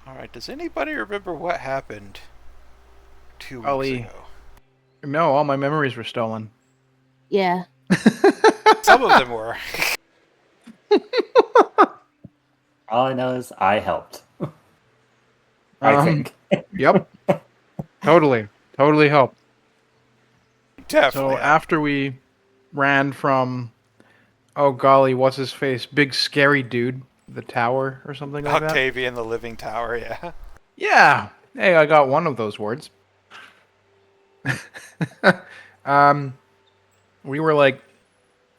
Alright, does anybody remember what happened 2 weeks Ollie, ago? no, all my memories were stolen. Yeah. Some of them were. All I know is I helped. I Um, think. yep, totally helped. Definitely So helped. after we ran from, oh golly, what's his face, big scary dude, the tower or something like that. Octavian the Living Tower, yeah. Yeah, hey, I got one of those words. um, we were like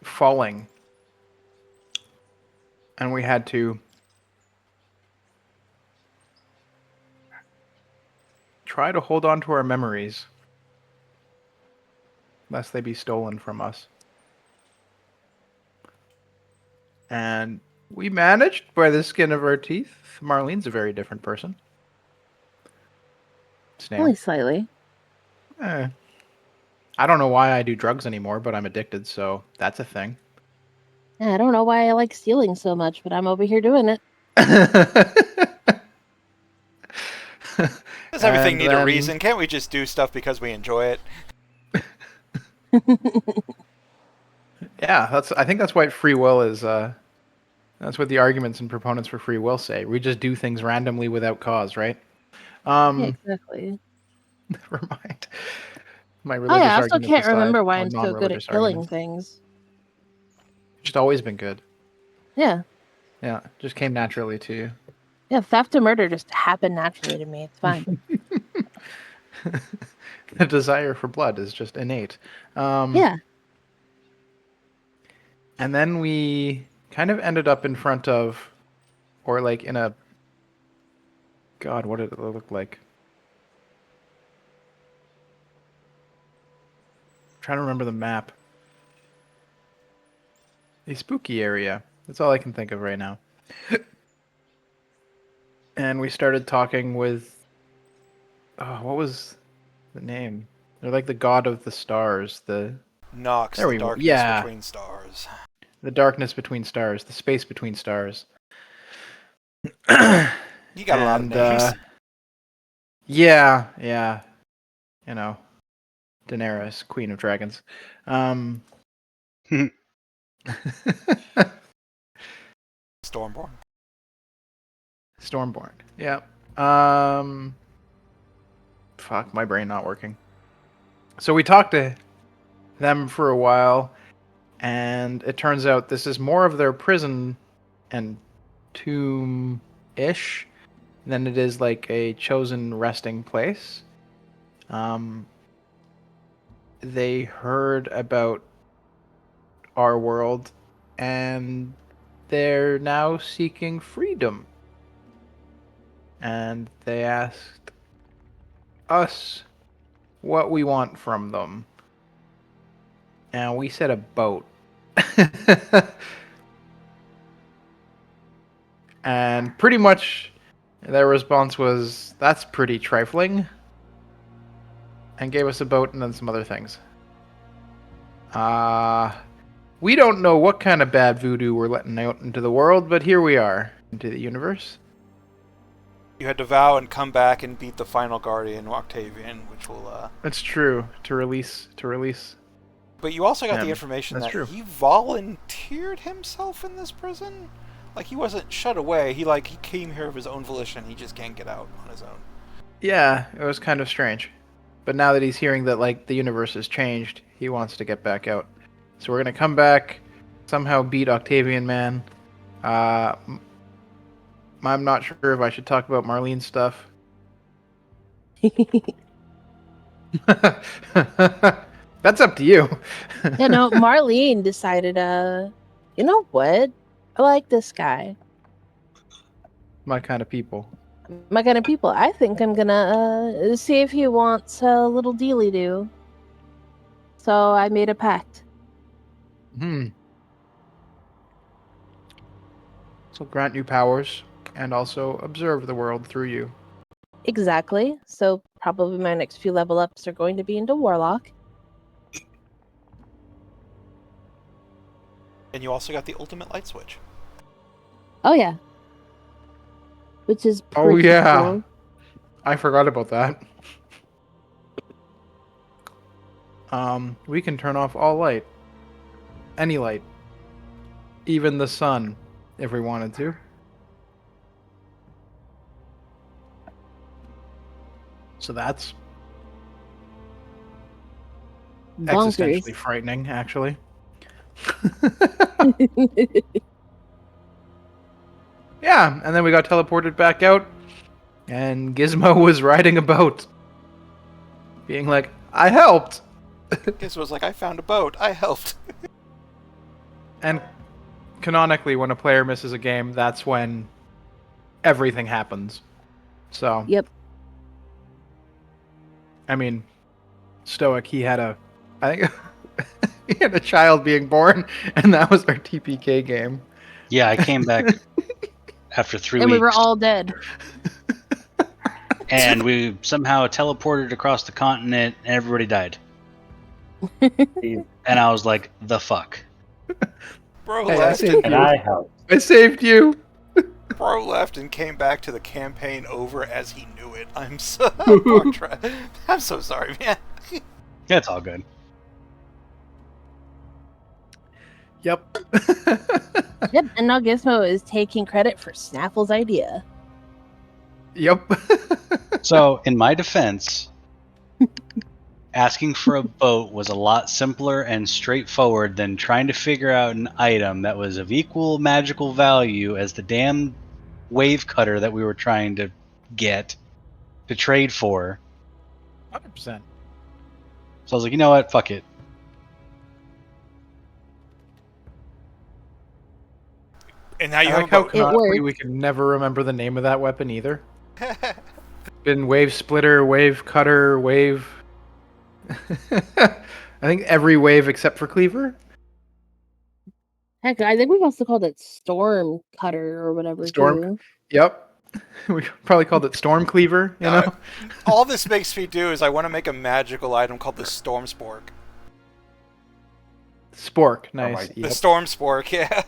falling, and we had to try to hold on to our memories, lest they be stolen from us. And we managed by the skin of our teeth. Marlene's a very different person. Snail. Only slightly. Eh. I don't know why I do drugs anymore, but I'm addicted, so that's a thing. Yeah, I don't know why I like stealing so much, but I'm over here doing it. Does everything And need a then, reason? Can't we just do stuff because we enjoy it? yeah, I think that's why free will is. That's what the arguments and proponents for free will say. We just do things randomly without cause, right? Yeah, Um, exactly. never mind. My Oh yeah, religious I also arguments can't aside, remember why or I'm so good at non-religious killing arguments, things. just always been good. Yeah. Yeah, just came naturally to you. Yeah, theft and murder just happen naturally to me. It's fine. The desire for blood is just innate. Yeah. And then we kind of ended up in front of, or like in a, God, what did it look like? I'm trying to remember the map. A spooky area. That's all I can think of right now. And we started talking with, oh, what was the name? They're like the god of the stars. Nox, There the we were. darkness Yeah, between stars. the darkness between stars, the space between stars. You got a lot of And names. yeah, you know, Daenerys, Queen of Dragons. Um, Stormborn. Stormborn. Yeah. Fuck, my brain not working. So we talked to them for a while, and it turns out this is more of their prison and tomb-ish than it is like a chosen resting place. They heard about our world, and they're now seeking freedom. And they asked us what we want from them. And we said a boat. And pretty much their response was, that's pretty trifling. And gave us a boat and then some other things. We don't know what kind of bad voodoo we're letting out into the world, but here we are, into the universe. You had to vow and come back and beat the final guardian, Octavian, which will, That's true. To release. But you also got the Him. information That's that true. he volunteered himself in this prison? Like, he wasn't shut away. He came here of his own volition. He just can't get out on his own. Yeah, it was kind of strange. But now that he's hearing that, like, the universe has changed, he wants to get back out. So we're gonna come back, somehow beat Octavian Man. I'm not sure if I should talk about Marlene's stuff. That's up to you. Yeah, no, Marlene decided, you know what? I like this guy. My kind of people. My kind of people. I think I'm gonna see if he wants a little dealy do. So I made a pact. Hmm. So grant you powers, and also observe the world through you. Exactly. So probably my next few level ups are going to be into Warlock. And you also got the ultimate light switch. Oh yeah. which is Oh, pretty yeah. cool. I forgot about that. We can turn off all light. Any light. Even the sun, if we wanted to. So that's existentially Bonkers. frightening, actually. Yeah, and then we got teleported back out, and Gizmo was riding a boat. Being like, I helped! Gizmo's like, I found a boat. I helped. And canonically, when a player misses a game, that's when everything happens. So, Yep. I mean, Stoic, I think, he had a child being born, and that was our TPK game. Yeah, I came back after 3 And weeks, we were all dead. and we somehow teleported across the continent, and everybody died. And And I was like, the fuck? Bro Hey, I left saved and you. I helped. I saved you! Bro left and came back to the campaign over as he knew it. I'm so I'm so sorry, man. Yeah, it's all good. Yep. Yep, and now Gizmo is taking credit for Snaffle's idea. Yep. So, in my defense, asking for a boat was a lot simpler and straightforward than trying to figure out an item that was of equal magical value as the damn wave cutter that we were trying to get to trade for. 100%. So I was like, you know what? Fuck it. And now you I have like a how boat. canonically worked. we can never remember the name of that weapon either. Been wave splitter, wave cutter, wave. I think every wave except for cleaver. Heck, I think we've also called it Storm Cutter or whatever, Storm- too. Yep. We probably called it storm cleaver. You know. All this makes me do is I want to make a magical item called the Storm Spork. Spork. my- Nice. The Yep. Storm Spork, yeah.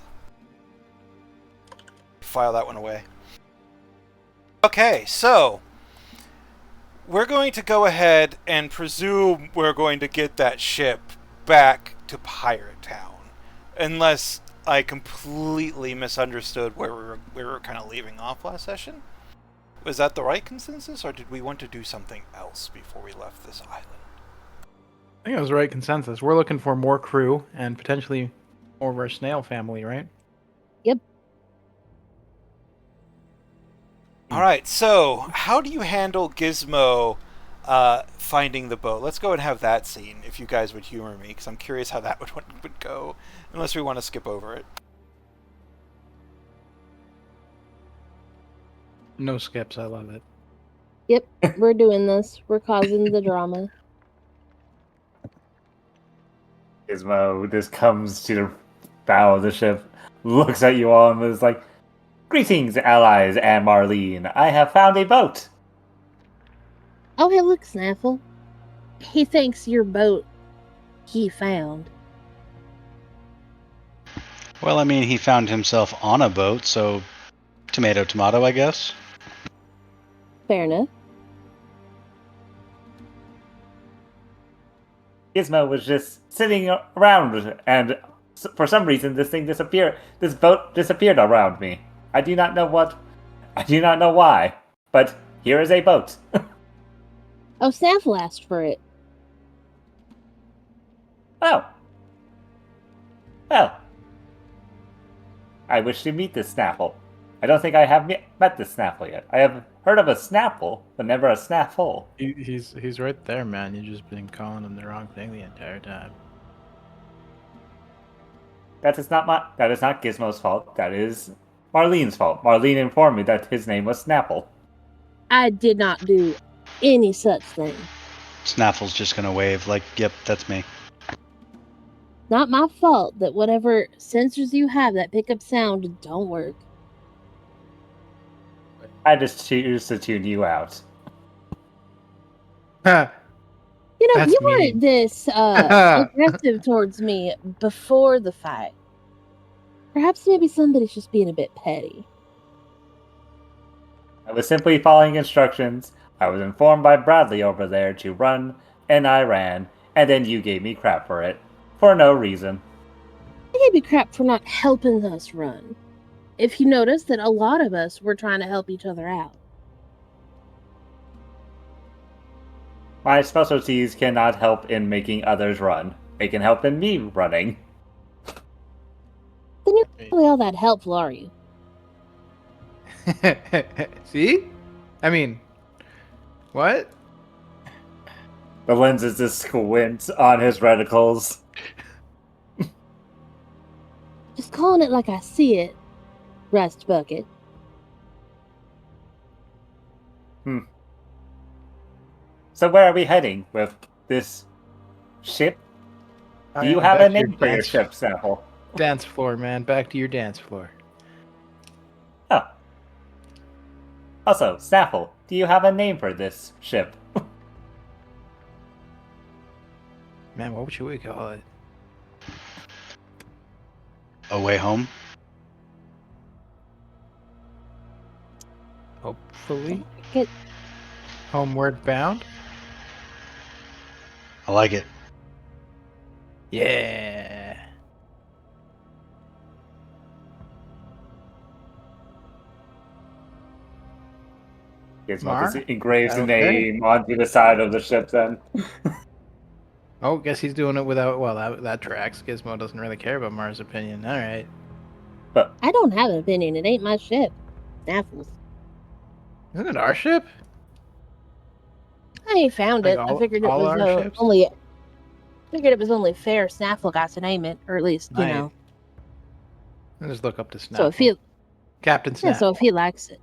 File that one away. Okay, so we're going to go ahead and presume we're going to get that ship back to Pirate Town. Unless I completely misunderstood where we were kind of leaving off last session. Was that the right consensus, or did we want to do something else before we left this island? I think it was the right consensus. We're looking for more crew and potentially more of our snail family, right? Alright, so how do you handle Gizmo finding the boat? Let's go and have that scene, if you guys would humor me, because I'm curious how that would go, unless we want to skip over it. No skips. I love it. Yep, we're doing this. We're causing the drama. Gizmo just comes to the bow of the ship, looks at you all, and is like, "Greetings, allies and Marlene. I have found a boat." Oh, hey, look, Snaffle. He thinks your boat he found. Well, I mean, he found himself on a boat, so tomato, tomato, I guess. Fair enough. Gizmo was just sitting around, and for some reason, this thing disappeared. This boat disappeared around me. I do not know why, but here is a boat. Oh, Snaffle asked for it. Oh. Well. I wish to meet this Snaffle. I don't think I have met this Snaffle yet. I have heard of a Snapple, but never a Snaffle. He's right there, man. You've just been calling him the wrong thing the entire time. That is not Gizmo's fault. That is Marlene's fault. Marlene informed me that his name was Snapple. I did not do any such thing. Snaffle's just gonna wave, like, yep, that's me. Not my fault that whatever sensors you have that pick up sound don't work. I just choose to tune you out. Ha! You know, That's you mean. weren't this aggressive towards me before the fight. Perhaps maybe somebody's just being a bit petty. I was simply following instructions. I was informed by Bradley over there to run, and I ran, and then you gave me crap for it. For no reason. I gave you crap for not helping us run. If you notice that a lot of us were trying to help each other out. My specialties cannot help in making others run. They can help in me running. Then you're not really all that helpful, are you? See? I mean, what? The lenses just squint on his reticles. Just calling it like I see it, Rust Bucket. So where are we heading with this ship? Do you have a name for your ship, Sample? Dance floor, man. Back to your dance floor. Oh. Also, Snaffle, do you have a name for this ship? Man, what should we call it? Away home. Hopefully. Get Homeward bound? I like it. Yeah. Gizmo Mar? just engraves the Okay. name onto the side of the ship then. Oh, guess he's doing it without. Well, that tracks. Gizmo doesn't really care about Mars' opinion. All right. I don't have an opinion. It ain't my ship. Snaffles. Isn't it our ship? I ain't found Like it. I all- figured it all was our ships? only. Figured it was only fair Snaffle got to name it, or at least you Nice. know. I'll just look up to Snap. So if he, Captain yeah, Snap. so if he likes it,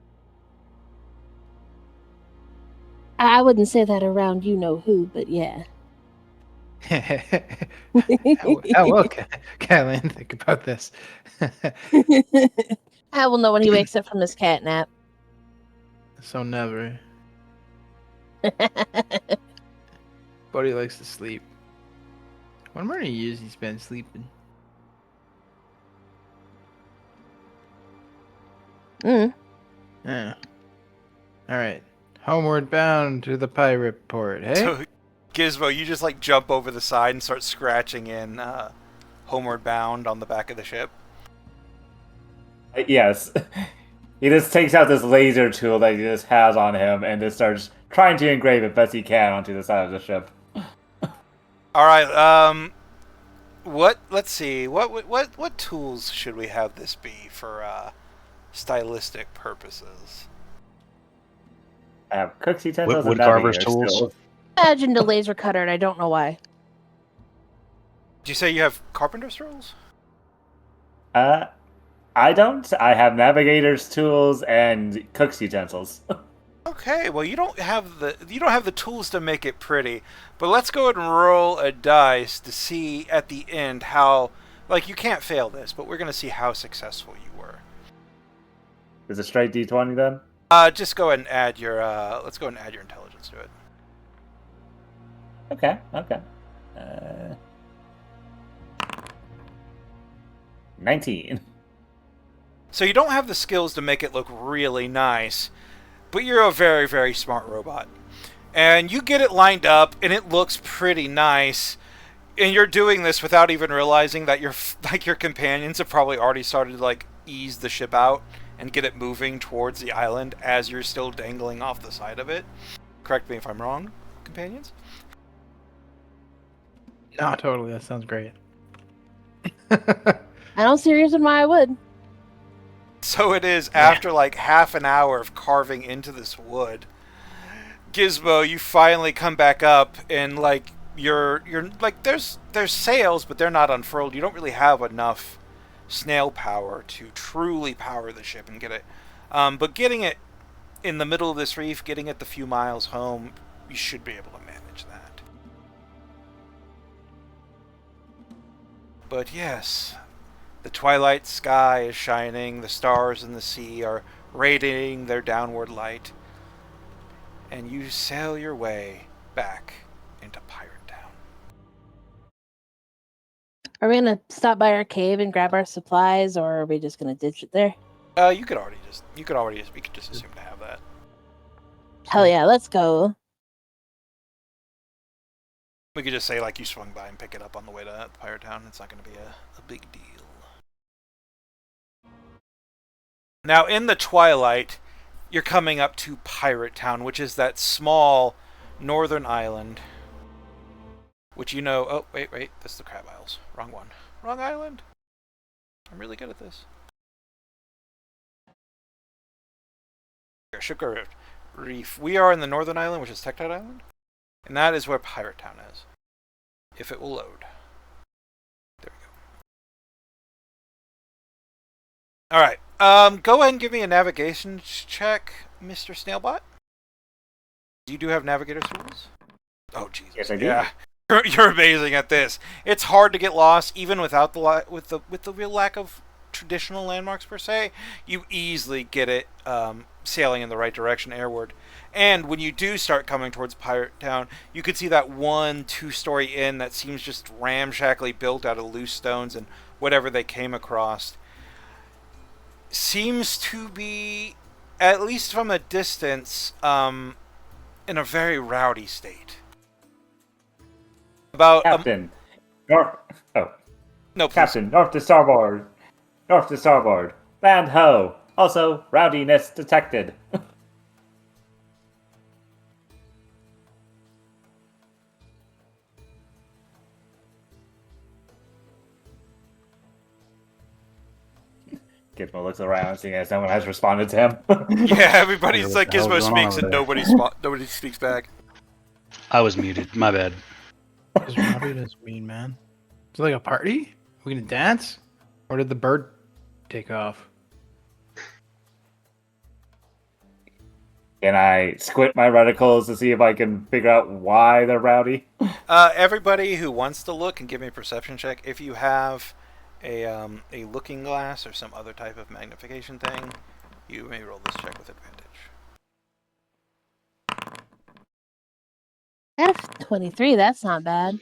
I wouldn't say that around you know who, but yeah. How will Caroline think about this? I will know when he wakes up from his cat nap. So never. Buddy likes to sleep. What many years he spent sleeping? Mm. Yeah. All right. Homeward bound to the pirate port. Hey. So, Gizmo, you just like jump over the side and start scratching in Homeward Bound on the back of the ship. Yes. He just takes out this laser tool that he just has on him and just starts trying to engrave it best he can onto the side of the ship. All right. Let's see. What tools should we have this be for stylistic purposes? I have cook's utensils Wood and carver's navigator's tools. tools. Imagined a laser cutter, and I don't know why. Did you say you have carpenter's tools? I don't. I have navigator's tools and cook's utensils. Okay, well you don't have the tools to make it pretty, but let's go ahead and roll a dice to see at the end how, like, you can't fail this, but we're gonna see how successful you were. Is it straight D20 then? Just go ahead and add your let's go ahead and add your intelligence to it. Okay. 19. So you don't have the skills to make it look really nice, but you're a very, very smart robot. And you get it lined up, and it looks pretty nice. And you're doing this without even realizing that your companions have probably already started to like ease the ship out and get it moving towards the island as you're still dangling off the side of it. Correct me if I'm wrong, companions. No, totally. That sounds great. I don't see a reason why I would. So it is after like half an hour of carving into this wood, Gizmo, you finally come back up and like you're like there's sails, but they're not unfurled. You don't really have enough snail power to truly power the ship and get it. But getting it in the middle of this reef, getting it the few miles home, you should be able to manage that. But yes, the twilight sky is shining, the stars in the sea are radiating their downward light, and you sail your way back into Pirate Town. Are we gonna stop by our cave and grab our supplies, or are we just gonna ditch it there? We could just assume to have that. Hell yeah, let's go. We could just say like you swung by and pick it up on the way to Pirate Town. It's not going to be a big deal. Now, in the twilight, you're coming up to Pirate Town, which is that small northern island. Which you know... Oh, wait. This is the Crab Isles. Wrong one. Wrong island. I'm really good at this. Sugar Reef. We are in the northern island, which is Tektite Island. And that is where Pirate Town is. If it will load. There we go. Alright. Go ahead and give me a navigation check, Mr. Snailbot. You do have navigator tools? Oh, Jesus. Yes, I do. Yeah. You're amazing at this. It's hard to get lost, even without with the real lack of traditional landmarks per se. You easily get it sailing in the right direction airward. And when you do start coming towards Pirate Town, you can see that 1-2-story inn that seems just ramshackly built out of loose stones and whatever they came across. Seems to be, at least from a distance, in a very rowdy state. About Captain, north. Oh, no, please. Captain, north to starboard. North to starboard. Land ho. Also, rowdiness detected. Gizmo looks around, seeing as no one has responded to him. Yeah, everybody's like What the hell's Gizmo going on speaks over and there? nobody speaks back. I was muted. My bad. What does rowdiness mean, man? Is it like a party? Are we gonna dance? Or did the bird take off? Can I squint my reticles to see if I can figure out why they're rowdy? Everybody who wants to look can give me a perception check. If you have a looking glass or some other type of magnification thing, you may roll this check with advantage. F23, that's not bad.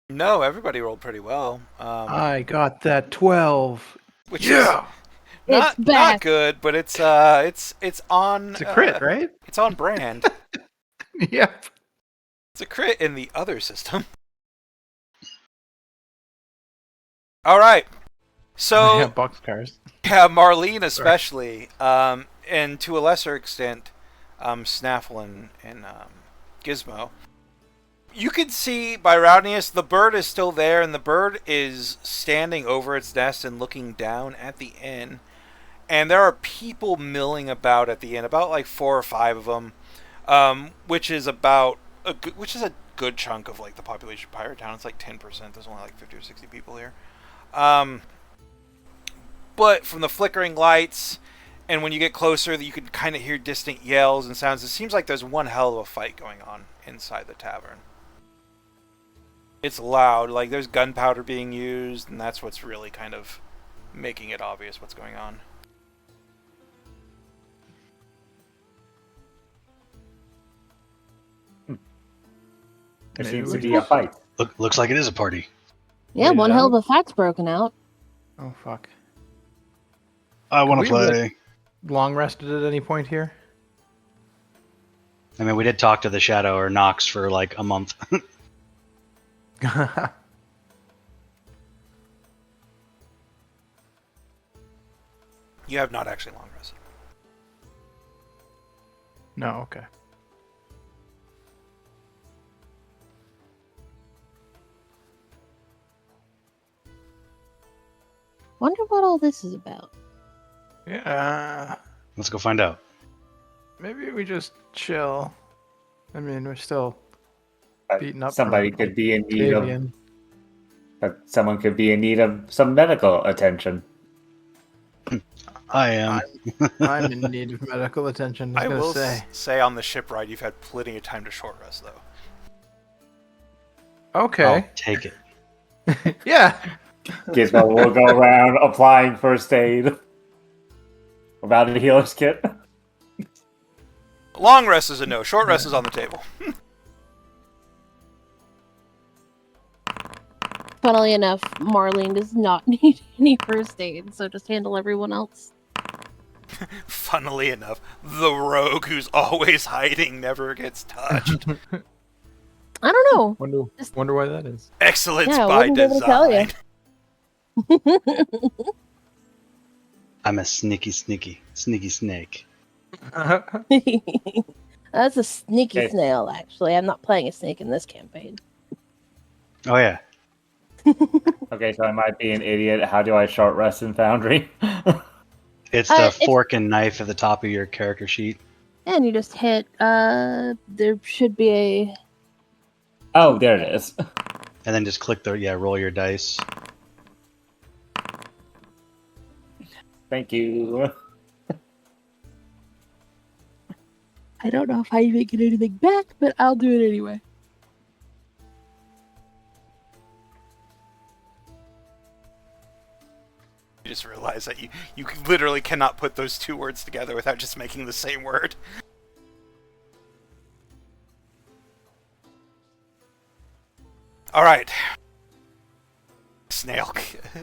No, everybody rolled pretty well. I got that 12. Which Yeah! is not It's back. not good, but it's on. It's a crit, right? It's on brand. Yep. It's a crit in the other system. All right. So yeah, boxcars. yeah, Marlene especially, and to a lesser extent, Snaffle and Gizmo. You can see by rowdiness, the bird is still there, and the bird is standing over its nest and looking down at the inn. And there are people milling about at the inn, about like 4 or 5 of them, which is about a good chunk of like the population of Pirate Town. It's like 10%. There's only like 50 or 60 people here. But from the flickering lights, and when you get closer, you can kind of hear distant yells and sounds. It seems like there's one hell of a fight going on inside the tavern. It's loud, like there's gunpowder being used, and that's what's really kind of making it obvious what's going on. There seems to be a fight. Looks like it is a party. Yeah, Wait, one no? hell of a fight's broken out. Oh, fuck. I want We to play. Long rested at any point here? I mean, we did talk to the Shadow or Nox for like a month. You have not actually long rested. No, okay. Wonder what all this is about. Yeah. Let's go find out. Maybe we just chill. I mean, we're still beating up. Somebody from could be in need of. Octavian. But someone could be in need of some medical attention. I am. I'm in need of medical attention. I will say. say on the ship ride, you've had plenty of time to short rest, though. Okay. I'll take it. Yeah. Gizmo will go around applying first aid without a healer's kit. Long rest is a no. Short rest is on the table. Funnily enough, Marlene does not need any first aid, so just handle everyone else. Funnily enough, the rogue who's always hiding never gets touched. I don't know. Wonder why that is. Excellence Yeah, I by wouldn't be able to tell design. I'm a sneaky snake. That's a sneaky Okay. snail, actually. I'm not playing a snake in this campaign. Oh yeah. Okay, so I might be an idiot. How do I short rest in Foundry? It's the It's- fork and knife at the top of your character sheet. And you just hit, there should be a... Oh, there it is. And then just click roll your dice. Thank you. I don't know if I even get anything back, but I'll do it anyway. You just realize that you literally cannot put those two words together without just making the same word. All right. Snail.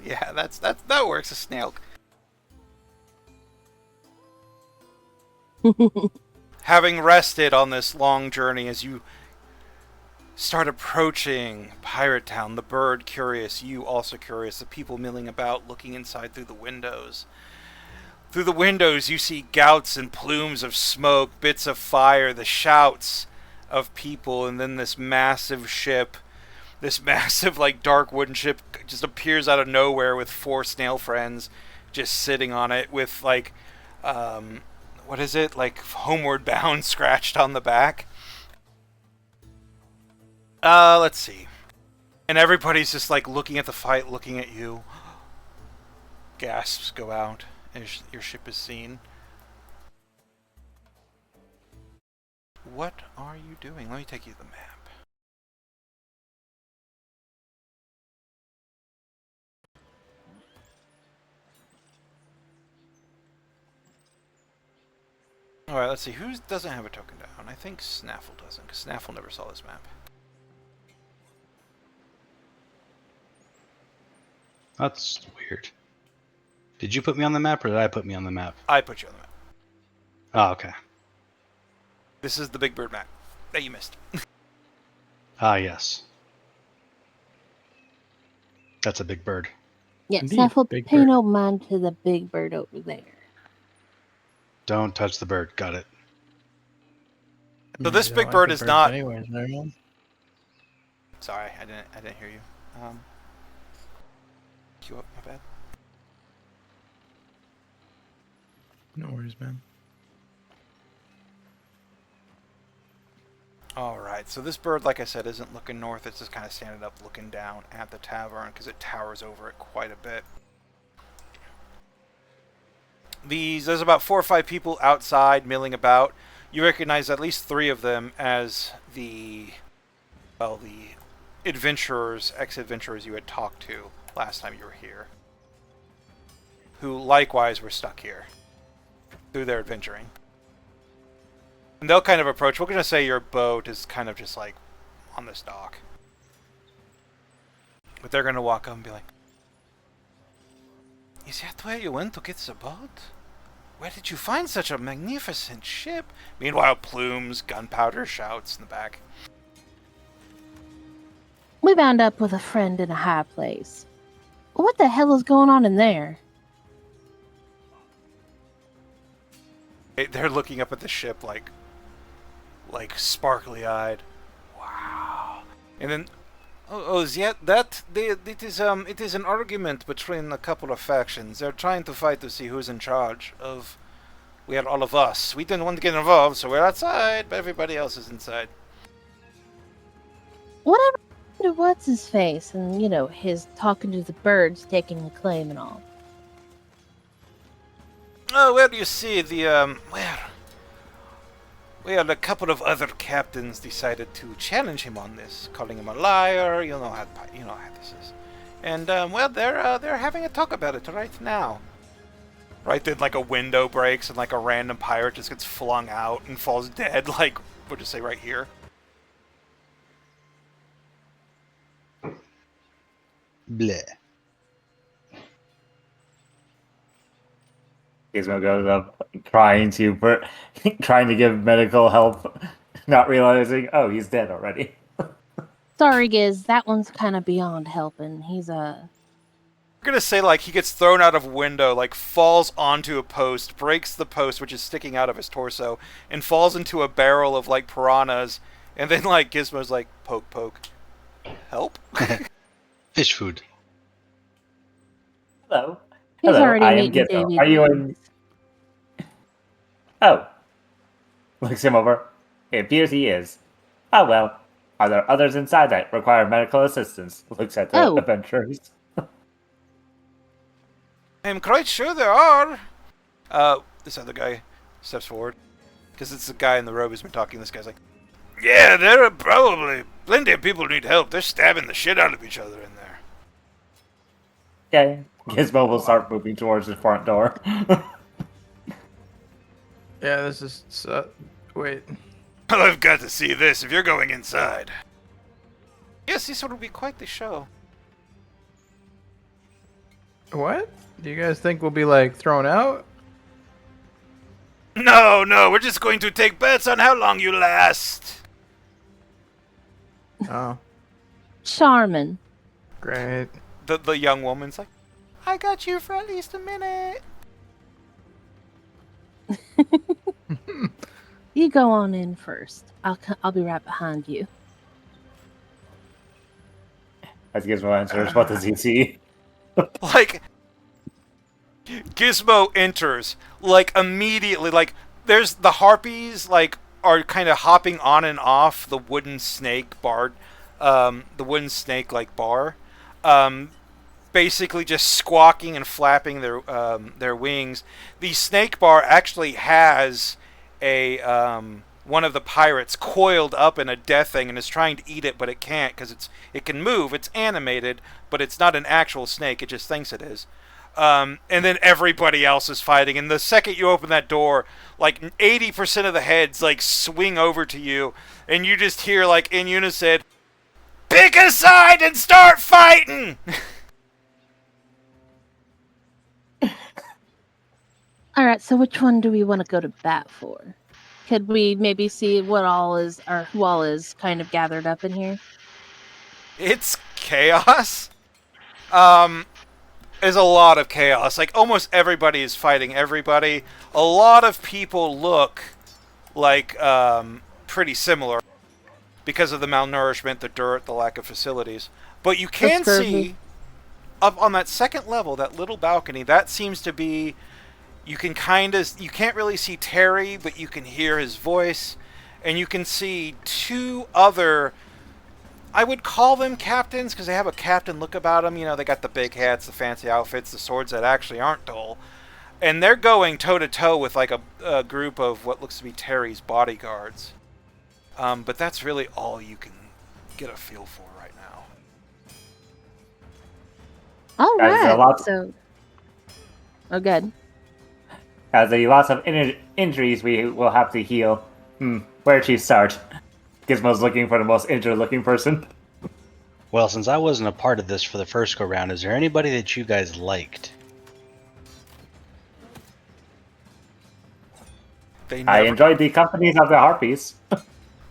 Yeah, that works. A snail. Having rested on this long journey as you start approaching Pirate Town, the bird curious, you also curious, the people milling about, looking inside through the windows. Through the windows, you see gouts and plumes of smoke, bits of fire, the shouts of people, and then this massive ship, this massive, like, dark wooden ship just appears out of nowhere with 4 snail friends just sitting on it with, like, what is it? Like, Homeward Bound scratched on the back. Let's see. And everybody's just, like, looking at the fight, looking at you. Gasps go out as your ship is seen. What are you doing? Let me take you to the map. Alright, let's see. Who doesn't have a token down? I think Snaffle doesn't, because Snaffle never saw this map. That's weird. Did you put me on the map or did I put me on the map? I put you on the map. Oh, okay. This is the Big Bird map that you missed. Ah, yes. That's a big bird. Yes, Indeed, Snaffle, big pay bird. no mind to the big bird over there. Don't touch the bird. Got it. So this You big don't bird like is the not- birds anyways, man. Sorry, I didn't hear you. Queue up, my bad. No worries, man. Alright, so this bird, like I said, isn't looking north. It's just kind of standing up looking down at the tavern because it towers over it quite a bit. There's about 4 or 5 people outside milling about. You recognize at least 3 of them as the adventurers, ex-adventurers you had talked to last time you were here. Who likewise were stuck here through their adventuring. And they'll kind of approach. We're going to say your boat is kind of just like on this dock. But they're going to walk up and be like, "Is that where you went to get the boat? Where did you find such a magnificent ship?" Meanwhile, plumes, gunpowder, shouts in the back. We bound up with a friend in a high place. What the hell is going on in there? They're looking up at the ship like sparkly-eyed. Wow. And then, it is an argument between a couple of factions. They're trying to fight to see who's in charge of. We are all of us. We didn't want to get involved, so we're outside, but everybody else is inside. Whatever to what's his face and, you know, his talking to the birds, taking the claim and all. Oh, well, you see, well, a couple of other captains decided to challenge him on this, calling him a liar. You know how this is. And well, they're having a talk about it right now. Right then, like a window breaks and like a random pirate just gets flung out and falls dead. Like, we'll just say right here. Bleh. Gizmo goes up, trying to give medical help, not realizing, oh, he's dead already. Sorry, Giz, that one's kind of beyond helping. He's I'm gonna say, like, he gets thrown out of a window, like, falls onto a post, breaks the post, which is sticking out of his torso, and falls into a barrel of, like, piranhas, and then, like, Gizmo's like, poke, poke. Help? Fish food. Hello. he's Hello, already I am meeting Gizmo. Davy. Are you in? Oh. Looks him over. It appears he is. Oh well. Are there others inside that require medical assistance? Looks at the Oh. adventurers. I'm quite sure there are. This other guy steps forward. Because it's the guy in the robe who's been talking. This guy's like, yeah, there are probably plenty of people who need help. They're stabbing the shit out of each other in there. Okay. Gizmo will start moving towards the front door. Yeah, this is. Wait. Well, I've got to see this if you're going inside. Yes, this would be quite the show. What? Do you guys think we'll be like thrown out? No, we're just going to take bets on how long you last. Oh, Charmin. great. The young woman's like, I got you for at least a minute. You go on in first. I'll be right behind you. As Gizmo answers, what does he see? Like, Gizmo enters, like, immediately, like, there's the harpies, like, are kind of hopping on and off the wooden snake bar, like, bar, basically just squawking and flapping their wings. The snake bar actually has a, one of the pirates coiled up in a death thing and is trying to eat it, but it can't because it can move. It's animated, but it's not an actual snake. It just thinks it is. And then everybody else is fighting. And the second you open that door, like 80% of the heads like swing over to you, and you just hear like in unison, "Pick a side and start fighting." All right, so which one do we want to go to bat for? Could we maybe see what all is, or who all is kind of gathered up in here? It's chaos. There's a lot of chaos. Like, almost everybody is fighting everybody. A lot of people look like pretty similar because of the malnourishment, the dirt, the lack of facilities. But you can see up on that second level, that little balcony, that seems to be... You can't really see Terry, but you can hear his voice. And you can see two other... I would call them captains because they have a captain look about them. You know, they got the big hats, the fancy outfits, the swords that actually aren't dull. And they're going toe-to-toe with like a group of what looks to be Terry's bodyguards. But that's really all you can get a feel for right now. All Guys, there are right, lots- so... Oh, good. As there are lots of injuries we will have to heal. Where to start? Gizmo's looking for the most injured-looking person. Well, since I wasn't a part of this for the first go-round, is there anybody that you guys liked? I enjoyed the companies of the harpies.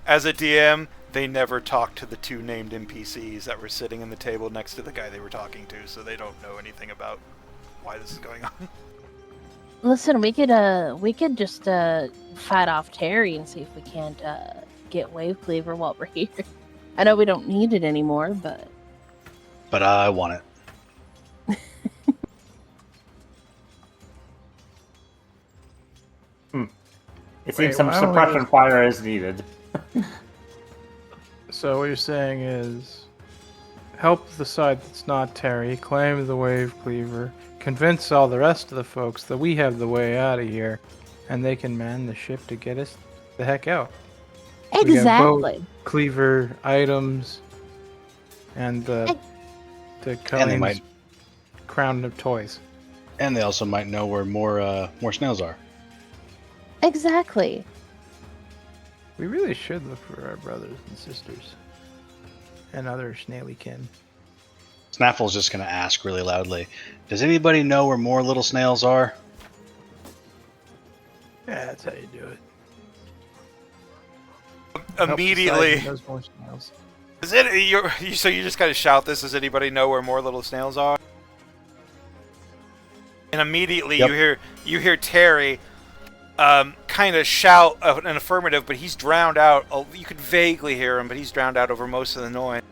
As a DM, they never talked to the two named NPCs that were sitting in the table next to the guy they were talking to, so they don't know anything about why this is going on. Listen, we could just fight off Terry and see if we can't get Wave Cleaver while we're here. I know we don't need it anymore, but I want it. It seems Wait, some why don't we suppression just- fire is needed. So what you're saying is, help the side that's not Terry, claim the Wave Cleaver, convince all the rest of the folks that we have the way out of here, and they can man the ship to get us the heck out. We have boat, exactly. cleaver, items, and the And they Cummings might, crown of toys. and they also might know where more snails are. Exactly. We really should look for our brothers and sisters and other snaily kin. Snaffle's just going to ask really loudly, does anybody know where more little snails are? Yeah, that's how you do it. Help Immediately. decide who knows more snails. Is it so you just gotta shout this? Does anybody know where more little snails are? And immediately Yep. you hear Terry kind of shout an affirmative, but he's drowned out. You could vaguely hear him, but he's drowned out over most of the noise.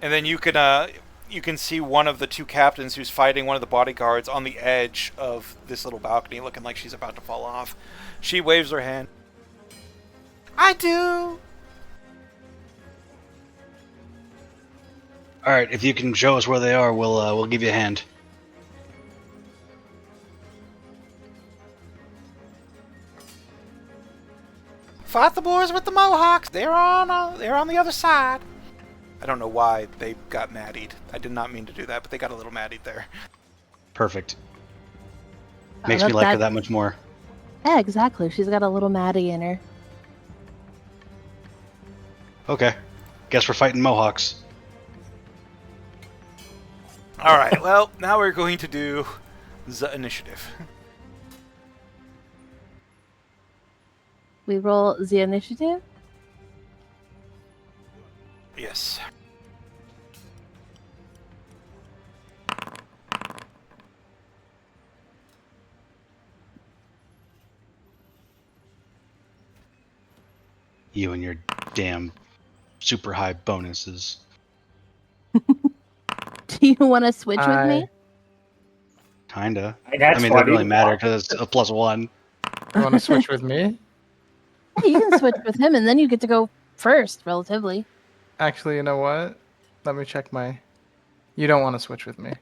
And then you can see one of the two captains who's fighting one of the bodyguards on the edge of this little balcony, looking like she's about to fall off. She waves her hand. I do. All right, if you can show us where they are, we'll give you a hand. Fight the boys with the mohawks. They're on the other side. I don't know why they got maddied. I did not mean to do that, but they got a little maddied there. Perfect. Oh, Makes me like her that much more. Yeah, exactly. She's got a little Maddie in her. Okay. Guess we're fighting Mohawks. All right. Well, now we're going to do the initiative. We roll the initiative. Yes. You and your damn super high bonuses. Do you want to switch with me? Kinda. That's I mean, it doesn't really 20. matter because it's a +1. You want to switch with me? Yeah, you can switch with him, and then you get to go first, relatively. Actually, you know what? Let me check my... You don't want to switch with me.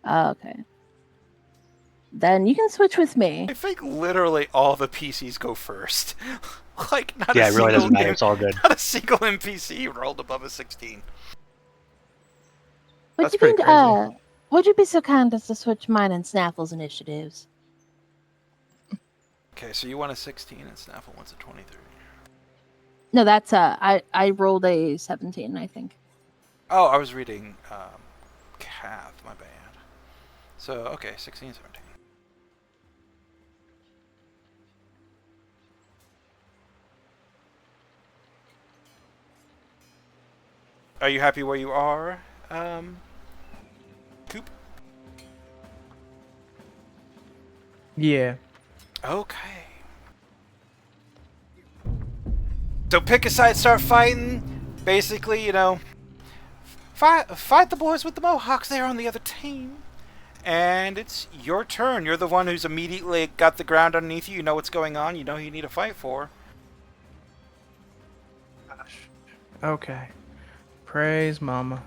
Okay. Then you can switch with me. I think literally all the PCs go first. Like not Yeah, a it really single doesn't matter. It's all good. not a single NPC rolled above a 16. That's pretty crazy. Would you be so kind as to switch mine and Snaffle's initiatives? Okay, so you want a 16 and Snaffle wants a 23. No, that's I rolled a 17, I think. Oh, I was reading Cath, my bad. So, okay, 16, 17. Are you happy where you are, Coop? Yeah. Okay. So pick a side, start fighting. Basically, you know, fight the boys with the Mohawks. They're on the other team. And it's your turn. You're the one who's immediately got the ground underneath you. You know what's going on. You know who you need to fight for. Okay. Praise Mama.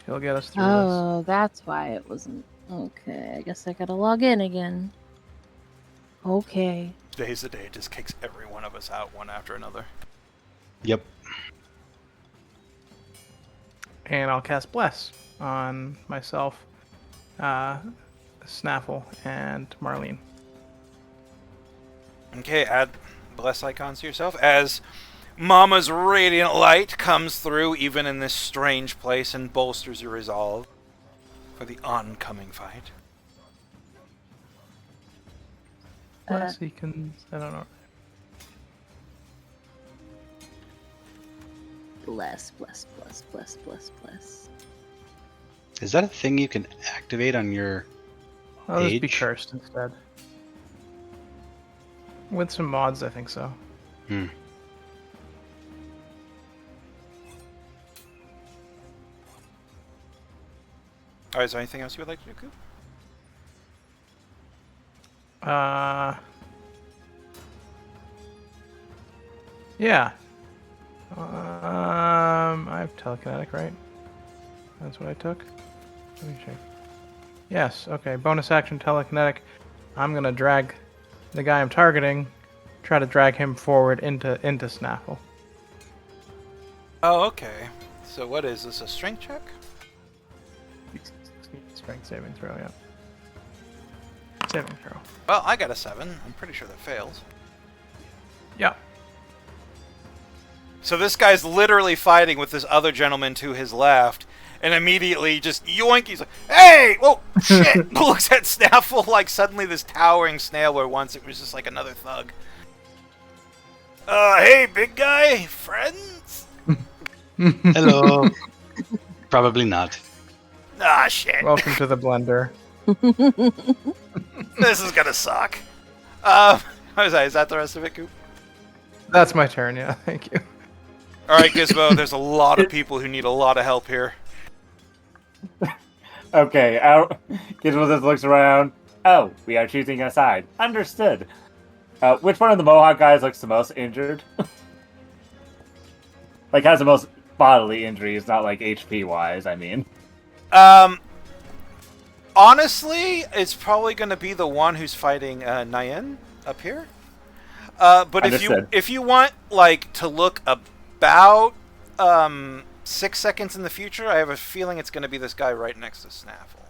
She'll get us through Oh, that's why it wasn't. Okay, I guess I gotta log in again. Okay. Today's the day it just kicks every one of us out one after another. Yep. this. And I'll cast Bless on myself, Snaffle, and Marlene. Okay, add bless icons to yourself as Mama's radiant light comes through even in this strange place and bolsters your resolve for the oncoming fight. Bless, he can... I don't know. Bless, bless, bless, bless, bless, bless. Is that a thing you can activate on your... I'll just be Age? cursed instead. With some mods, I think so. Alright, is there anything else you would like to do, Coop? Yeah. I have telekinetic, right? That's what I took. Let me check. Yes. Okay. Bonus action telekinetic. I'm gonna drag the guy I'm targeting. Try to drag him forward into Snaffle. Oh, okay. So what is this, a strength check? Strength saving throw. Yeah. Saving throw. Well, I got a 7. I'm pretty sure that fails. Yeah. So this guy's literally fighting with this other gentleman to his left, and immediately just yoink. He's like, "Hey, whoa, shit!" Looks at Snaffle like suddenly this towering snail, where once it was just like another thug. Hey, big guy, friends? Hello. Probably not. Ah, shit. Welcome to the blender. This is gonna suck. What was that? Is that the rest of it, Coop? That's my turn, yeah, thank you. Alright, Gizmo, there's a lot of people who need a lot of help here. Okay, Gizmo just looks around. Oh, we are choosing a side. Understood. Which one of the Mohawk guys looks the most injured? Like, has the most bodily injuries, not like HP-wise, I mean. Honestly, it's probably going to be the one who's fighting Nyan up here. But Understood. if you want like to look about 6 seconds in the future, I have a feeling it's going to be this guy right next to Snaffle.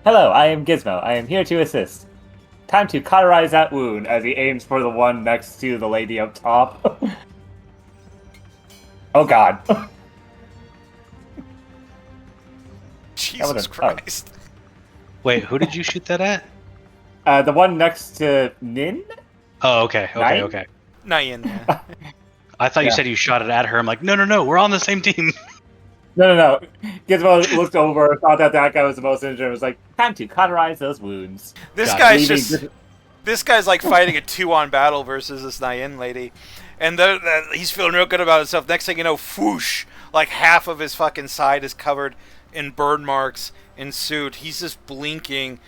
Hello, I am Gizmo. I am here to assist. Time to cauterize that wound as he aims for the one next to the lady up top. Oh god. Jesus Oh. Christ. Wait, who did you shoot that at? The one next to Nin? Oh, okay, Nine? okay. Nyan, yeah. I thought you Yeah. said you shot it at her. I'm like, no, we're on the same team. No. Gizmo looked over, thought that guy was the most injured, and was like, time to cauterize those wounds. This Got it. guy's Leaving just... This guy's like fighting a 2-on battle versus this Nyan lady. And he's feeling real good about himself. Next thing you know, whoosh, like half of his fucking side is covered in burn marks and suit. He's just blinking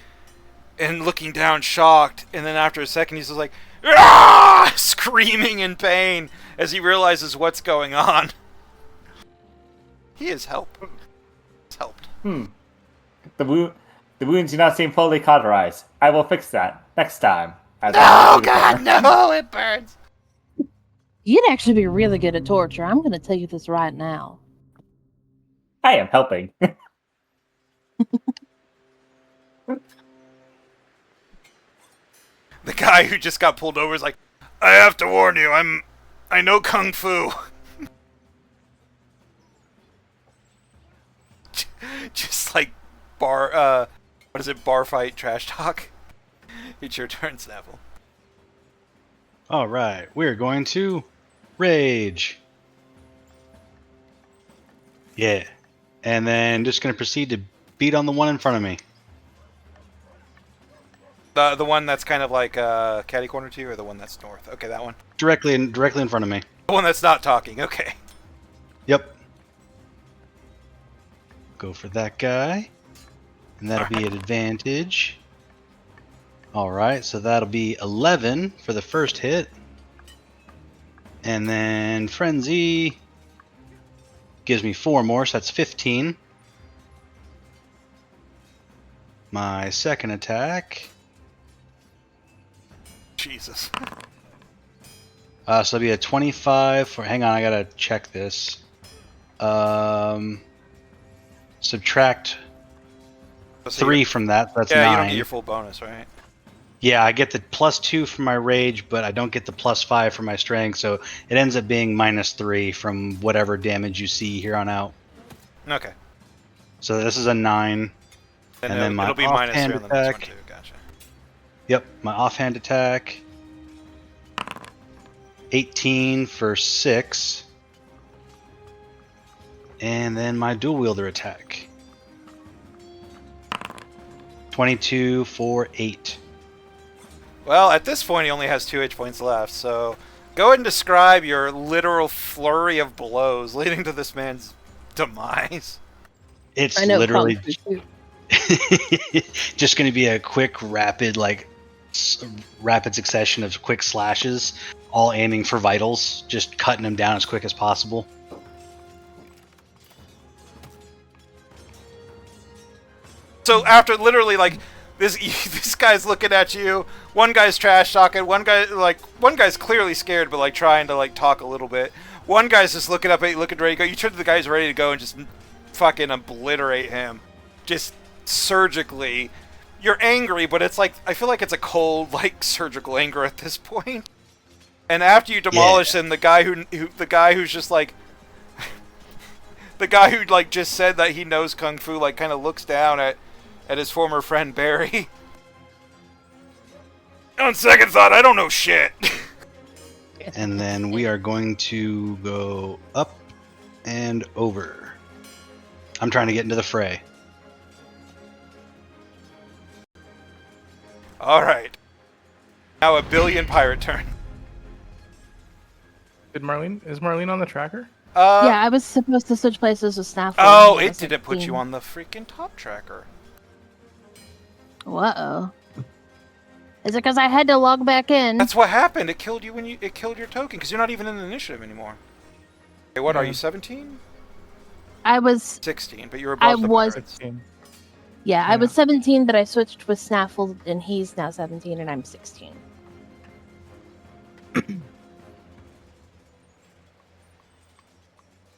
and looking down shocked. And then after a second, he's just like, "Ah!" Screaming in pain as he realizes what's going on. He is helped. He's helped. The wounds do not seem fully cauterized. I will fix that next time. No, God, no, it burns. You'd actually be really good at torture. I'm going to tell you this right now. I am helping. The guy who just got pulled over is like, "I have to warn you, I know Kung Fu." Just like what is it, bar fight trash talk? It's your turn, Snaffle. All right, we're going to rage. Yeah, and then just going to proceed to beat on the one in front of me. The one that's kind of like catty corner to you, or the one that's north? Okay, that one. Directly in front of me. The one that's not talking. Okay. Yep. Go for that guy. And that'll be an advantage. Alright, so that'll be 11 for the first hit. And then Frenzy gives me 4 more, so that's 15. My second attack. Jesus. So it'll be a 25 for... Hang on, I gotta check this. Subtract 3 from that, that's yeah, 9. you don't get your full bonus, right? Yeah, I get the +2 from my rage, but I don't get the +5 from my strength, so it ends up being -3 from whatever damage you see here on out. Okay. So this is a 9. And then my it'll be -3 on the offhand next one attack. too. Gotcha. Yep, my offhand attack. 18 for 6. And then my dual wielder attack. 22 for 8. Well, at this point, he only has 2 H points left, so go ahead and describe your literal flurry of blows leading to this man's demise. It's I know literally Kung Fu too. just going to be a quick, rapid, rapid succession of quick slashes, all aiming for vitals, just cutting them down as quick as possible. So after literally like this guy's looking at you, one guy's trash talking, one guy's clearly scared but like trying to like talk a little bit. One guy's just looking up at you, looking ready to go. You turn to the guy who's ready to go and just fucking obliterate him, just surgically. You're angry, but it's like I feel like it's a cold like surgical anger at this point. And after you demolish him, the guy who's just like, the guy who like just said that he knows kung fu, like kind of looks down at his former friend Barry. On second thought, I don't know shit. And then we are going to go up and over. I'm trying to get into the fray. All right. Now a billion pirate turn. Is Marlene on the tracker? Yeah, I was supposed to switch places with Snaffle. Oh, and I it was didn't put 16. you on the freaking top tracker. Uh-oh. Is it because I had to log back in? That's what happened. It killed you when it killed your token because you're not even in the initiative anymore. Okay, what are you? 17? I was 16, but you're above I the was- pirates. 16. I was 17, but I switched with Snaffle, and he's now 17, and I'm 16.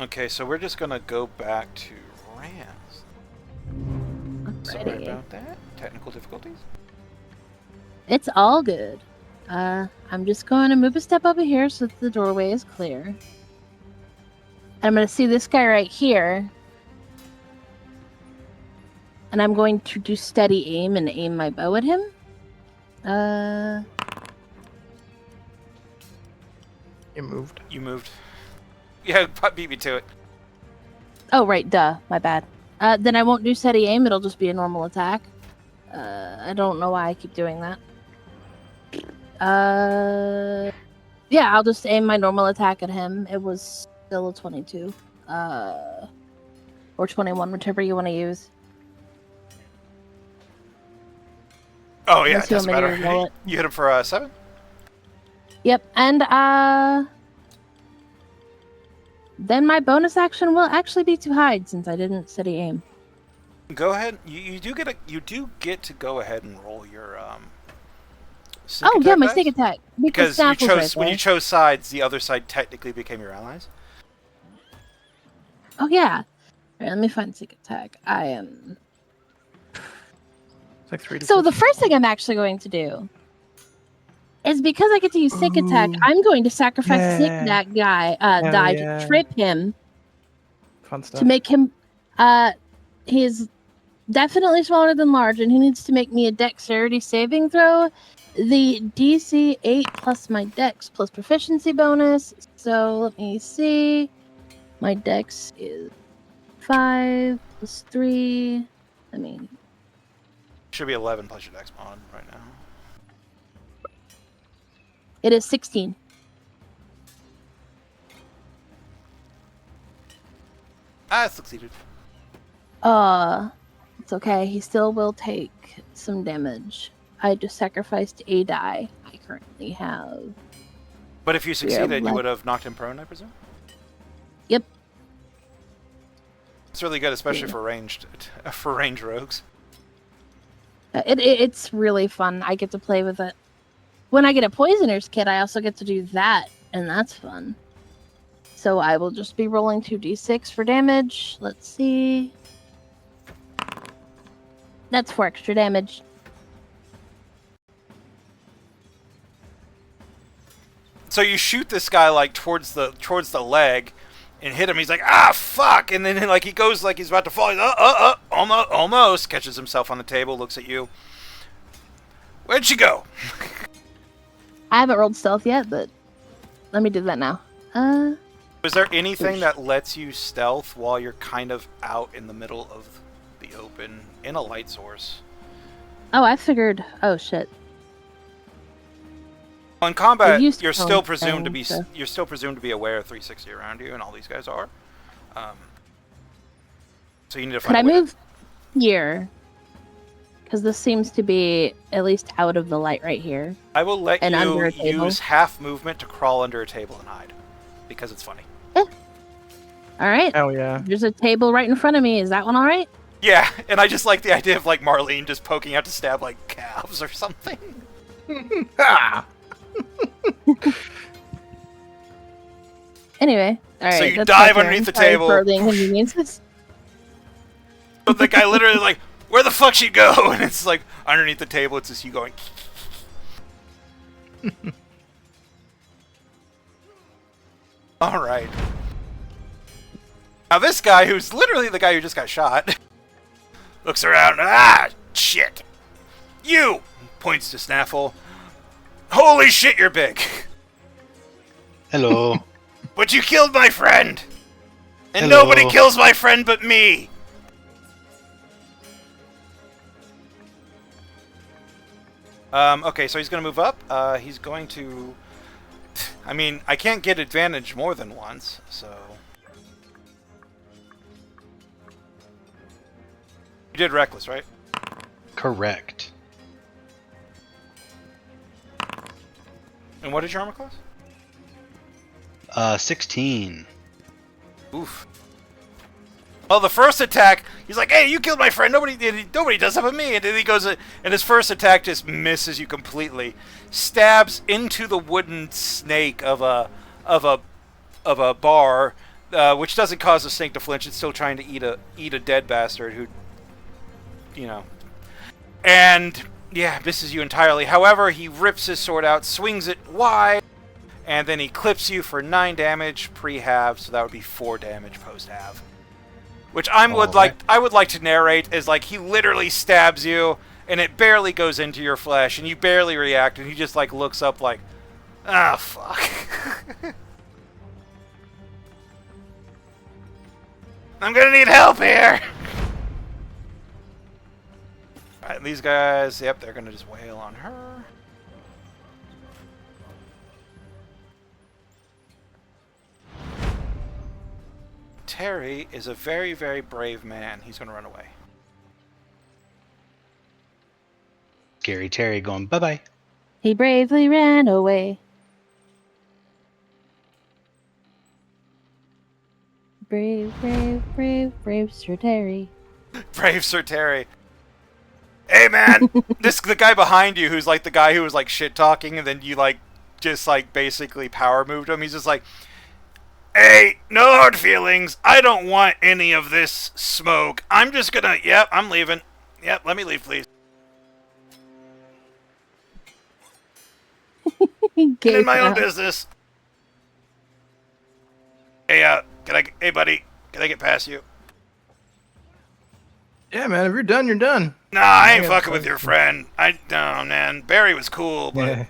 Okay, so we're just gonna go back to Rams. Sorry Alrighty. about that. Technical difficulties. It's all good. I'm just going to move a step over here so that the doorway is clear. I'm going to see this guy right here. And I'm going to do steady aim and aim my bow at him. You moved. You moved. Yeah, beat me to it. Oh, right, duh. My bad. Then I won't do steady aim. It'll just be a normal attack. I don't know why I keep doing that. Yeah, I'll just aim my normal attack at him. It was still a 22. Or 21, whichever you want to use. Oh yeah, Unless it you doesn't want me to matter. roll it. You hit him for 7. Yep, and then my bonus action will actually be to hide since I didn't steady aim. Go ahead. You do get to go ahead and roll your sneak Oh yeah, attack my dice. sneak attack. Because you Snaffle's chose right when you there. chose sides, the other side technically became your allies. Oh yeah. Alright, let me find sneak attack. I am. It's like 3 to So the first thing I'm actually going to do is because I get to use sneak attack, Ooh. I'm going to sacrifice sneak Yeah. that guy Hell die yeah. to trip him fun stuff. to make him he's definitely smaller than large and he needs to make me a dexterity saving throw. The DC 8 plus my dex plus proficiency bonus. So let me see. My dex is 5 plus 3. I mean, Should be 11 plus your dex mod right now. it is 16. Ah, succeeded. It's okay. He still will take some damage. I just sacrificed a die. I currently have. But if you succeeded, you like- would have knocked him prone, I presume. Yep. It's really good, especially Yeah. for ranged rogues. It's really fun. I get to play with it. When I get a poisoner's kit, I also get to do that, and that's fun. So I will just be rolling 2d6 for damage. Let's see. That's 4 extra damage. So you shoot this guy like towards the leg, and hit him. He's like, ah, fuck! And then like he goes like he's about to fall. He's, almost catches himself on the table. Looks at you. Where'd she go? I haven't rolled stealth yet, but let me do that now. Is there anything that lets you stealth while you're kind of out in the middle of the open in a light source? Oh, I figured. Oh shit. In combat, used to you're call still it presumed to things, be aware of 360 around you, and all these guys are. So you need to Could find I a way to- move here? Because this seems to be at least out of the light right here. I will let and under you a table? use half movement to crawl under a table and hide, because it's funny. All right. Hell yeah. There's a table right in front of me. Is that one all right? Yeah, and I just like the idea of like Marlene just poking out to stab like calves or something. Ah! Anyway, all right. So you that's dive my turn. underneath the Sorry table. for the inconveniences. But the guy literally like, where the fuck she go? And it's like underneath the table. It's just you going. All right. Now this guy, who's literally the guy who just got shot, looks around. Ah, shit. You! Points to Snaffle. Holy shit, you're big. Hello. But you killed my friend. And Hello. nobody kills my friend but me. Okay, so he's going to move up. He's going to... I mean, I can't get advantage more than once, so... You did Reckless, right? Correct. And what is your armor class? 16. Oof. Well, the first attack, he's like, "Hey, you killed my friend. Nobody does that but me." And then he goes, and his first attack just misses you completely, stabs into the wooden snake of a bar, which doesn't cause the snake to flinch. It's still trying to eat a dead bastard who, you know, and yeah, misses you entirely. However, he rips his sword out, swings it wide, and then he clips you for 9 damage pre-halve. So that would be 4 damage post-halve. Which I would like to narrate as like he literally stabs you and it barely goes into your flesh and you barely react and he just like looks up like, ah, fuck. I'm gonna need help here. Alright, these guys, yep, they're gonna just wail on her. Terry is a very, very brave man. He's going to run away. Scary Terry going, bye-bye. He bravely ran away. Brave, brave, brave, brave Sir Terry. Brave Sir Terry. Hey, man! The guy behind you who's like the guy who was like shit-talking and then you like just like basically power moved him. He's just like, "Hey, no hard feelings. I don't want any of this smoke. I'm just gonna... Yep, I'm leaving. Yep, let me leave, please." He Get in gave my own up. business. Hey, hey, buddy. Can I get past you? Yeah, man. If you're done, you're done. Nah, I ain't Yeah, fucking with your friend. No, man. Barry was cool, but Yeah.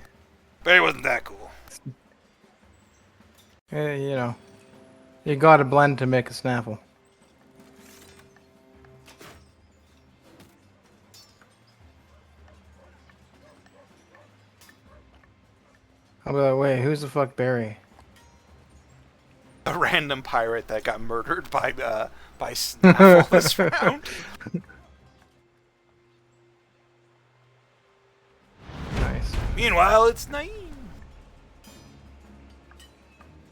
Barry wasn't that cool. Yeah, you know, you gotta blend to make a snaffle. I'll be like, wait, who's the fuck Barry? A random pirate that got murdered by Snaffle this round. Nice. Meanwhile, it's Naeem.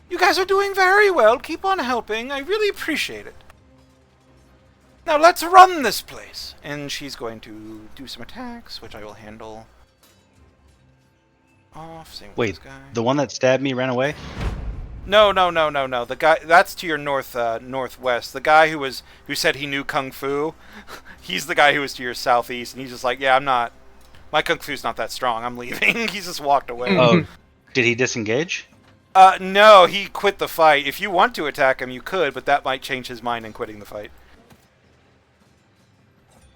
You guys are doing very well. Keep on helping. I really appreciate it. Now let's run this place. And she's going to do some attacks, which I will handle off. Same with Wait, this guy. the one that stabbed me ran away? No. The guy that's to your northwest. The guy who said he knew kung fu. He's the guy who was to your southeast, and he's just like, yeah, my kung fu's not that strong. I'm leaving. He's just walked away. Oh, did he disengage? No, he quit the fight. If you want to attack him, you could, but that might change his mind in quitting the fight.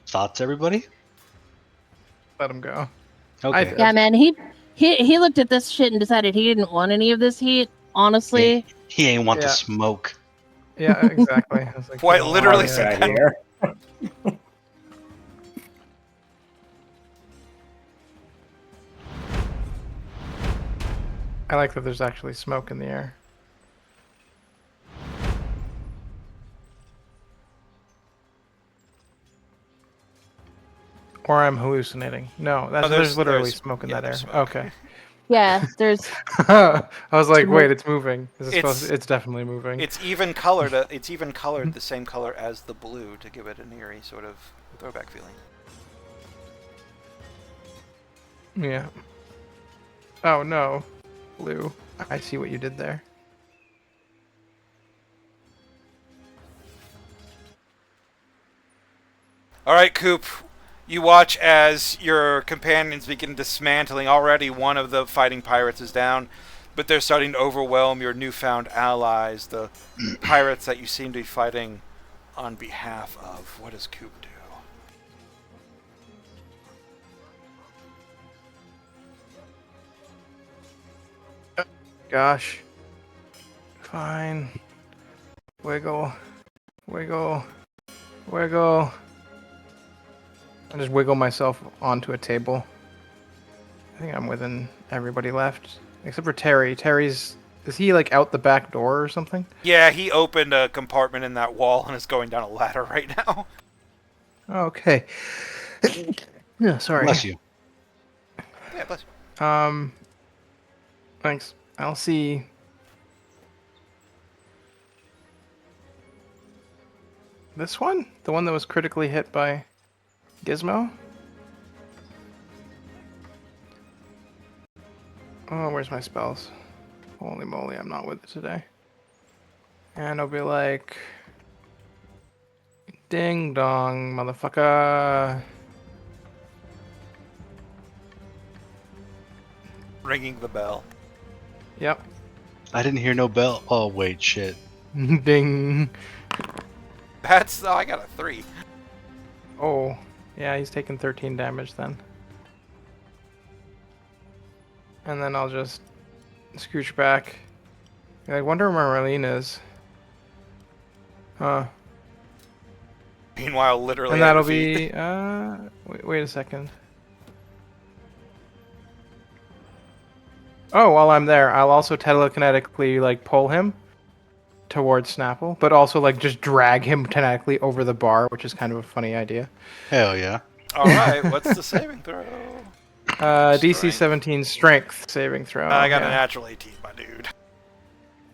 Thoughts, everybody? Let him go. Okay. Yeah, man. He looked at this shit and decided he didn't want any of this heat. Honestly, He ain't want Yeah. to smoke. Yeah, exactly. I was like, Quite oh, literally yeah. said Right that. here. I like that there's actually smoke in the air. Or I'm hallucinating. No, there's literally there's- smoke in yeah, that air. there's smoke. Okay. yeah. There's I was like, Smoke. wait, it's moving. Is it It's- supposed? It's definitely moving. It's even colored. It's even colored the same color as the blue to give it an eerie sort of throwback feeling. Yeah. Oh no, blue. I see what you did there. All right, Coop. You watch as your companions begin dismantling. Already, one of the fighting pirates is down. but they're starting to overwhelm your newfound allies, the pirates that you seem to be fighting on behalf of. What does Coop do? Gosh. Fine. Wiggle. Wiggle. Wiggle. I just wiggle myself onto a table. I think I'm within everybody left. Except for Terry. Terry's... Is he, like, out the back door or something? Yeah, he opened a compartment in that wall and is going down a ladder right now. Okay. Yeah, sorry. Bless you. Yeah, bless you. Thanks. I'll see. This one? The one that was critically hit by Gizmo? Oh, where's my spells? Holy moly, I'm not with it today. And I'll be like... Ding dong, motherfucker. Ringing the bell. Yep. I didn't hear no bell. Oh, wait, shit. Ding. That's... Oh, I got a 3. Oh, yeah, he's taking 13 damage then. And then I'll just scooch back. I wonder where Marlene is. Huh. Meanwhile, literally And at that'll your feet. be, wait a second. Oh, while I'm there, I'll also telekinetically, like, pull him towards Snapple, but also, like, just drag him kinetically over the bar, which is kind of a funny idea. Hell yeah. Alright, what's the saving throw? DC Strength. 17 strength saving throw. I got yeah. a natural 18, my dude.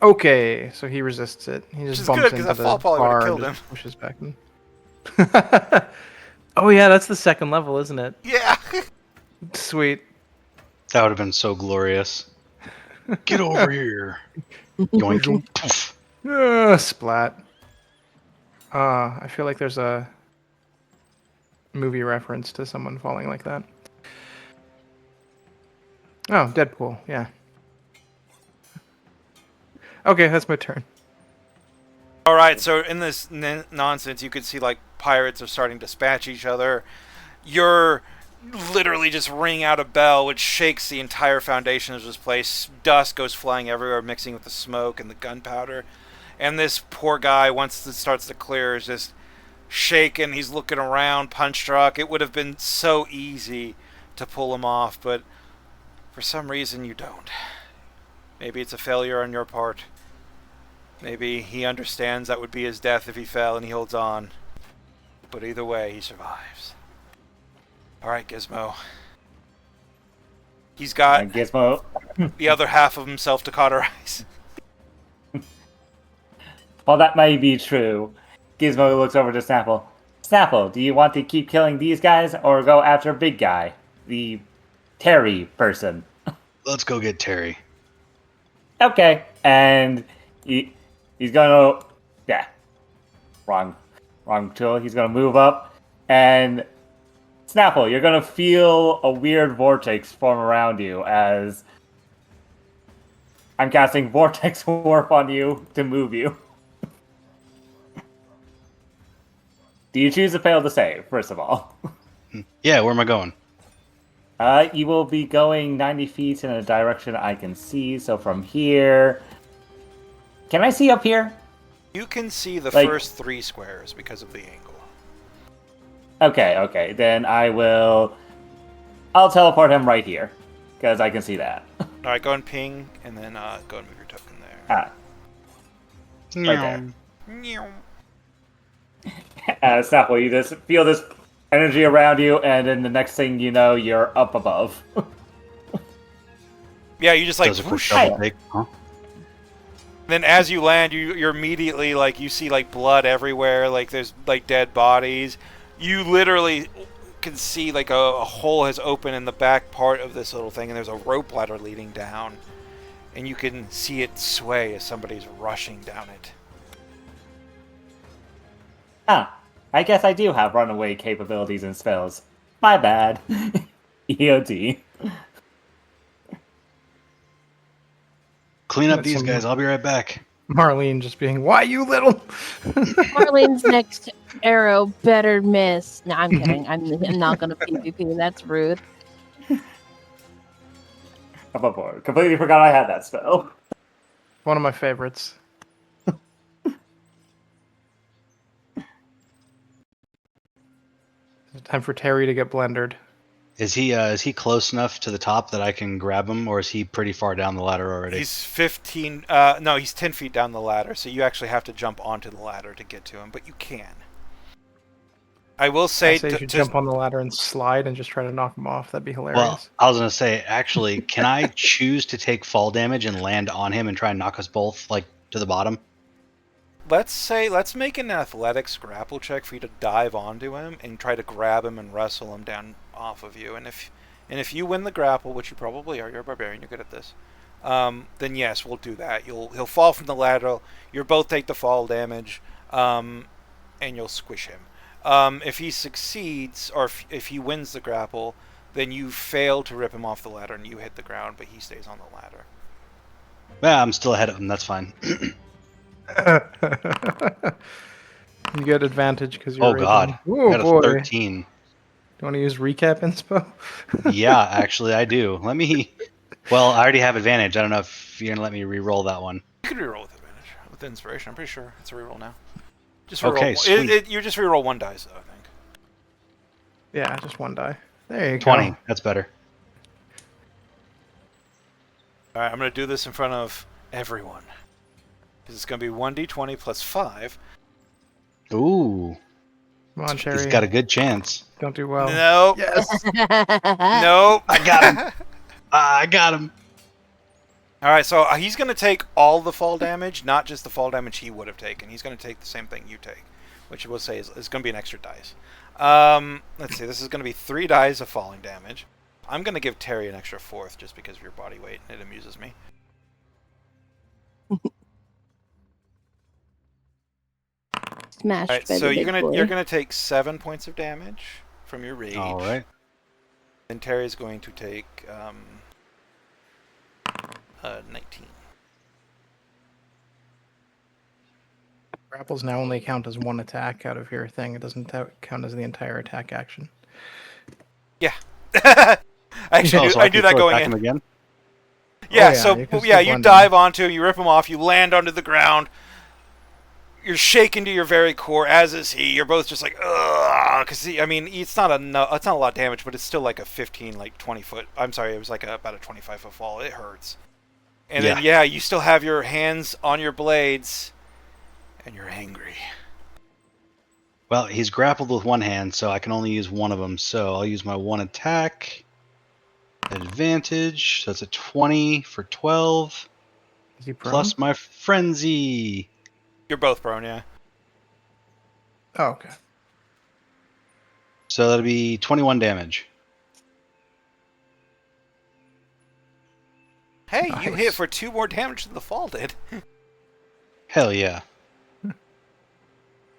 Okay, so he resists it. He Which just is bumps good, 'cause into that the fall probably bar would've and killed just pushes back in. Oh yeah, that's the second level, isn't it? Yeah! Sweet. That would have been so glorious. Get over here. Yoink. Poof. Splat. I feel like there's a movie reference to someone falling like that. Oh, Deadpool, yeah. Okay, that's my turn. Alright, so in this nonsense, you can see, like, pirates are starting to dispatch each other. You're literally just ring out a bell, which shakes the entire foundation of this place. Dust goes flying everywhere, mixing with the smoke and the gunpowder. And this poor guy, once it starts to clear, is just shaken. He's looking around, punch struck. It would have been so easy to pull him off, but for some reason you don't. Maybe it's a failure on your part. Maybe he understands that would be his death if he fell and he holds on. But either way, he survives. Alright, Gizmo. He's got And Gizmo, the other half of himself to cauterize. while that may be true, Gizmo looks over to Snapple. Snapple, do you want to keep killing these guys or go after Big Guy, the Terry person? Let's go get Terry. Okay, and he's gonna, yeah, wrong tool. He's gonna move up, and Snapple, you're gonna feel a weird vortex form around you as I'm casting Vortex Warp on you to move you. Do you choose to fail to save, first of all? Yeah, where am I going? You will be going 90 feet in a direction I can see, so from here... Can I see up here? You can see the Like- first 3 squares because of the angle. Okay, then I'll teleport him right here, because I can see that. Alright, go and ping, and then go and move your token there. Right there. Meow. Snapple, you just feel this energy around you, and then the next thing you know, you're up above. Yeah, you just like Does a quick whoosh. double take, huh? Then as you land, you're immediately like you see like blood everywhere, like there's like dead bodies. You literally can see like a hole has opened in the back part of this little thing, and there's a rope ladder leading down, and you can see it sway as somebody's rushing down it. I guess I do have runaway capabilities and spells. My bad. EOD. clean up That's these some- guys. I'll be right back. Marlene just being, why you little? Marlene's next arrow better miss. No, I'm kidding. I'm not gonna PvP. That's rude. Oh boy, completely forgot I had that spell. One of my favorites. Time for Terry to get blendered. Is he close enough to the top that I can grab him, or is he pretty far down the ladder already? He's 15. No, he's 10 feet down the ladder, so you actually have to jump onto the ladder to get to him, but you can. I will say, I say you should jump on the ladder and slide and just try to knock him off. That'd be hilarious. Well, I was gonna say, actually, can I choose to take fall damage and land on him and try and knock us both like to the bottom? let's make an athletics grapple check for you to dive onto him and try to grab him and wrestle him down off of you. And if you win the grapple, which you probably are, you're a barbarian, you're good at this. Then yes, we'll do that. He'll fall from the ladder. You'll both take the fall damage, and you'll squish him. If he succeeds, or if he wins the grapple, then you fail to rip him off the ladder and you hit the ground, but he stays on the ladder. Yeah, I'm still ahead of him. That's fine. You get advantage because you're Oh raging. God, Oh I got a boy. 13. Do you want to use recap inspo? Yeah, actually, I do. Let me. Well, I already have advantage. I don't know if you're gonna let me re-roll that one. You can reroll with advantage, with inspiration. I'm pretty sure it's a reroll now. Just Okay, reroll. sweet. You just reroll one dice, though, I think. Yeah, just one die. There you 20. go. That's better. All right, I'm going to do this in front of everyone. Because it's going to be 1d20 plus 5. Ooh, Come on, he's Terry. got a good chance. Don't do well. Nope. Yes. Nope. I got him. I got him. All right, so he's going to take all the fall damage, not just the fall damage he would have taken. He's going to take the same thing you take, which we'll say is going to be an extra dice. Let's see. This is going to be 3 dice of falling damage. I'm going to give Terry an extra 4th just because of your body weight, and it amuses me. Smashed. All right, by so the you're big going boy. to take 7 points of damage from your rage. All right. And Terry's going to take 19. Grapples now only count as one attack out of your thing. It doesn't count as the entire attack action. Yeah. Actually, Oh, so I can do that still going attack in. him again? Yeah, Oh, yeah, so you can yeah, still you blend dive onto him, you rip him off, you land onto the ground. You're shaken to your very core, as is he. You're both just like, ugh, because I mean, it's not a lot of damage, but it's still like a 15, like 20 foot. I'm sorry, it was like about a 25-foot fall. It hurts. And then yeah, you still have your hands on your blades, and you're angry. Well, he's grappled with one hand, so I can only use one of them. So I'll use my one attack. Advantage. So that's a 20 for 12. Is he prone? Plus my frenzy. You're both prone, yeah. Oh, okay. So that'll be 21 damage. Hey, you hit Nice. for 2 more damage than the fall did. Hell yeah.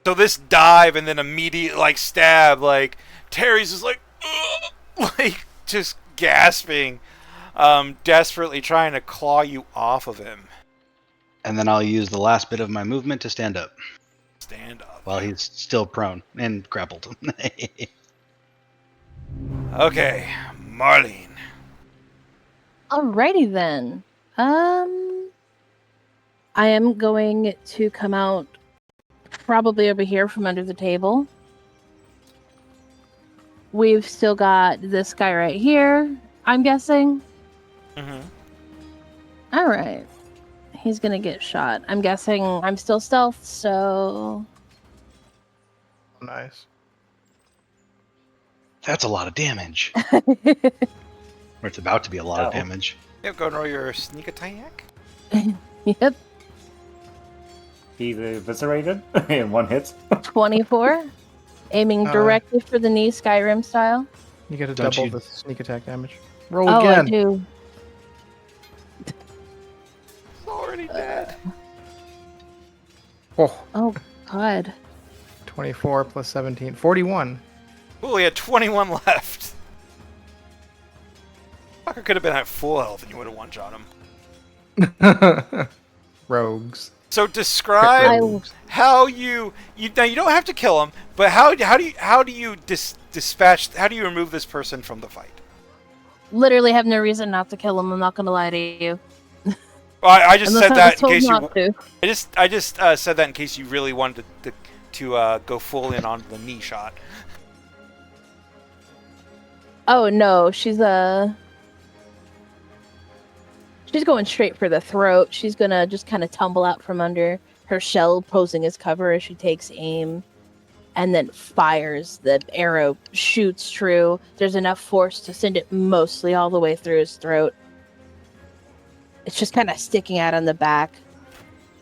So this dive and then immediate like stab, like Terry's just like, ugh, like just gasping, desperately trying to claw you off of him. And then I'll use the last bit of my movement to stand up Stand up. while he's still prone and grappled. Okay, Marlene. Alrighty then. I am going to come out probably over here from under the table. We've still got this guy right here, I'm guessing. Mm-hmm. Alright. He's gonna get shot. I'm guessing I'm still stealth, so... Nice. That's a lot of damage. Or it's about to be a lot of Oh. damage. Yep, go and roll your sneak attack. Yep. He's eviscerated in one hit. 24. Aiming directly for the knee, Skyrim style. You get to Don't double you- the sneak attack damage. Roll Oh, again. I do. Already dead. Oh, Oh, God. 24 plus 17. 41. Ooh, he had 21 left. Fucker could have been at full health and you would have one-shot him. Rogues. So describe how you now you don't have to kill him, but how do you dispatch? How do you remove this person from the fight? Literally have no reason not to kill him. I'm not gonna lie to you. Well, I just Unless said I that was in told case not you. to. I just said that in case you really wanted to go full in on the knee shot. Oh no, she's going straight for the throat. She's gonna just kind of tumble out from under her shell, posing as cover as she takes aim, and then fires. The arrow shoots true. There's enough force to send it mostly all the way through his throat. It's just kind of sticking out on the back.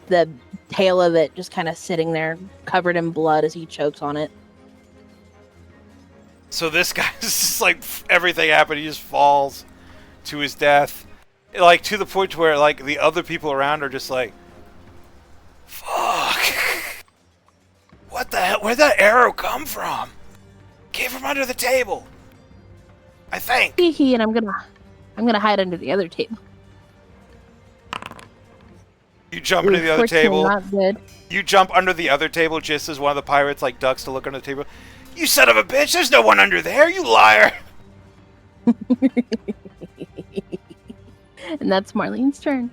The tail of it just kind of sitting there, covered in blood as he chokes on it. So this guy is just like everything happened. He just falls to his death, like to the point where like the other people around are just like, "Fuck! What the hell? Where'd that arrow come from? Came from under the table, I think." Hee hee, and I'm gonna hide under the other table. You jump into the other Fortunately, table. not good. You jump under the other table just as one of the pirates like ducks to look under the table. You son of a bitch! There's no one under there. You liar! And that's Marlene's turn.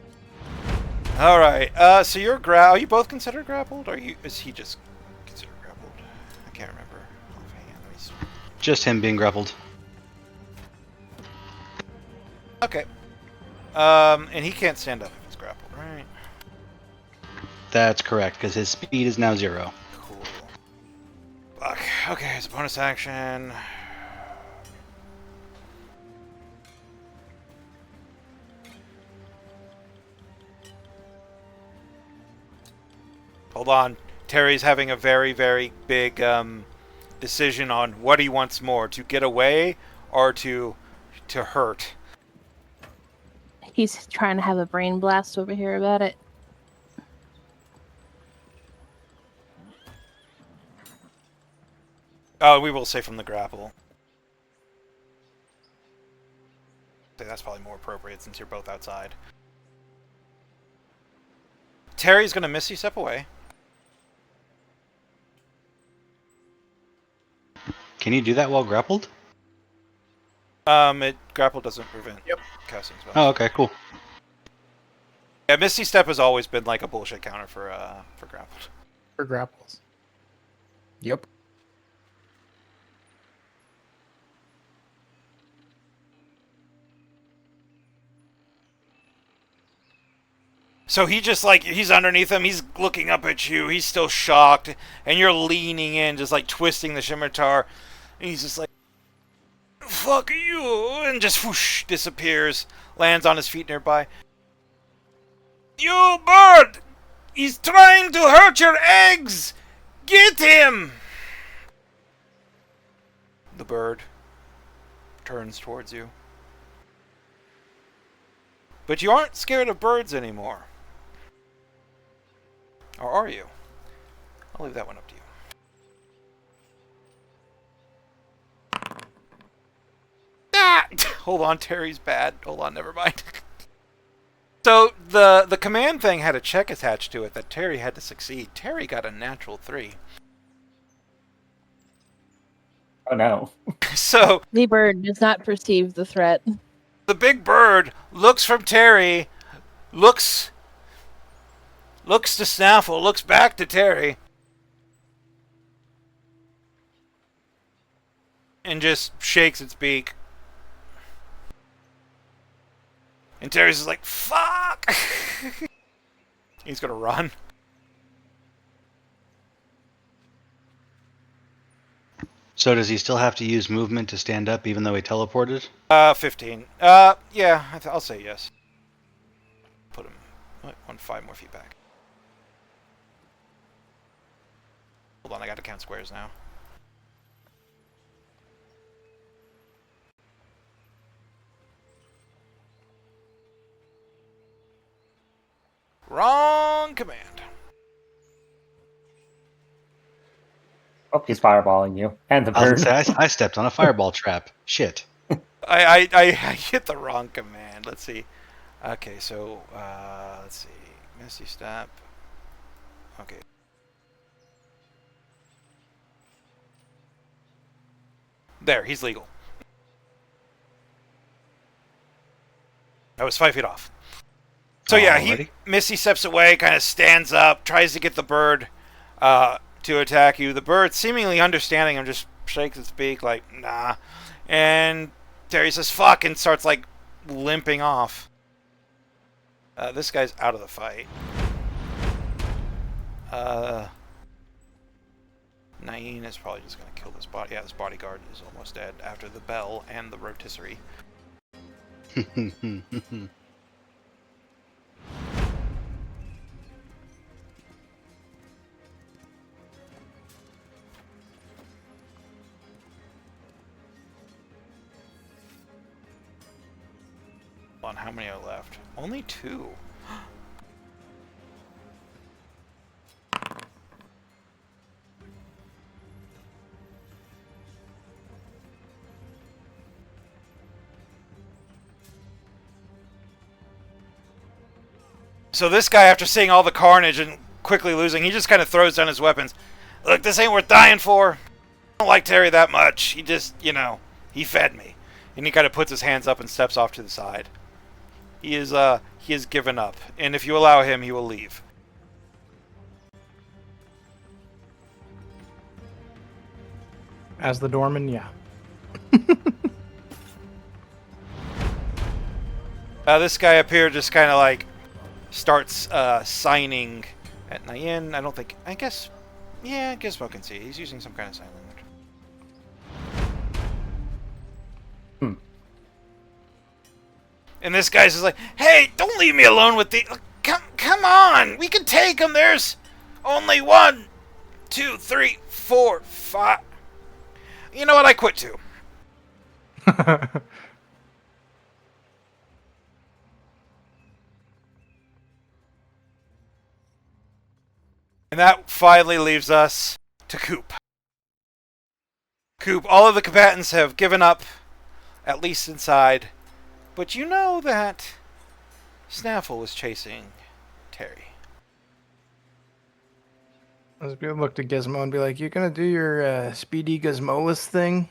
All right. So you're are you both considered grappled? Or is he just considered grappled? I can't remember. Offhand. Let me see. Just him being grappled. Okay. And he can't stand up if he's grappled, right? That's correct, because his speed is now 0. Cool. Fuck. Okay, it's a bonus action. Hold on. Terry's having a very, very big decision on what he wants more, to get away or to hurt. He's trying to have a brain blast over here about it. Oh, we will say from the grapple. I think that's probably more appropriate since you're both outside. Terry's gonna misty step away. Can you do that while grappled? Grapple doesn't prevent casting spells. Oh, okay, cool. Yeah, misty step has always been like a bullshit counter for grappled. For grapples. Yep. So he just like, he's underneath him, he's looking up at you, he's still shocked, and you're leaning in, just like twisting the scimitar, and he's just like, "Fuck you," and just whoosh, disappears, lands on his feet nearby. "You bird! He's trying to hurt your eggs! Get him!" The bird turns towards you. But you aren't scared of birds anymore. Or are you? I'll leave that one up to you. Ah! Hold on, Terry's bad. Hold on, never mind. So, the command thing had a check attached to it that Terry had to succeed. Terry got a natural 3. Oh no. So, The bird does not perceive the threat. the big bird looks from Terry, looks to Snaffle, looks back to Terry, and just shakes its beak. And Terry's just like, "Fuck!" He's gonna run. So does he still have to use movement to stand up even though he teleported? 15. Yeah, I'll say yes. Put him 5 more feet back. Hold on, I gotta count squares now. Wrong command. Oh, he's fireballing you. And the I, bird. was gonna say, I stepped on a fireball trap. Shit. I hit the wrong command. Let's see. Okay, so let's see. Misty Step. Okay. There, he's legal. I was 5 feet off. So yeah, Alrighty. Misty steps away, kind of stands up, tries to get the bird to attack you. The bird, seemingly understanding him, just shakes its beak like, nah. And Terry says, fuck, and starts like limping off. This guy's out of the fight. Nain is probably just going to kill this body. Yeah, this bodyguard is almost dead after the bell and the rotisserie. On how many are left? Only 2. So this guy, after seeing all the carnage and quickly losing, he just kind of throws down his weapons. Look, this ain't worth dying for. I don't like Terry that much. He just, he fed me. And he kind of puts his hands up and steps off to the side. He has given up. And if you allow him, he will leave. As the doorman, yeah. This guy up here just kind of like starts signing at Nain. I guess, yeah, Gizmo can see. He's using some kind of sign language. And this guy's just like, hey, don't leave me alone with the... Come on! We can take him! There's only 1, 2, 3, 4, 5... You know what? I quit too. And that finally leaves us to Coop. Coop, all of the combatants have given up, at least inside. But you know that Snaffle was chasing Terry. I was gonna look to Gizmo and be like, "You gonna do your speedy Gizmolus thing?"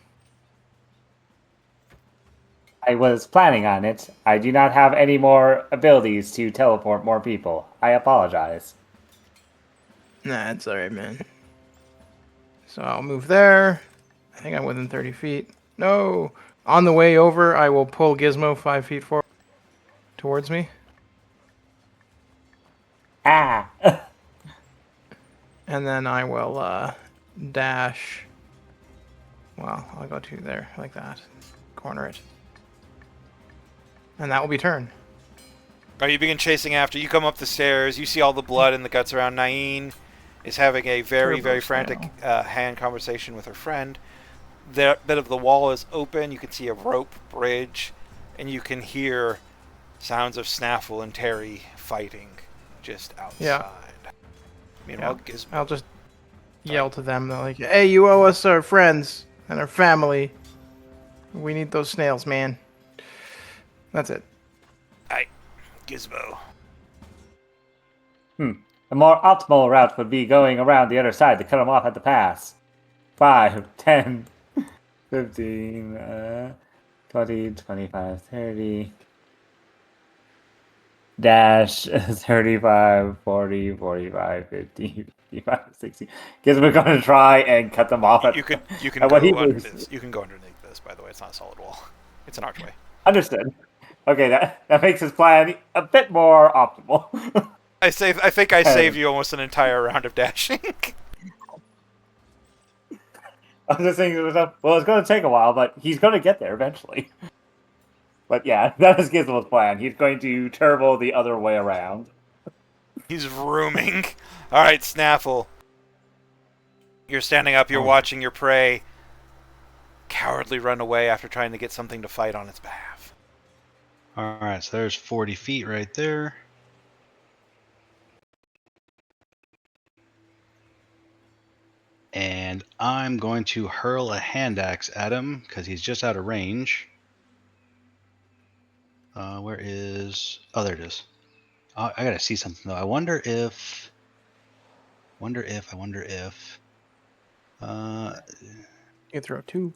I was planning on it. I do not have any more abilities to teleport more people. I apologize. Nah, it's alright, man. So I'll move there. I think I'm within 30 feet. No! On the way over, I will pull Gizmo 5 feet forward towards me. Ah! And then I will dash. Well, I'll go to there, like that. Corner it. And that will be turn. You begin chasing after. You come up the stairs. You see all the blood and the guts around. Nain is having a very, Turbo very frantic hand conversation with her friend. The bit of the wall is open. You can see a rope bridge, and you can hear sounds of Snaffle and Terry fighting just outside. Yeah. Meanwhile, Gizmo. I'll just yell to them, like, "Hey, you owe us our friends and our family. We need those snails, man." That's it. Gizmo. The more optimal route would be going around the other side to cut them off at the pass. 5, 10, 15, 20, 25, 30. Dash 35, 40, 45, 50, 55, 60. Gizmo going to try and cut them off at You can at go what he under was. this. You can go underneath this. By the way, it's not a solid wall. It's an archway. Understood. Okay, that makes his plan a bit more optimal. I think I saved you almost an entire round of dashing. I was just thinking to myself, well, it's going to take a while, but he's going to get there eventually. But yeah, that is Gizmo's plan. He's going to turbo the other way around. He's rooming. All right, Snaffle. You're standing up. You're watching your prey cowardly run away after trying to get something to fight on its behalf. Alright, so there's 40 feet right there. And I'm going to hurl a hand axe at him because he's just out of range. Where is? Oh, there it is. I gotta see something though. I wonder if. You throw 2.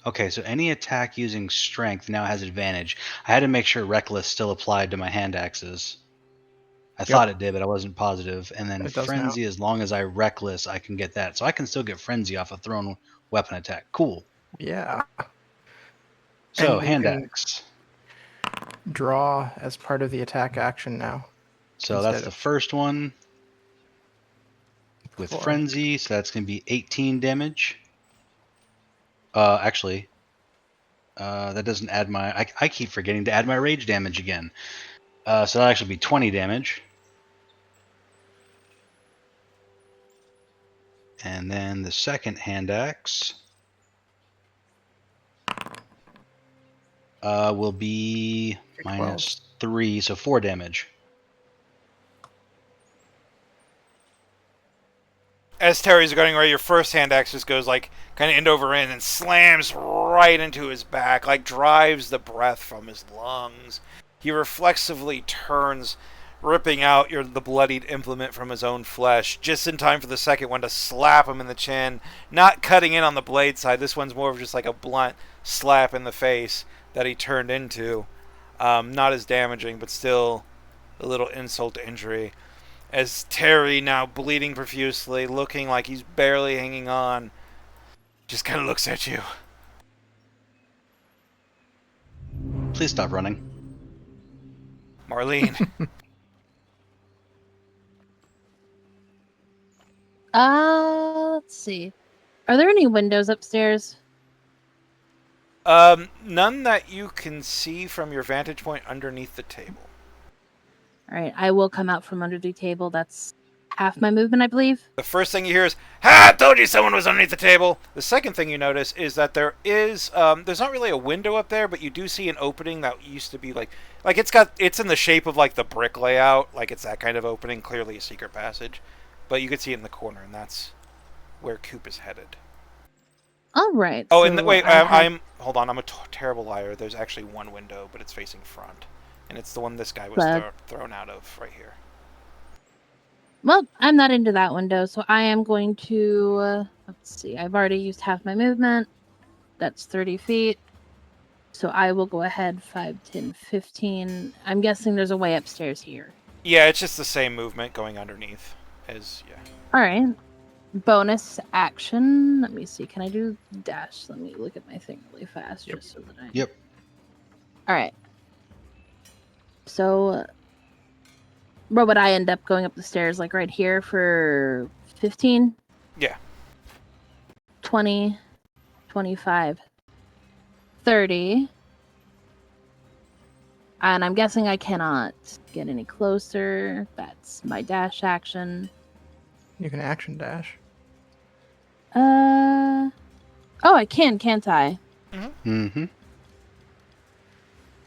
Okay, so any attack using strength now has advantage. I had to make sure reckless still applied to my hand axes. I thought it did, but I wasn't positive. And then It does now. frenzy, as long as I reckless, I can get that. So I can still get frenzy off a thrown weapon attack. Cool. Yeah. So And you hand can- axe. Draw as part of the attack action now. So that's instead the of- first one with 4. frenzy. So that's going to be 18 damage. Actually, that doesn't add my. I keep forgetting to add my rage damage again. So that'll actually be 20 damage. And then the second hand axe will be minus 3, so 4 damage. As Terry's going away, your first hand axe just goes like kind of end over end and slams right into his back, like drives the breath from his lungs. He reflexively turns, ripping out the bloodied implement from his own flesh, just in time for the second one to slap him in the chin, not cutting in on the blade side. This one's more of just like a blunt slap in the face that he turned into. Not as damaging, but still a little insult to injury. As Terry, now bleeding profusely, looking like he's barely hanging on, just kind of looks at you. Please stop running. Marlene. Let's see. Are there any windows upstairs? None that you can see from your vantage point underneath the table. All right, I will come out from under the table. That's half my movement, I believe. The first thing you hear is, "Ha! I told you someone was underneath the table." The second thing you notice is that there's not really a window up there, but you do see an opening that used to be like it's in the shape of like the brick layout, like it's that kind of opening, clearly a secret passage, but you can see it in the corner, and that's where Coop is headed. All right. Oh, so and wait, I have- hold on, I'm a terrible liar. There's actually one window, but it's facing front, and it's the one this guy was But- thrown out of right here. Well, I'm not into that window, so I am going to. Let's see. I've already used half my movement. That's 30 feet. So I will go ahead 5, 10, 15. I'm guessing there's a way upstairs here. Yeah, it's just the same movement going underneath as All right. Bonus action. Let me see. Can I do dash? Let me look at my thing really fast, Yep. just so that I. Yep. All right. So, where would I end up going up the stairs? Like right here for 15? Yeah. 20, 25, 30. And I'm guessing I cannot get any closer. That's my dash action. You can action dash. Oh, I can, can't I? Mm-hmm.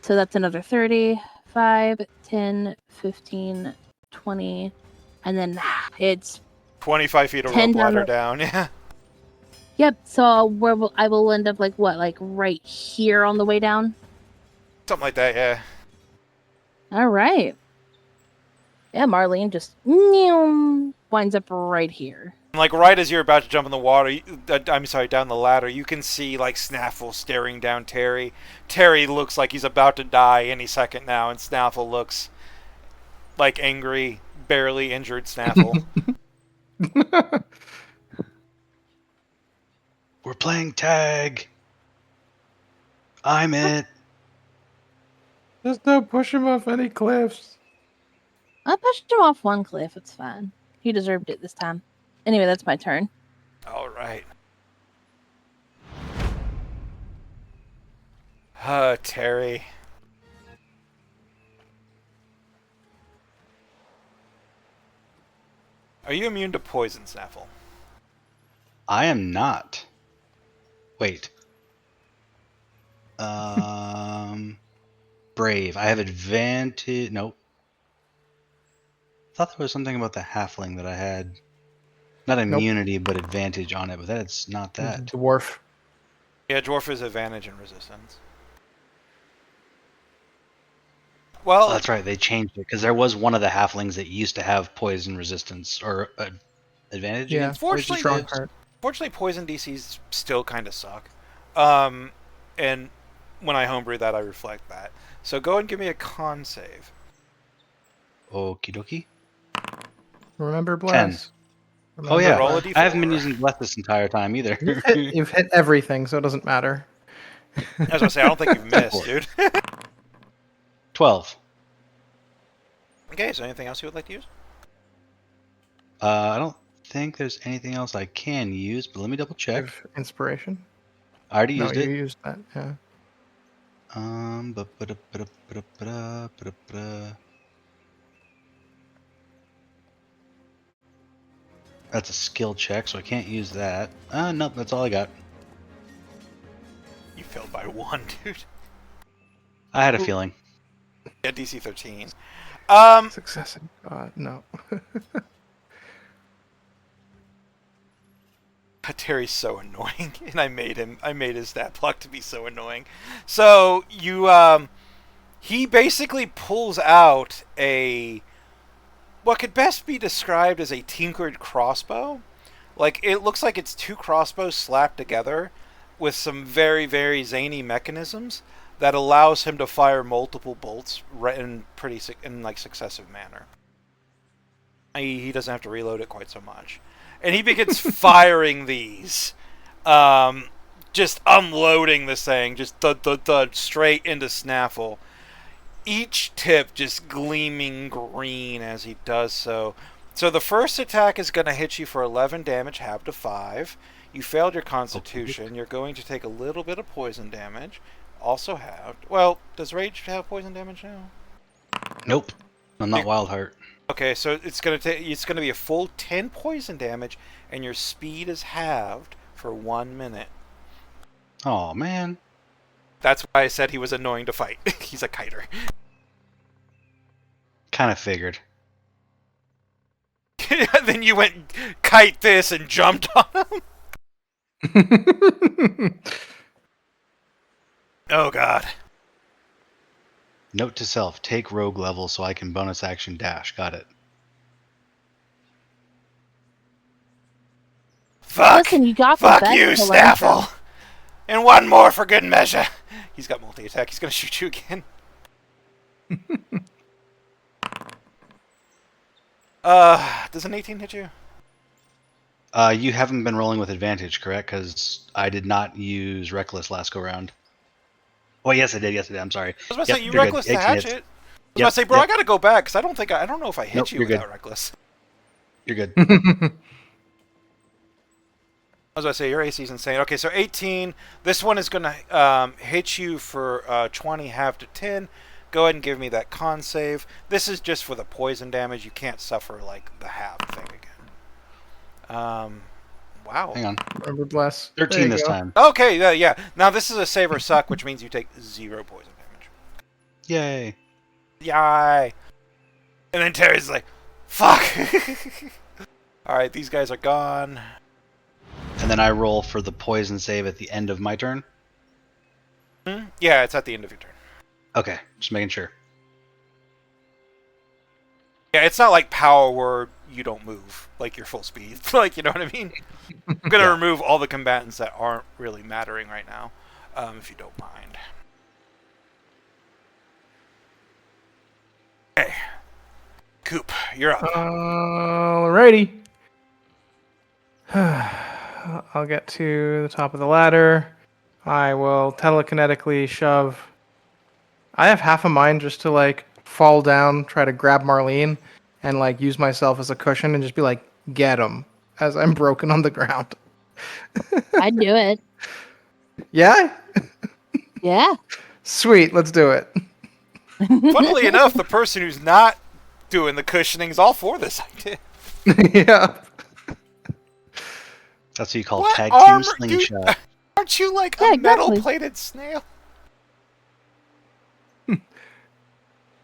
So that's another 30, 5, 10, 15, 20, and then it's 25 feet of 10 rope down ladder the- down. Yeah. yep. So I will end up like what, like right here on the way down. Something like that, yeah. All right. Yeah, Marlene just winds up right here. And like right as you're about to jump in the water, down the ladder, you can see like Snaffle staring down Terry. Terry looks like he's about to die any second now, and Snaffle looks like angry, barely injured Snaffle. We're playing tag. I'm it. Just don't push him off any cliffs. I pushed him off one cliff. It's fine. He deserved it this time. Anyway, that's my turn. All right. Terry. Are you immune to poison, Snaffle? I am not. Wait. Brave. I have advantage. Nope. I thought there was something about the halfling that I had. Not immunity, but advantage on it, but that's not that. Dwarf. Yeah, dwarf is advantage and resistance. Well, Oh, that's right. They changed it because there was one of the halflings that used to have poison resistance or advantage Yeah, against poison Fortunately, strong saves. heart. fortunately, poison DCs still kind of suck. And when I homebrew that, I reflect that. So go and give me a con save. Okie dokie. Remember bless. Oh yeah, roll a bless. d4. I haven't been using bless this entire time either. You've hit everything, so it doesn't matter. I was gonna say, I don't think you've missed, dude. 12. Okay, is there anything else you would like to use? I don't think there's anything else I can use, but let me double check. Give inspiration. I already No, used you it. used that. Yeah. That's a skill check, so I can't use that. Nope, that's all I got. You failed by 1, dude. I had a feeling. Yeah, DC 13. Success. No. Terry's so annoying, and I made his stat block to be so annoying. So he basically pulls out what could best be described as a tinkered crossbow. Like, it looks like it's 2 crossbows slapped together with some very, very zany mechanisms that allows him to fire multiple bolts in successive manner. He doesn't have to reload it quite so much. And he begins firing these. Just unloading this thing. Just thud, straight into Snaffle. Each tip just gleaming green as he does so. So the first attack is going to hit you for 11 damage, halved to 5. You failed your constitution. You're going to take a little bit of poison damage. Also halved. Well, does Rage have poison damage now? Nope. I'm not Wild Heart. Okay, so it's going to be a full 10 poison damage, and your speed is halved for 1 minute. Oh man. That's why I said he was annoying to fight. He's a kiter. Kind of figured. Then you went kite this and jumped on him. Oh god. Note to self: take rogue level so I can bonus action dash. Got it. Fuck. Listen, you got the Fuck best you, to learn Snaffle. from. And one more for good measure. He's got multi-attack. He's gonna shoot you again. Does an 18 hit you? You haven't been rolling with advantage, correct? Because I did not use reckless last go round. Oh yes, I did. Yes, I did. I'm sorry. I was about to say, you you're reckless good. to 18 hits. hatchet. I was about to say, bro, I gotta go back, because I don't know if I hit Nope, you you're without good. reckless. You're good. I was about to say, your AC is insane. Okay, so 18. This one is gonna hit you for 20, half to 10. Go ahead and give me that con save. This is just for the poison damage. You can't suffer like the half thing again. Wow. Hang on. Remember bless. 13 this time. Okay, yeah. Now this is a save or suck, which means you take 0 poison damage. Yay. Yay. And then Terry's like, fuck. Alright, these guys are gone. And then I roll for the poison save at the end of my turn. Yeah, it's at the end of your turn. Okay, just making sure. Yeah, it's not like power where you don't move, like your full speed. Like, you know what I mean? I'm going to remove all the combatants that aren't really mattering right now, if you don't mind. Okay. Coop, you're up. Alrighty. I'll get to the top of the ladder. I will telekinetically shove. I have half a mind just to like fall down, try to grab Marlene, and like use myself as a cushion and just be like, get him, as I'm broken on the ground. I'd do it. Yeah? Yeah. Sweet, let's do it. Funnily enough, the person who's not doing the cushioning is all for this idea. Yeah. That's what you call What tag team armor, slingshot. dude? Aren't you like Yeah, a exactly. metal-plated snail?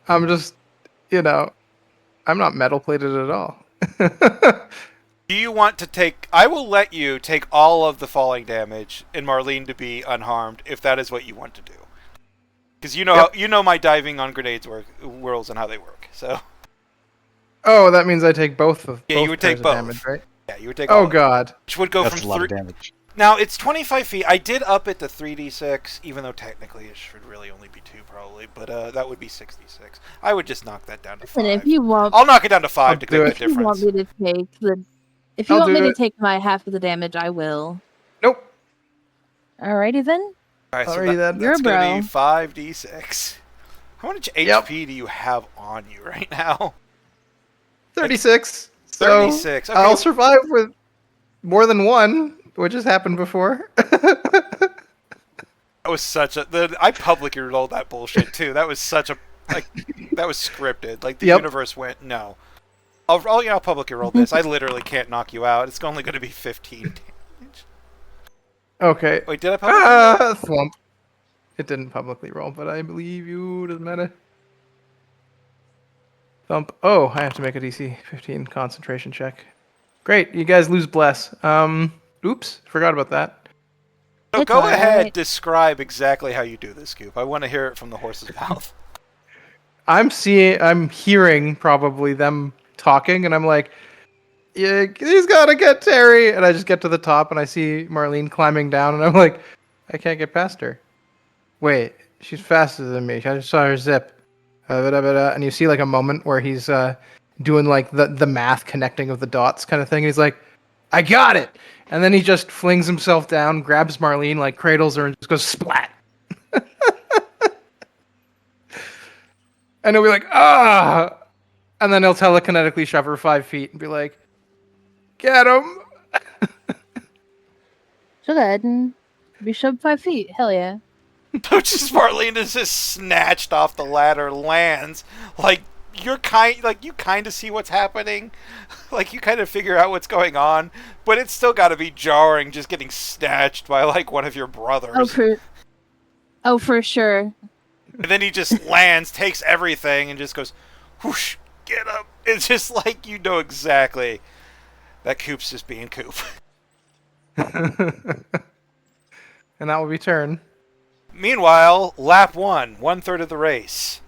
I'm just, I'm not metal plated at all. Do you want to take... I will let you take all of the falling damage and Marlene to be unharmed if that is what you want to do. Because you know Yep. you know my diving on grenades whirls and how they work. So Oh, that means I take both of yeah, both you would take pairs of both. damage, right? Yeah, you would take. all Oh of it, god. which would go That's from a lot of 3. damage. Now it's 25 feet. I did up it to 3d6, even though technically it should really only be 2, probably. But that would be 66. I would just knock that down to 5. And if you want, I'll knock it down to 5 I'll to do make it. the if you want difference. me to take the, if you I'll want me do to it. take my half of the damage, I will. Nope. Alrighty then. All right, so Alrighty then. You're that's a gonna be bro. 5d6. How much Yep. HP do you have on you right now? 36. 36. So Okay. I'll survive with more than one, which has happened before. That was such a. I publicly rolled that bullshit too. That was such a. Like, that was scripted. Like the Yep. universe went no. I'll publicly roll this. I literally can't knock you out. It's only going to be 15 damage. Okay. Wait, did I publicly roll? Thwomp. It didn't publicly roll, but I believe you. Doesn't matter. Thump. Oh, I have to make a DC 15 concentration check. Great, you guys lose bless. Oops, forgot about that. So It's go all ahead, right. describe exactly how you do this, Scoop. I want to hear it from the horse's mouth. I'm hearing probably them talking, and I'm like, yeah, he's gotta get Terry. And I just get to the top, and I see Marlene climbing down, and I'm like, I can't get past her. Wait, she's faster than me. I just saw her zip. And you see like a moment where he's doing like the math connecting of the dots kind of thing. He's like, I got it. And then he just flings himself down, grabs Marlene, like cradles her, and just goes splat. And he'll be like, ah! And then he'll telekinetically shove her 5 feet and be like, get him! So go ahead and be shoved 5 feet. Hell yeah. Just Marlene is just snatched off the ladder, lands like you kind of see what's happening, like you kind of figure out what's going on, but it's still got to be jarring, just getting snatched by like one of your brothers. Oh, for sure. And then he just lands, takes everything, and just goes, whoosh, get up. It's just like you know exactly that Coop's just being Coop. And that will be turn. Meanwhile, lap 1/3 of the race.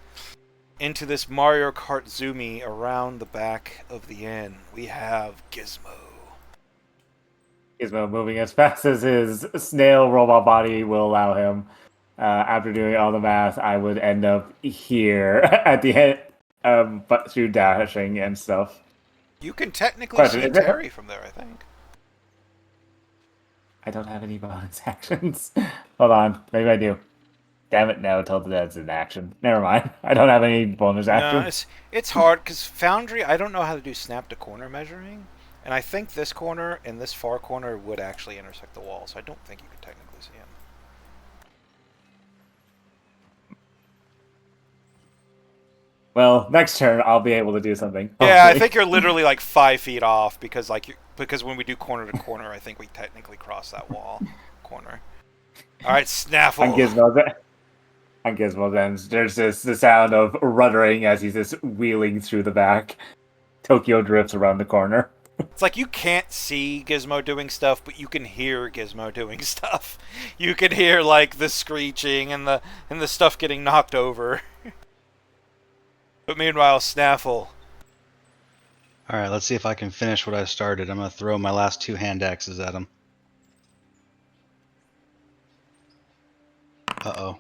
Into this Mario Kart Zoomy around the back of the inn, we have Gizmo. Gizmo moving as fast as his snail robot body will allow him. After doing all the math, I would end up here at the end, but through dashing and stuff. You can technically Question, see is there- Terry from there, I think. I don't have any bonus actions. Hold on, maybe I do. Damn it, no, Tilted Dead's an action. Never mind. I don't have any bonus No, actions. it's hard, because Foundry, I don't know how to do snap-to-corner measuring, and I think this corner and this far corner would actually intersect the wall, so I don't think you can technically see him. Well, next turn I'll be able to do something. Yeah, I hopefully. think you're literally like 5 feet off, because because when we do corner to corner, I think we technically cross that wall corner. All right, Snaffle. On Gizmo's end, there's the sound of ruddering as he's just wheeling through the back. Tokyo drifts around the corner. It's like you can't see Gizmo doing stuff, but you can hear Gizmo doing stuff. You can hear like the screeching and the stuff getting knocked over. But meanwhile, Snaffle. All right, let's see if I can finish what I started. I'm going to throw my last 2 hand axes at him. Uh-oh.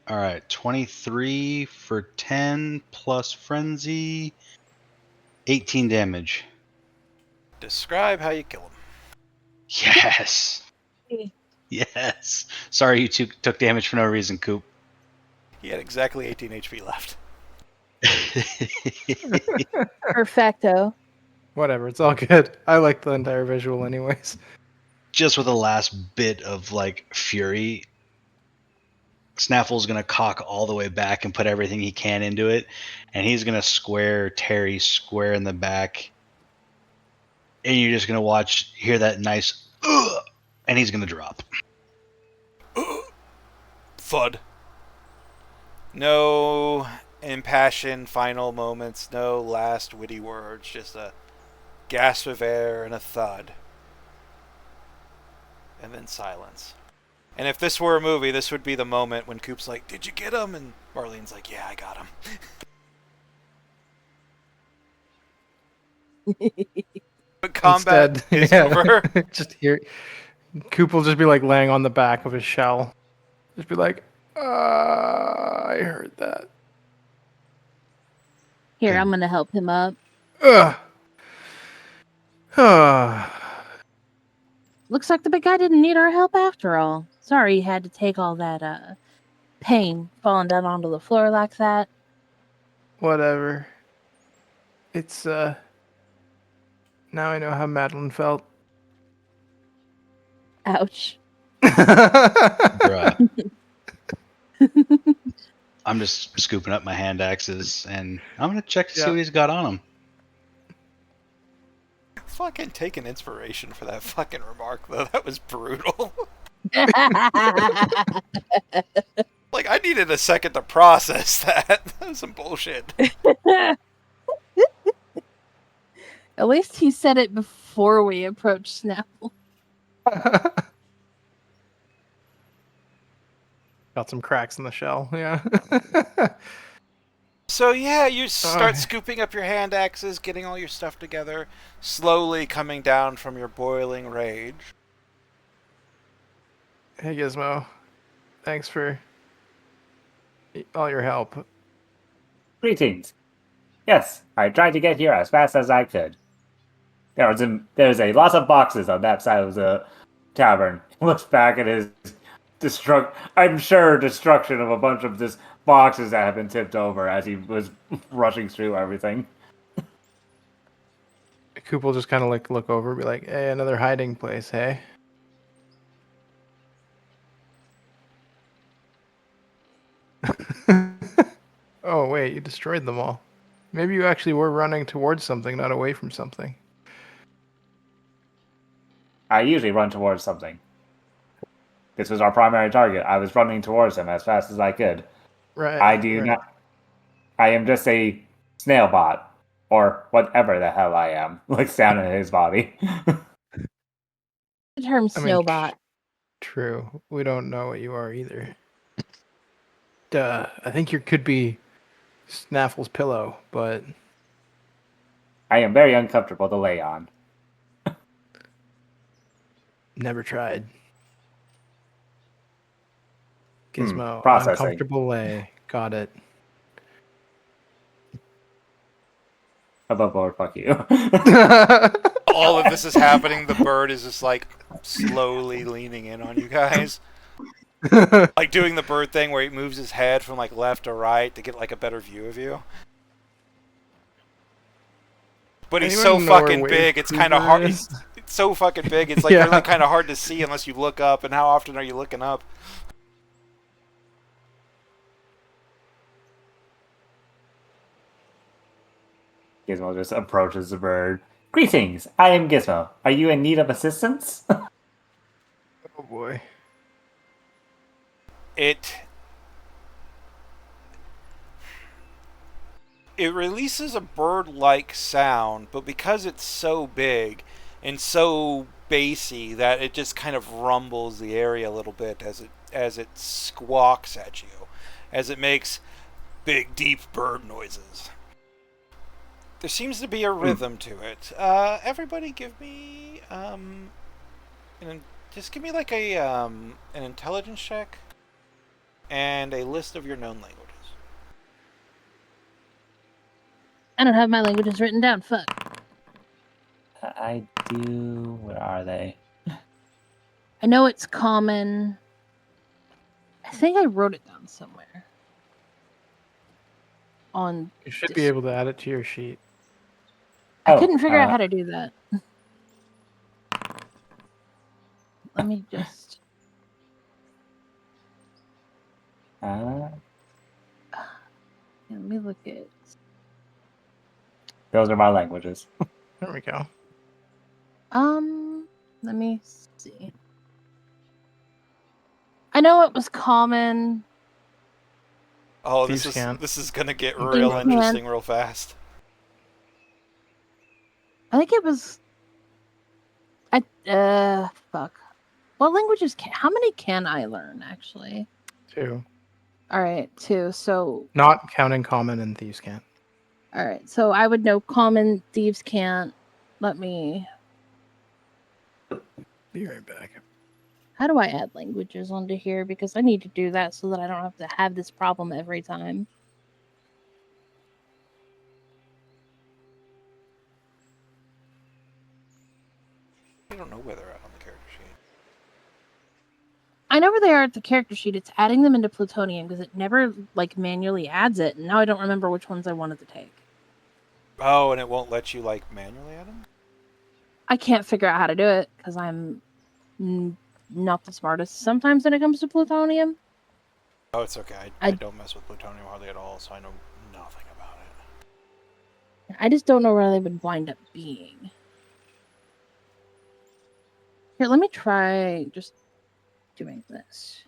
All right, 23 for 10 plus frenzy, 18 damage. Describe how you kill him. Yes. Yes. Sorry you took damage for no reason, Coop. He had exactly 18 HP left. Perfecto. Whatever, it's all good. I like the entire visual anyways. Just with the last bit of like fury, Snaffle's gonna cock all the way back and put everything he can into it, and he's gonna square Terry square in the back, and you're just gonna hear that nice ugh, and he's gonna drop. Thud. No impassioned final moments, no last witty words, just a gasp of air and a thud. And then silence. And if this were a movie, this would be the moment when Coop's like, "Did you get him?" And Marlene's like, "Yeah, I got him." But combat is over. Just here, Coop will just be like laying on the back of his shell. Just be like, I heard that. Here, I'm gonna help him up. Ugh. Looks like the big guy didn't need our help after all. Sorry he had to take all that pain falling down onto the floor like that. Whatever. It's now I know how Madeline felt. Ouch. Bruh. I'm just scooping up my hand axes, and I'm gonna check to see Yeah. what he's got on him. Fucking taking inspiration for that fucking remark, though. That was brutal. Like, I needed a second to process that. That was some bullshit. At least he said it before we approached Snapple. Got some cracks in the shell, yeah. So, yeah, you start scooping up your hand axes, getting all your stuff together, slowly coming down from your boiling rage. Hey Gizmo, thanks for all your help. Greetings. Yes, I tried to get here as fast as I could. There's a lot of boxes on that side of the tavern. He looks back at his destruction of a bunch of just boxes that have been tipped over as he was rushing through everything. Coop will just kind of like look over and be like, hey, another hiding place, hey? Oh, wait, you destroyed them all. Maybe you actually were running towards something, not away from something. I usually run towards something. This was our primary target. I was running towards him as fast as I could. Right. I do not. I am just a snail bot, or whatever the hell I am. Looks down at his body. The term I mean, Snowbot. True. We don't know what you are either. Duh. I think you could be Snaffle's pillow, but I am very uncomfortable to lay on. never tried. Gizmo, processing. uncomfortable lay. Got it. Above board, fuck you. All of this is happening. The bird is just like slowly leaning in on you guys. Like doing the bird thing where he moves his head from like left to right to get like a better view of you. But he's so Anyone know where fucking Wave big, it's kind of Cruiser hard. is? It's so fucking big, it's like Yeah. really kind of hard to see unless you look up. And how often are you looking up? Gizmo just approaches the bird. Greetings, I am Gizmo. Are you in need of assistance? Oh boy. It releases a bird-like sound, but because it's so big and so bassy that it just kind of rumbles the area a little bit as it squawks at you, as it makes big, deep bird noises. There seems to be a rhythm to it. Everybody, give me just give me like an intelligence check and a list of your known languages. I don't have my languages written down. Fuck. I do. Where are they? I know it's common. I think I wrote it down somewhere. On. You should be able to add it to your sheet. I couldn't figure out how to do that. Let me just. Let me look at. Those are my languages. There we go. Let me see. I know it was common. Oh, Thieves this can't. is gonna get Thieves real can't. interesting real fast. I think it was. Fuck. What languages how many can I learn, actually? 2. All right, 2. So, Not counting common and thieves can't. all right. So I would know common, thieves can't. Let me... Be right back. How do I add languages onto here? Because I need to do that so that I don't have to have this problem every time. I don't know where they're at on the character sheet. I know where they are at the character sheet. It's adding them into plutonium because it never like manually adds it. And now I don't remember which ones I wanted to take. Oh, and it won't let you like manually add them? I can't figure out how to do it because I'm not the smartest sometimes when it comes to plutonium. Oh, it's okay. I don't mess with plutonium hardly at all, so I know nothing about it. I just don't know where they would wind up being. Here, let me try just doing this.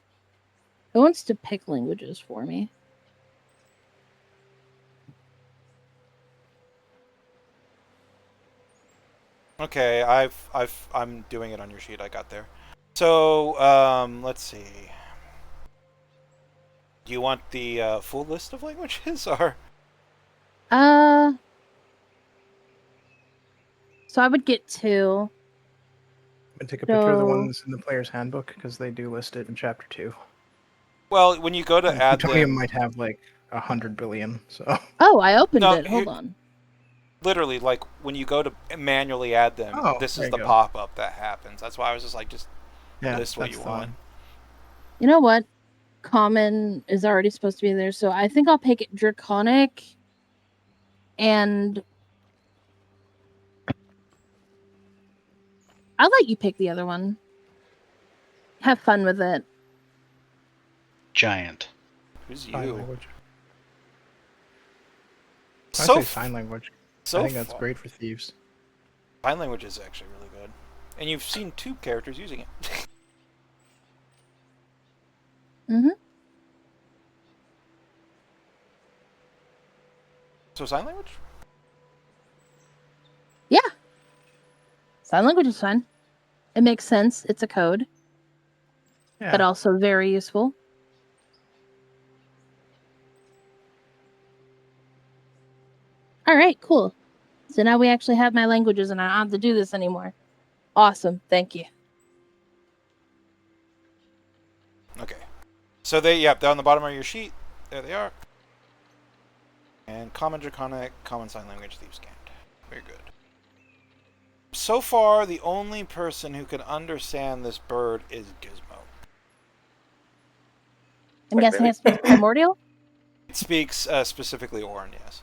Who wants to pick languages for me? Okay, I'm doing it on your sheet. I got there. So, let's see. Do you want the full list of languages, or? So I would get 2. I take a picture of the So- ones in the player's handbook because they do list it in chapter 2. Well, when you go to And add plutonium them, might have like 100 billion. So Oh, I opened No, it. Hold on. literally, like when you go to manually add them, Oh, this there is you the go. pop-up that happens. That's why I was just like, just yeah, list what that's you the want. one. You know what? Common is already supposed to be there, so I think I'll pick it Draconic. And I'll let you pick the other one. Have fun with it. Giant. Who's Sign you? language. I So, say sign language. so I think that's far- great for thieves. Sign language is actually really good, and you've seen 2 characters using it. Mm-hmm. So sign language? Yeah. Sign language is fine. It makes sense. It's a code, Yeah. but also very useful. All right, cool. So now we actually have my languages and I don't have to do this anymore. Awesome. Thank you. Okay. So they're on the bottom of your sheet. There they are. And common draconic, common sign language, thieves can't. Very good. So far, the only person who can understand this bird is Gizmo. I'm guessing it speaks primordial? It speaks specifically Orin, yes.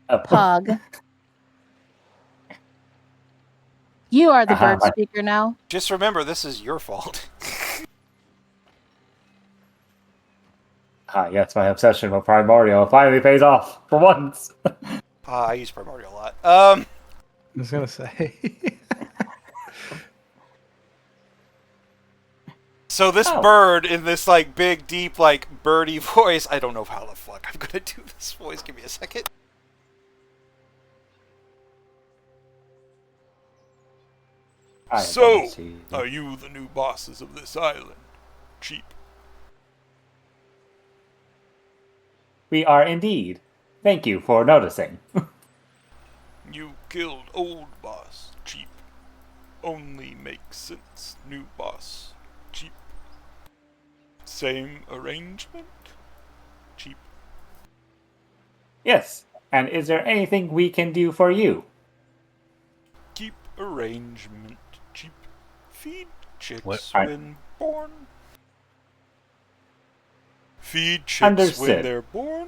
Oh. Pog. You are the bird my- speaker now. Just remember, this is your fault. Yes, my obsession with Primordial finally pays off for once. I use primordial a lot. I was gonna say. So this Oh. bird in this like big, deep, like birdie voice. I don't know how the fuck I'm gonna do this voice. Give me a second. I So, don't see- are you the new bosses of this island? Cheap. We are indeed. Thank you for noticing. You killed old boss. Cheap. Only makes sense. New boss. Cheap. Same arrangement. Cheap. Yes. And is there anything we can do for you? Keep arrangement. Cheap. Feed chicks What? when born. Feed chicks when Understood. they're born.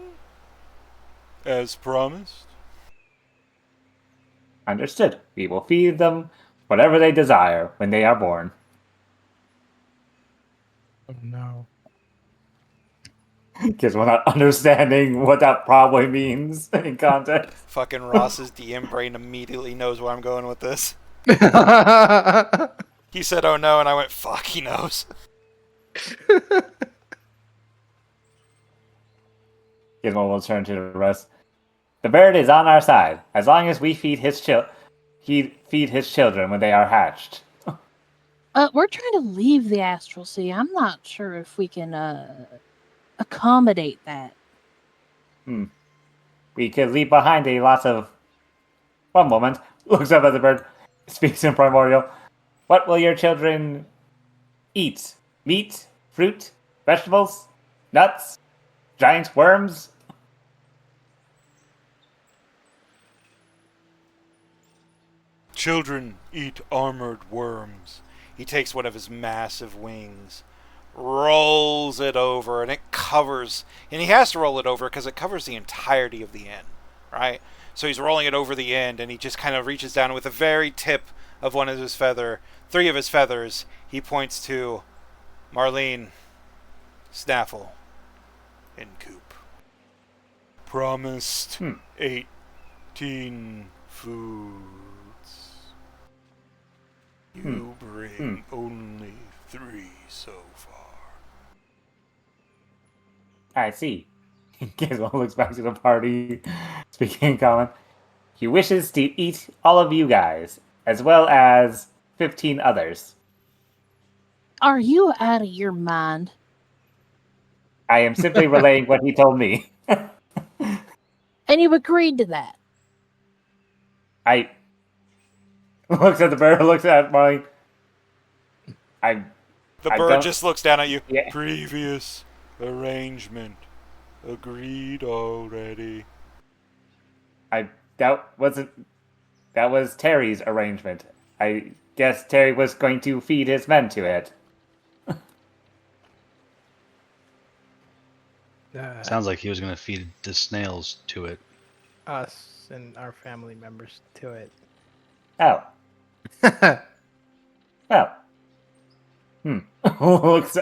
As promised. Understood. We will feed them whatever they desire when they are born. Oh no. Because we're not understanding what that probably means in context. Fucking Ross's DM brain immediately knows where I'm going with this. He said, oh no, and I went, fuck, he knows. Gizmo will turn to the rest. The bird is on our side, as long as we feed his children when they are hatched. We're trying to leave the astral sea. I'm not sure if we can accommodate that. We could leave behind a lot of. One moment. Looks up at the bird. Speaks in primordial. What will your children eat? Meat? Fruit? Vegetables? Nuts? Giant worms? Children eat armored worms. He takes one of his massive wings, rolls it over, and it covers. And he has to roll it over because it covers the entirety of the inn, right? So he's rolling it over the end, and he just kind of reaches down with the very tip of one of his three of his feathers. He points to Marlene, Snaffle, and Coop. Promised 18 foods. You bring only 3 so far. I see. Gizmo looks back to the party, speaking in common. He wishes to eat all of you guys, as well as 15 others. Are you out of your mind? I am simply relaying what he told me. And you agreed to that? I looks at the bird, looks at Marlene. The I bird don't- just looks down at you. Yeah. Previous arrangement. Agreed already. That was Terry's arrangement. I guess Terry was going to feed his men to it. Sounds like he was going to feed the snails to it. Us and our family members to it. Oh. Well. Looks.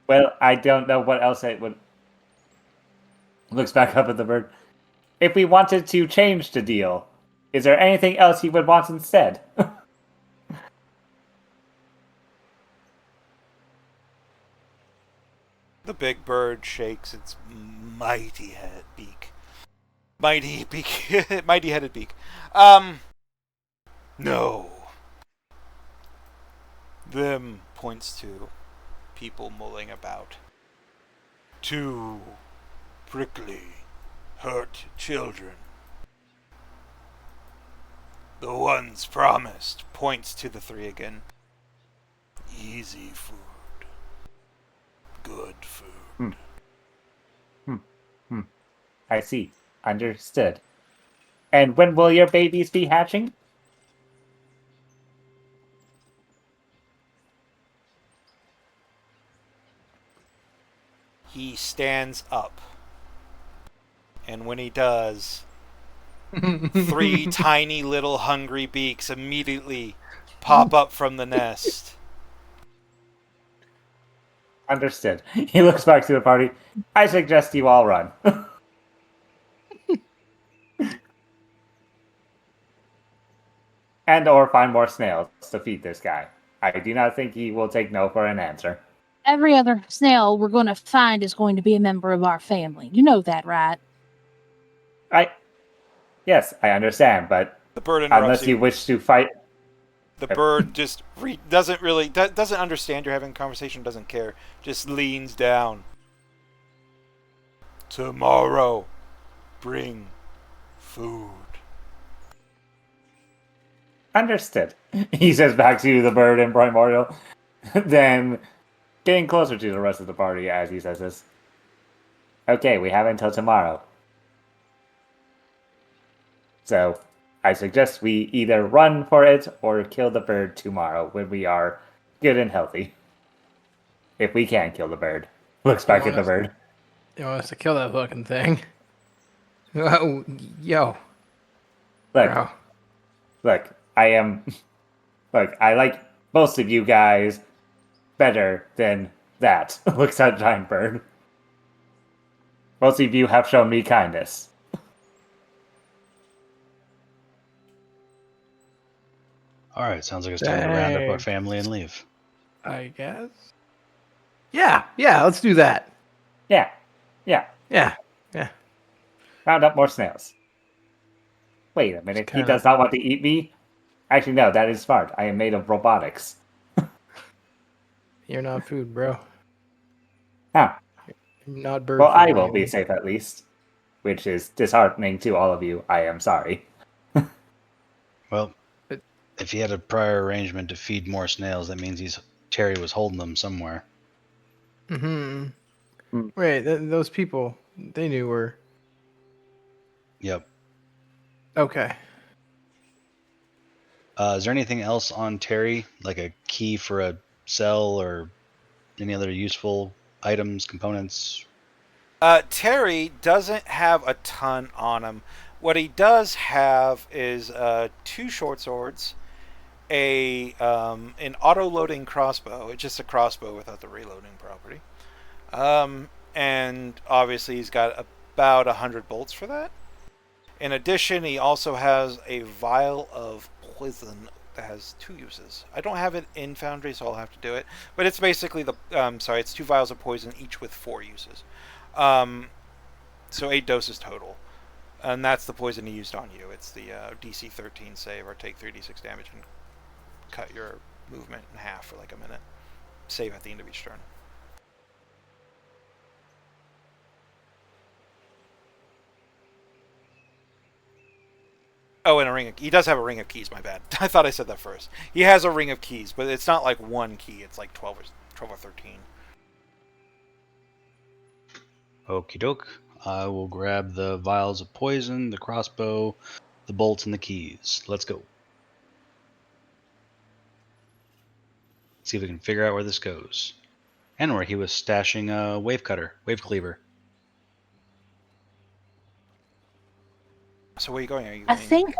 Well, I don't know what else it would. Looks back up at the bird. If we wanted to change the deal, is there anything else you would want instead? The big bird shakes its mighty headed beak. No. Them points to people mulling about. 2 prickly, hurt children. The ones promised points to the 3 again. Easy food. Good food. I see. Understood. And when will your babies be hatching? He stands up. And when he does, 3 tiny little hungry beaks immediately pop up from the nest. Understood. He looks back to the party. I suggest you all run. And or find more snails to feed this guy. I do not think he will take no for an answer. Every other snail we're going to find is going to be a member of our family. You know that, right? Yes, I understand, but The bird interrupts unless you wish to fight, The bird just doesn't understand you're having a conversation, doesn't care, just leans down. Tomorrow, bring food. understood. He says back to the bird in primordial. Then, getting closer to the rest of the party as he says this. Okay, we have until tomorrow. So, I suggest we either run for it or kill the bird tomorrow when we are good and healthy. If we can kill the bird. Looks back at the bird. You want us to kill that fucking thing? Oh, yo, Look, bro. look, I like most of you guys better than that. Looks at giant bird. Most of you have shown me kindness. All right, sounds like it's time to round up our Dang. family and leave. I guess. Yeah, let's do that. Yeah. Yeah. Round up more snails. Wait a minute, he kinda- does not want to eat me? Actually, no, that is smart. I am made of robotics. You're not food, bro. Ah, You're not bird well, food. I will be Maybe. safe at least. Which is disheartening to all of you. I am sorry. Well, But- if he had a prior arrangement to feed more snails, that means Terry was holding them somewhere. Mm-hmm. Hmm. Wait, those people, they knew her. Yep. Okay. Is there anything else on Terry, like a key for a cell or any other useful items, components? Terry doesn't have a ton on him. What he does have is 2 short swords, an auto-loading crossbow. It's just a crossbow without the reloading property. And obviously he's got about 100 bolts for that. In addition, he also has a vial of poison that has 2 uses. I don't have it in Foundry, so I'll have to do it. But it's basically it's 2 vials of poison, each with 4 uses. So 8 doses total. And that's the poison he used on you. It's the DC 13 save, or take 3d6 damage and cut your movement in half for like a minute. Save at the end of each turn. Oh, and he does have a ring of keys, my bad. I thought I said that first. He has a ring of keys, but it's not like one key, it's like 12 or 13. Okie doke. I will grab the vials of poison, the crossbow, the bolts, and the keys. Let's go. See if we can figure out where this goes. And where he was stashing a wave cleaver. So where are you going? Are you I going? think,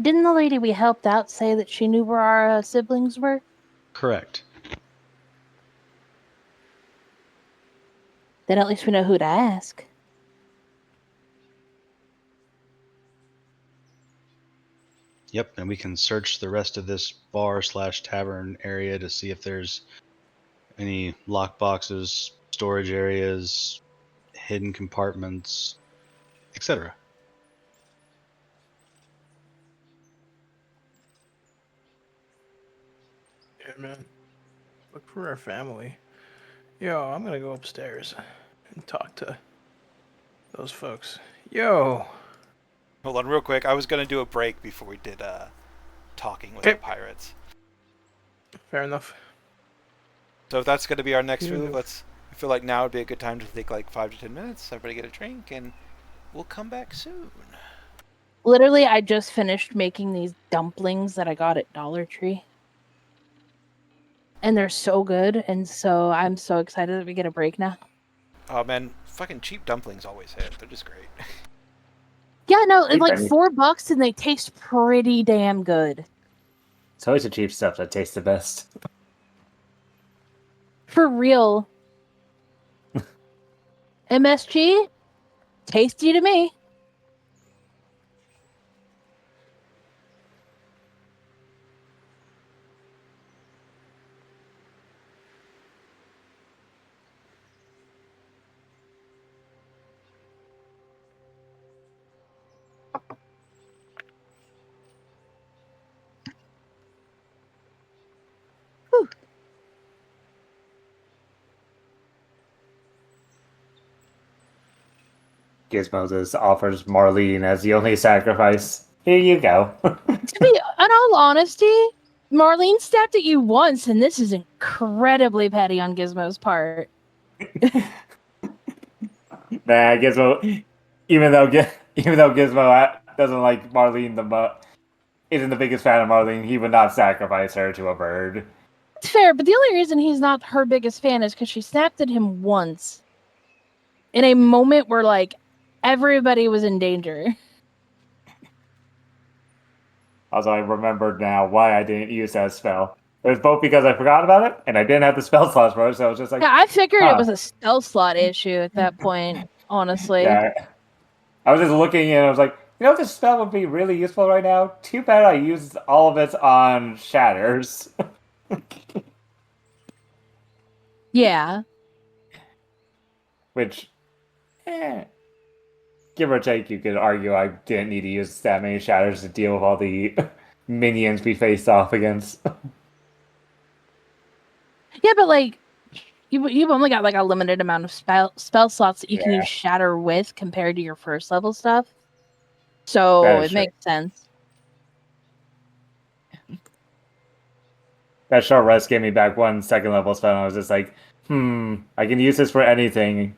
didn't the lady we helped out say that she knew where our siblings were? Correct. Then at least we know who to ask. Yep, and we can search the rest of this bar/tavern area to see if there's any lockboxes, storage areas, hidden compartments, etc. Yeah, man. Look for our family. Yo, I'm gonna go upstairs and talk to those folks. Yo. Hold on, real quick. I was going to do a break before we did talking with the pirates. Fair enough. So if that's going to be our next Fair move, enough. I feel like now would be a good time to take like 5 to 10 minutes. Everybody get a drink, and we'll come back soon. Literally, I just finished making these dumplings that I got at Dollar Tree. And they're so good, and so I'm so excited that we get a break now. Oh man, fucking cheap dumplings always hit. They're just great. Yeah, no, it's Hey, like Benny. $4 and they taste pretty damn good. It's always the cheap stuff that tastes the best. For real. MSG? Tasty to me. Whew. Gizmo just offers Marlene as the only sacrifice. Here you go. To be, in all honesty, Marlene stepped at you once, and this is incredibly petty on Gizmo's part. Nah, Gizmo. Even though Gizmo doesn't like Marlene isn't the biggest fan of Marlene, he would not sacrifice her to a bird. It's fair, but the only reason he's not her biggest fan is because she snapped at him once. In a moment where, like, everybody was in danger. Also, I remembered now why I didn't use that spell. It was both because I forgot about it, and I didn't have the spell slots for it, so I was just like, Yeah, I figured huh. it was a stealth slot issue at that point, honestly. Yeah. I was just looking and I was like, this spell would be really useful right now. Too bad I used all of it on shatters. Yeah. Which, give or take, you could argue I didn't need to use that many shatters to deal with all the minions we faced off against. Yeah, but like you've only got like a limited amount of spell slots that you can Yeah. use shatter with compared to your first level stuff. That So is it makes sense. That short rest gave me back 1 level spell, and I was just like, I can use this for anything.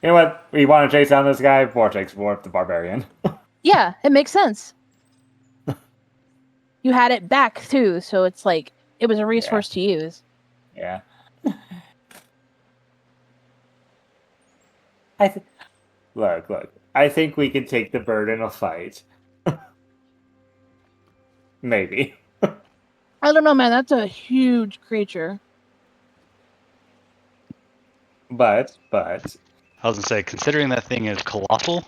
You know what? We want to chase down this guy? Vortex Warp the Barbarian. Yeah, it makes sense. You had it back too, so it's like it was a resource to use. Yeah. Look. I think we can take the bird in a fight. Maybe. I don't know, man. That's a huge creature. But I was gonna say, considering that thing is colossal,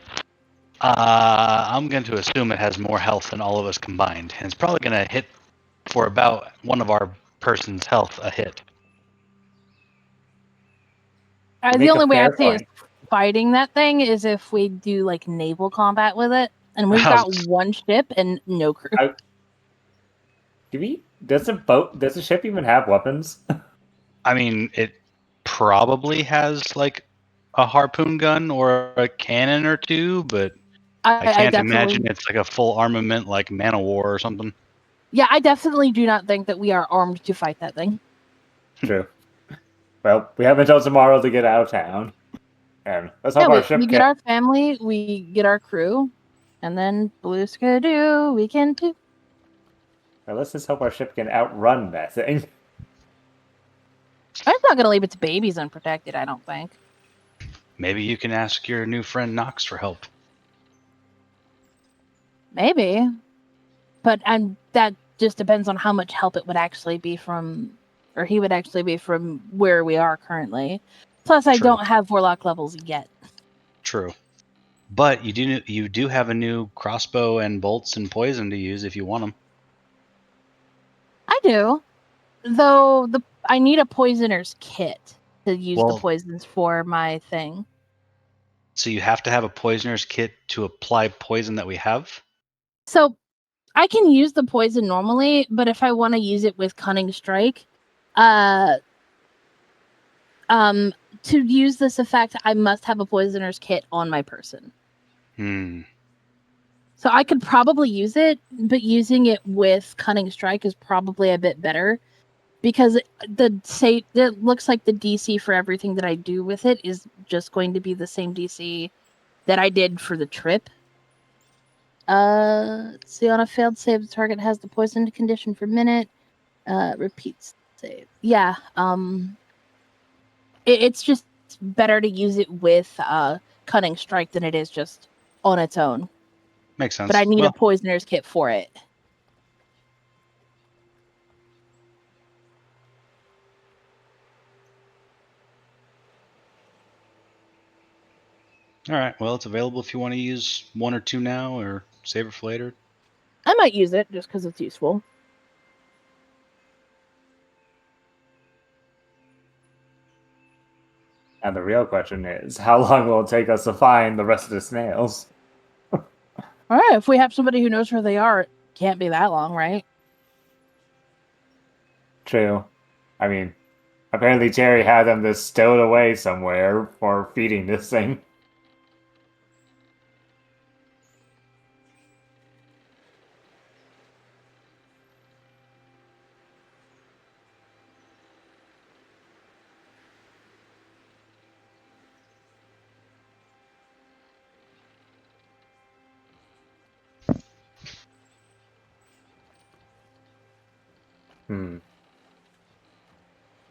I'm going to assume it has more health than all of us combined, and it's probably going to hit for about one of our person's health a hit. You The make a only way I fair see is point. fighting that thing is if we do like naval combat with it, and we've got one ship and no crew. Does the ship even have weapons? I mean, it probably has like a harpoon gun or a cannon or two, but I can't imagine it's like a full armament like Man of War or something. Yeah, I definitely do not think that we are armed to fight that thing. True. Well, we have until tomorrow to get out of town. And let's hope our ship we get our family, we get our crew, and then blue skidoo, we can do. Well, let's just hope our ship can outrun that thing. I'm not gonna leave its babies unprotected, I don't think. Maybe you can ask your new friend Nox for help. Maybe. But that just depends on how much help it would actually be from, or he would actually be from where we are currently. Plus, I don't have warlock levels yet. True. But you do have a new crossbow and bolts and poison to use if you want them. I do. Though I need a poisoner's kit to use the poisons for my thing. So you have to have a poisoner's kit to apply poison that we have? So I can use the poison normally, but if I want to use it with Cunning Strike, to use this effect, I must have a poisoner's kit on my person. So I could probably use it, but using it with Cunning Strike is probably a bit better because it looks like the DC for everything that I do with it is just going to be the same DC that I did for the trip. Let's see, on a failed save, the target has the poisoned condition for a minute. Repeats save. Yeah. It's just better to use it with Cunning Strike than it is just on its own. Makes sense. But I need a poisoner's kit for it. All right. Well, it's available if you want to use one or two now or save it for later. I might use it just because it's useful. And the real question is, how long will it take us to find the rest of the snails? All right, if we have somebody who knows where they are, it can't be that long, right? True. I mean, apparently Jerry had them just stowed away somewhere for feeding this thing.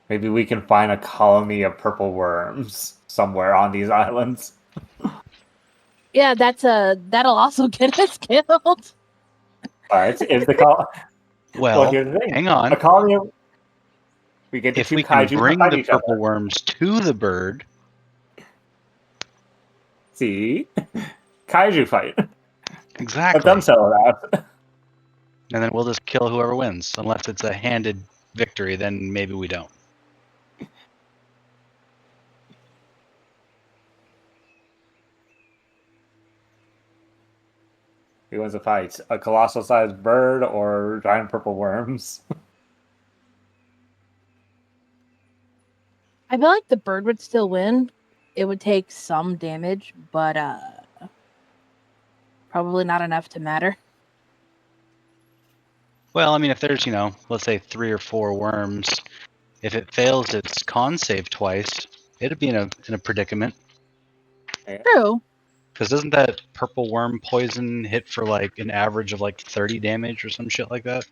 Maybe we can find a colony of purple worms somewhere on these islands. Yeah, that'll also get us killed. But if the well, here's the thing. Hang on. A colony of we get the if two we can kaiju bring fight the each other. purple worms to the bird. See, kaiju fight. Exactly. Let them settle that. And then we'll just kill whoever wins, unless it's a handed victory. Then maybe we don't. Who wins a fight? A colossal-sized bird or giant purple worms? I feel like the bird would still win. It would take some damage, but probably not enough to matter. Well, I mean, if there's, let's say 3 or 4 worms, if it fails its con save twice, it'd be in a predicament. True. Because doesn't that purple worm poison hit for like an average of like 30 damage or some shit like that?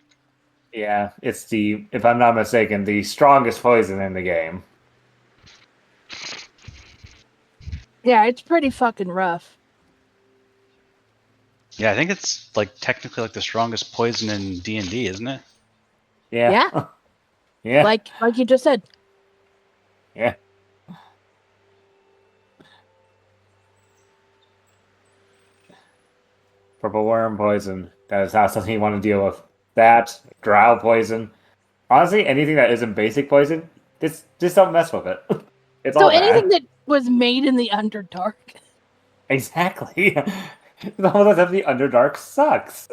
Yeah, it's if I'm not mistaken, the strongest poison in the game. Yeah, it's pretty fucking rough. Yeah, I think it's like technically like the strongest poison in D&D, isn't it? Yeah. Yeah. Like you just said. Yeah. Purple worm poison. That is not something you want to deal with. That, drow poison. Honestly, anything that isn't basic poison, just don't mess with it. It's So all anything bad. that was made in the Underdark. Exactly. The whole of the Underdark sucks.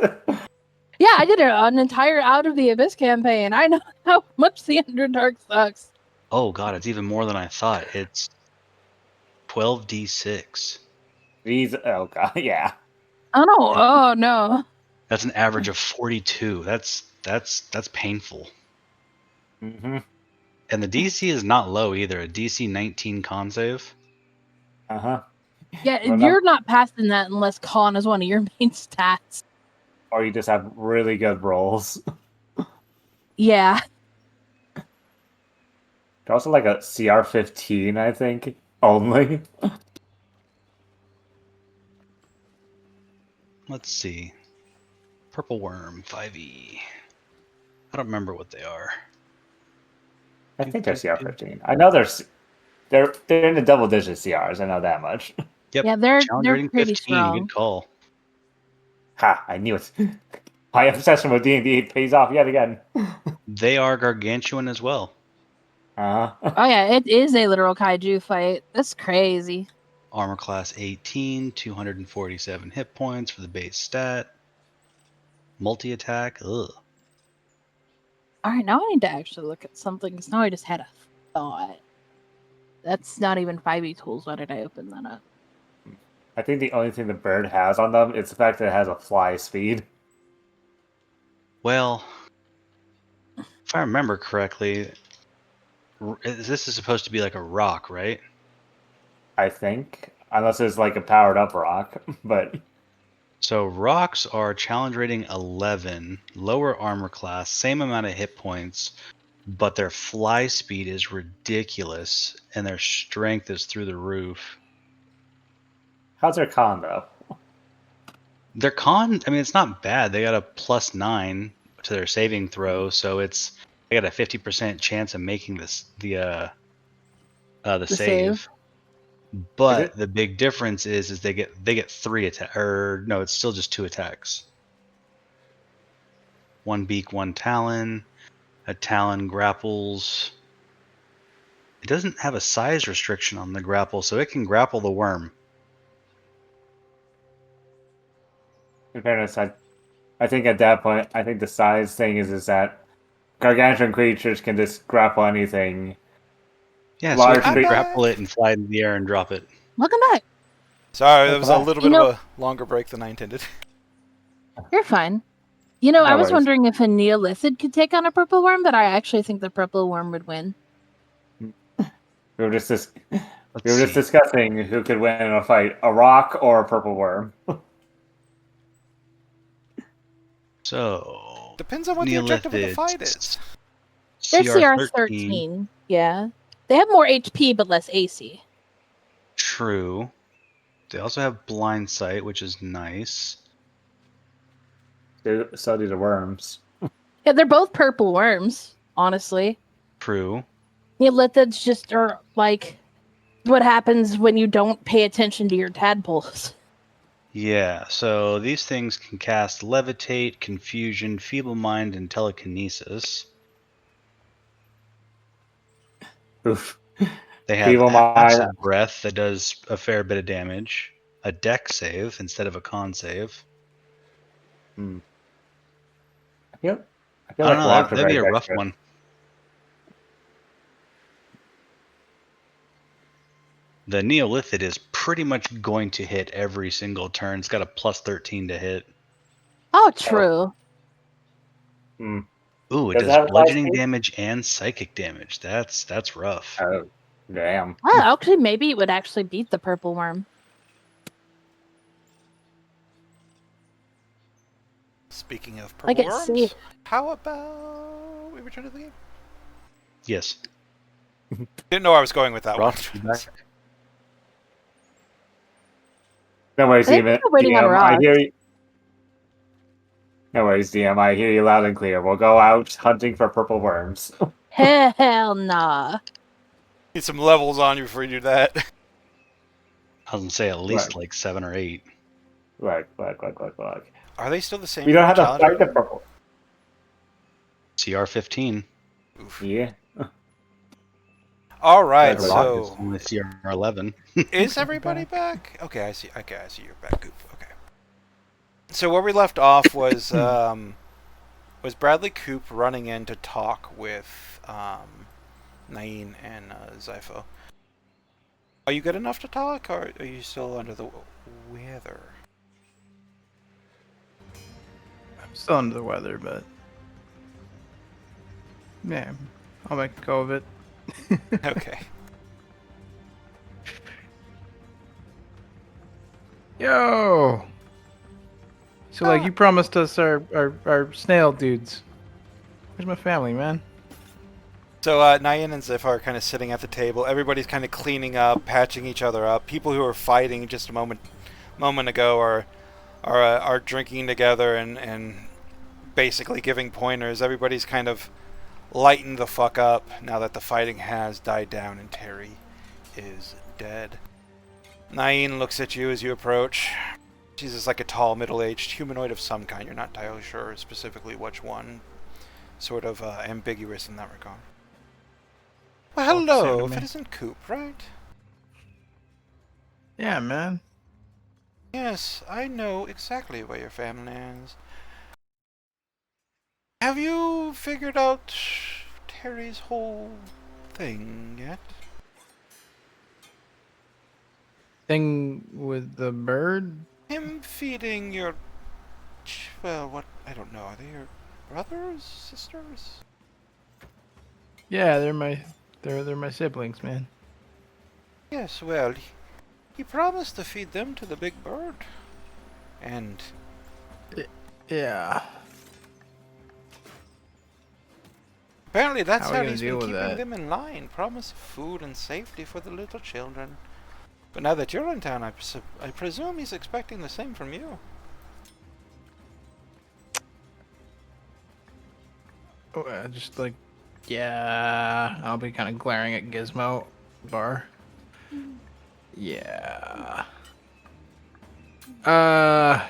Yeah, I did an entire Out of the Abyss campaign. I know how much the Underdark sucks. Oh god, it's even more than I thought. It's 12d6. Oh god, yeah. Oh no! Oh no! That's an average of 42. That's painful. Mm-hmm. And the DC is not low either. A DC 19 con save. Uh-huh. Yeah, Well, you're not passing that unless con is one of your main stats. Or you just have really good rolls. Yeah. They're also like a CR 15, I think, only. Let's see. Purple worm 5e. I don't remember what they are. I think they're CR 15. I know they're in the double digit CRs, I know that much. Yep. Yeah, they're Challenge rating pretty 15. strong. Good call. Ha, I knew it. My obsession with D&D pays off yet again. They are gargantuan as well. Uh-huh. Oh yeah, it is a literal kaiju fight. That's crazy. Armor class 18, 247 hit points for the base stat. Multi attack. Ugh. All right, now I need to actually look at something because now I just had a thought. That's not even 5e tools. Why did I open that up? I think the only thing the bird has on them is the fact that it has a fly speed. Well, if I remember correctly, this is supposed to be like a rock, right? I think. Unless it's like a powered up rock. But So rocks are challenge rating 11, lower armor class, same amount of hit points, but their fly speed is ridiculous and their strength is through the roof. how's their con though? Their con, I mean, it's not bad. They got a +9 to their saving throw, so they got a 50% chance of making the The save. save. But the big difference is they get 3 attack, or no, it's still just 2 attacks. 1 beak, 1 talon. A talon grapples. It doesn't have a size restriction on the grapple, so it can grapple the worm. In fairness, I think at that point, I think the size thing is that gargantuan creatures can just grapple anything. Yeah, Large so it can creature- grapple it and fly in the air and drop it. Welcome back. Sorry, that was a Welcome back. little You bit know- of a longer break than I intended. You're fine. You know, No I was worries. wondering if a Neolithid could take on a purple worm, but I actually think the purple worm would win. We were just Let's we were just see. discussing who could win in a fight, a rock or a purple worm. So Depends on what the objective of the Neolithids. fight is. They're CR 13. 13. Yeah. They have more HP, but less AC. True. They also have blind sight, which is nice. So do the worms. Yeah, they're both purple worms, honestly. True. Neolithids just are like what happens when you don't pay attention to your tadpoles. Yeah, so these things can cast levitate, confusion, feeble mind, and telekinesis. Oof. They have Feeble mind. acid breath that does a fair bit of damage. A deck save instead of a con save. Hmm. I feel I don't like know. rocks are That'd be very a rough dexterous. one. The Neolithid is pretty much going to hit every single turn. It's got a plus 13 to hit. Oh, true. Hmm. Ooh, it Does it does have a size bludgeoning speed? damage and psychic damage. That's rough. Oh, damn. Oh, actually, maybe it would actually beat the purple worm. Speaking of I purple can see. worms, how about we return to the game? Yes. Didn't know where I was going with that Roth, you one. back? No worries, I think DM. we're waiting on DM, I Ross. hear you. No worries, DM. I hear you loud and clear. We'll go out hunting for purple worms. Hell nah. Need some levels on you before you do that. I was gonna say at least Right. like 7 or 8. Look. Are they still the same? We don't have to challenge fight the level? purple. CR 15. Oof. Yeah. All right, That's Rock is so only CR 11. is everybody back? Okay, I see. Okay, I see you're back. Goop. Okay. So where we left off was Bradley Coop running in to talk with Nain and Zypho. Are you good enough to talk, or are you still under the weather? I'm still under the weather, but yeah, I'll make a go of it. Okay. Yo. So like you promised us our snail dudes. Where's my family, man? So Nayan and Zephyr are kind of sitting at the table. Everybody's kind of cleaning up, patching each other up. People who were fighting just a moment ago are drinking together and basically giving pointers. Everybody's kind of lightened the fuck up now that the fighting has died down and Terry is dead. Nain looks at you as you approach. She's just like a tall, middle-aged humanoid of some kind. You're not entirely sure specifically which one. Sort of ambiguous in that regard. Well, Talk soon hello. to If me. it isn't Coop, right? Yeah, man. Yes, I know exactly where your family is. Have you figured out Terry's whole thing yet? Thing with the bird? Him feeding your... well, what... I don't know. Are they your brothers? Sisters? Yeah, they're my siblings, man. Yes, well, he promised to feed them to the big bird. And Yeah. apparently that's How are how we gonna he's been deal with keeping that? them in line. Promise of food and safety for the little children. But now that you're in town, I presume he's expecting the same from you. Just like, yeah, I'll be kind of glaring at Gizmo bar. Yeah. Well,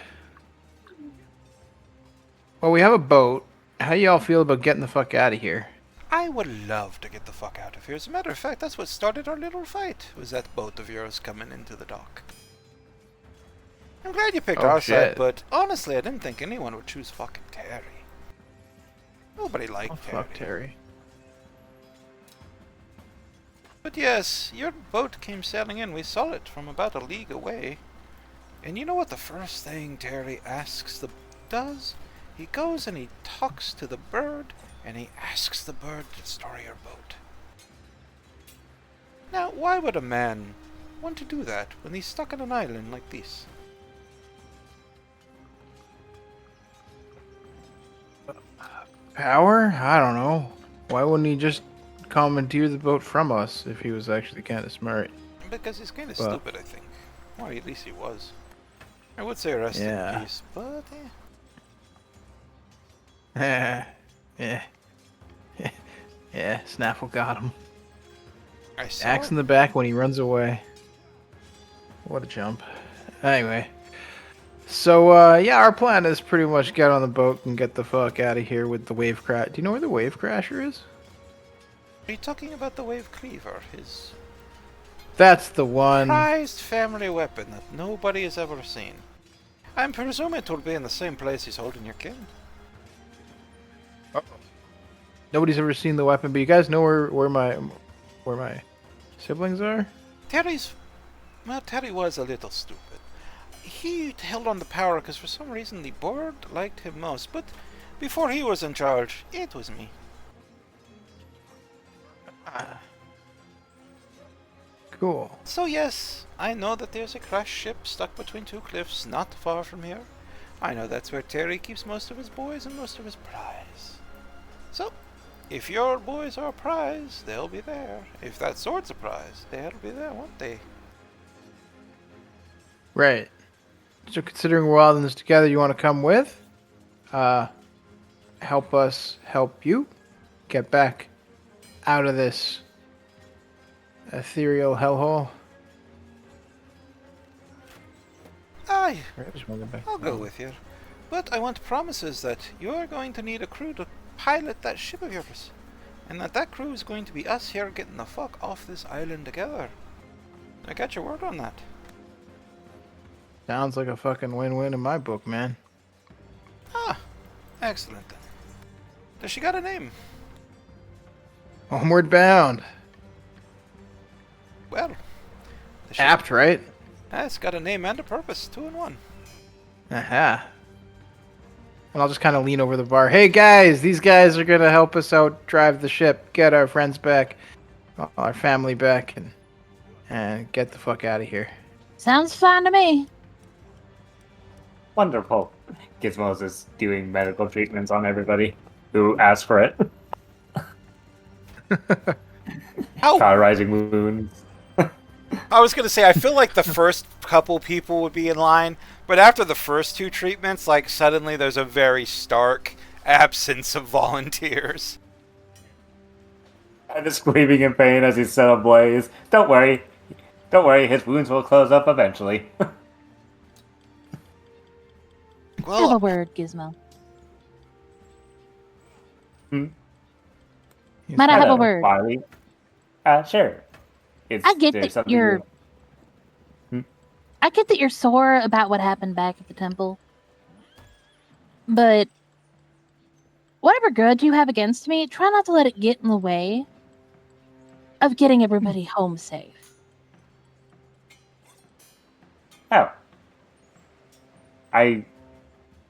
we have a boat. How y'all feel about getting the fuck out of here? I would love to get the fuck out of here. As a matter of fact, that's what started our little fight, was that boat of yours coming into the dock. I'm glad you picked Oh, our side, shit. but honestly, I didn't think anyone would choose fucking Terry. Nobody liked Oh, Terry. fuck Terry. But yes, your boat came sailing in. We saw it from about a league away. And you know what the first thing Terry does? He goes and he talks to the bird, and he asks the bird to store your boat. Now, why would a man want to do that when he's stuck on an island like this? Power? I don't know. Why wouldn't he just commandeer the boat from us if he was actually kind of smart? Because he's kind of Well- stupid, I think. Or at least he was. I would say rest Yeah. in peace, but Yeah. Snaffle got him. I saw Axe it. in the back when he runs away. What a jump. Anyway. So, yeah, our plan is pretty much get on the boat and get the fuck out of here with the wave crash. Do you know where the wave crasher is? Are you talking about the Wave Cleaver? His That's the one. prized family weapon that nobody has ever seen. I'm presuming it will be in the same place he's holding your kid. Nobody's ever seen the weapon, but you guys know where my siblings are? Terry was a little stupid. He held on to power because for some reason the board liked him most, but before he was in charge, it was me. Cool. So yes, I know that there's a crashed ship stuck between two cliffs not far from here. I know that's where Terry keeps most of his boys and most of his prize. So, if your boys are a prize, they'll be there. If that sword's a prize, they'll be there, won't they? Right. So considering we're all in this together, you want to come with? Help us help you get back out of this ethereal hellhole? Aye, I just want to get back. I'll go with you. But I want promises that you're going to need a crew to pilot that ship of yours. And that crew is going to be us here getting the fuck off this island together. I got your word on that. Sounds like a fucking win-win in my book, man. Ah, excellent then. Does she got a name? Homeward bound. Well, the ship Apt, right? has got a name and a purpose, 2 in 1. Aha. And I'll just kind of lean over the bar. Hey guys, these guys are gonna help us out drive the ship, get our friends back, our family back, and get the fuck out of here. Sounds fine to me. Wonderful. Gizmos is doing medical treatments on everybody who asks for it. How? Cauterizing wounds. I was gonna say, I feel like the first couple people would be in line, but after the first 2 treatments, like, suddenly there's a very stark absence of volunteers. And is screaming in pain as he's set ablaze. Don't worry, his wounds will close up eventually. Have a Well, word, Gizmo. Hmm? Might I have a Hello, word? Barley. Sure. I get There's that something you're. you- I get that you're sore about what happened back at the temple. But whatever grudge you have against me, try not to let it get in the way of getting everybody home safe. Oh. I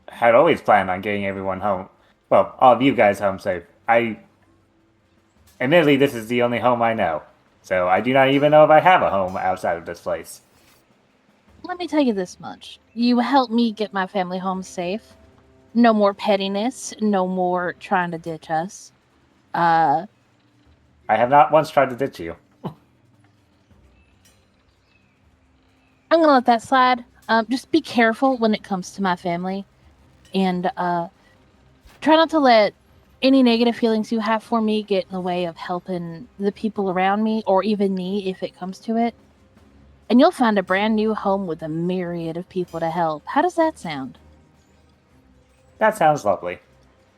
had always planned on getting everyone home. Well, all of you guys home safe. Admittedly, this is the only home I know. So I do not even know if I have a home outside of this place. Let me tell you this much. You helped me get my family home safe. No more pettiness. No more trying to ditch us. I have not once tried to ditch you. I'm gonna let that slide. Just be careful when it comes to my family, and try not to let any negative feelings you have for me get in the way of helping the people around me, or even me if it comes to it. And you'll find a brand new home with a myriad of people to help. How does that sound? That sounds lovely.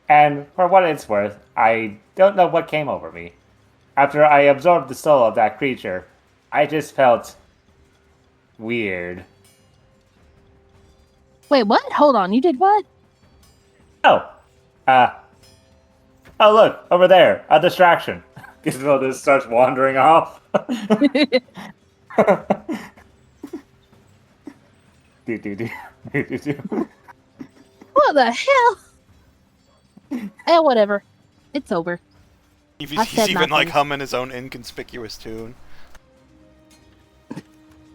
And for what it's worth, I don't know what came over me. After I absorbed the soul of that creature, I just felt weird. Wait, what? Hold on. You did what? Oh, oh look, over there, a distraction. Gizmo just starts wandering off. do. What the hell? Eh, whatever. It's over. I he's said even like nothing. humming his own inconspicuous tune.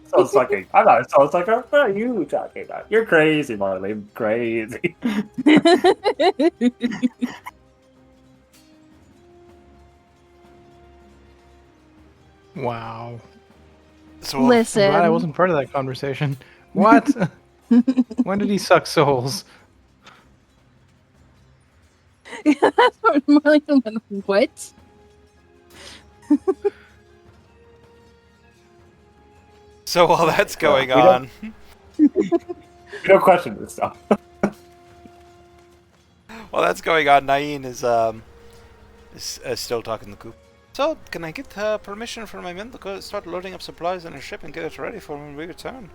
Soul sucking. I'm not a soul sucker. What are you talking about? You're crazy, Marley. Crazy. Wow. So I'm Listen. glad I wasn't part of that conversation. What? When did he suck souls? That's what Marley went, what? So while that's going we don't- on, You don't question this stuff. while that's going on, Nain is still talking to Coop. So, can I get permission from my men to go start loading up supplies in a ship and get it ready for when we return?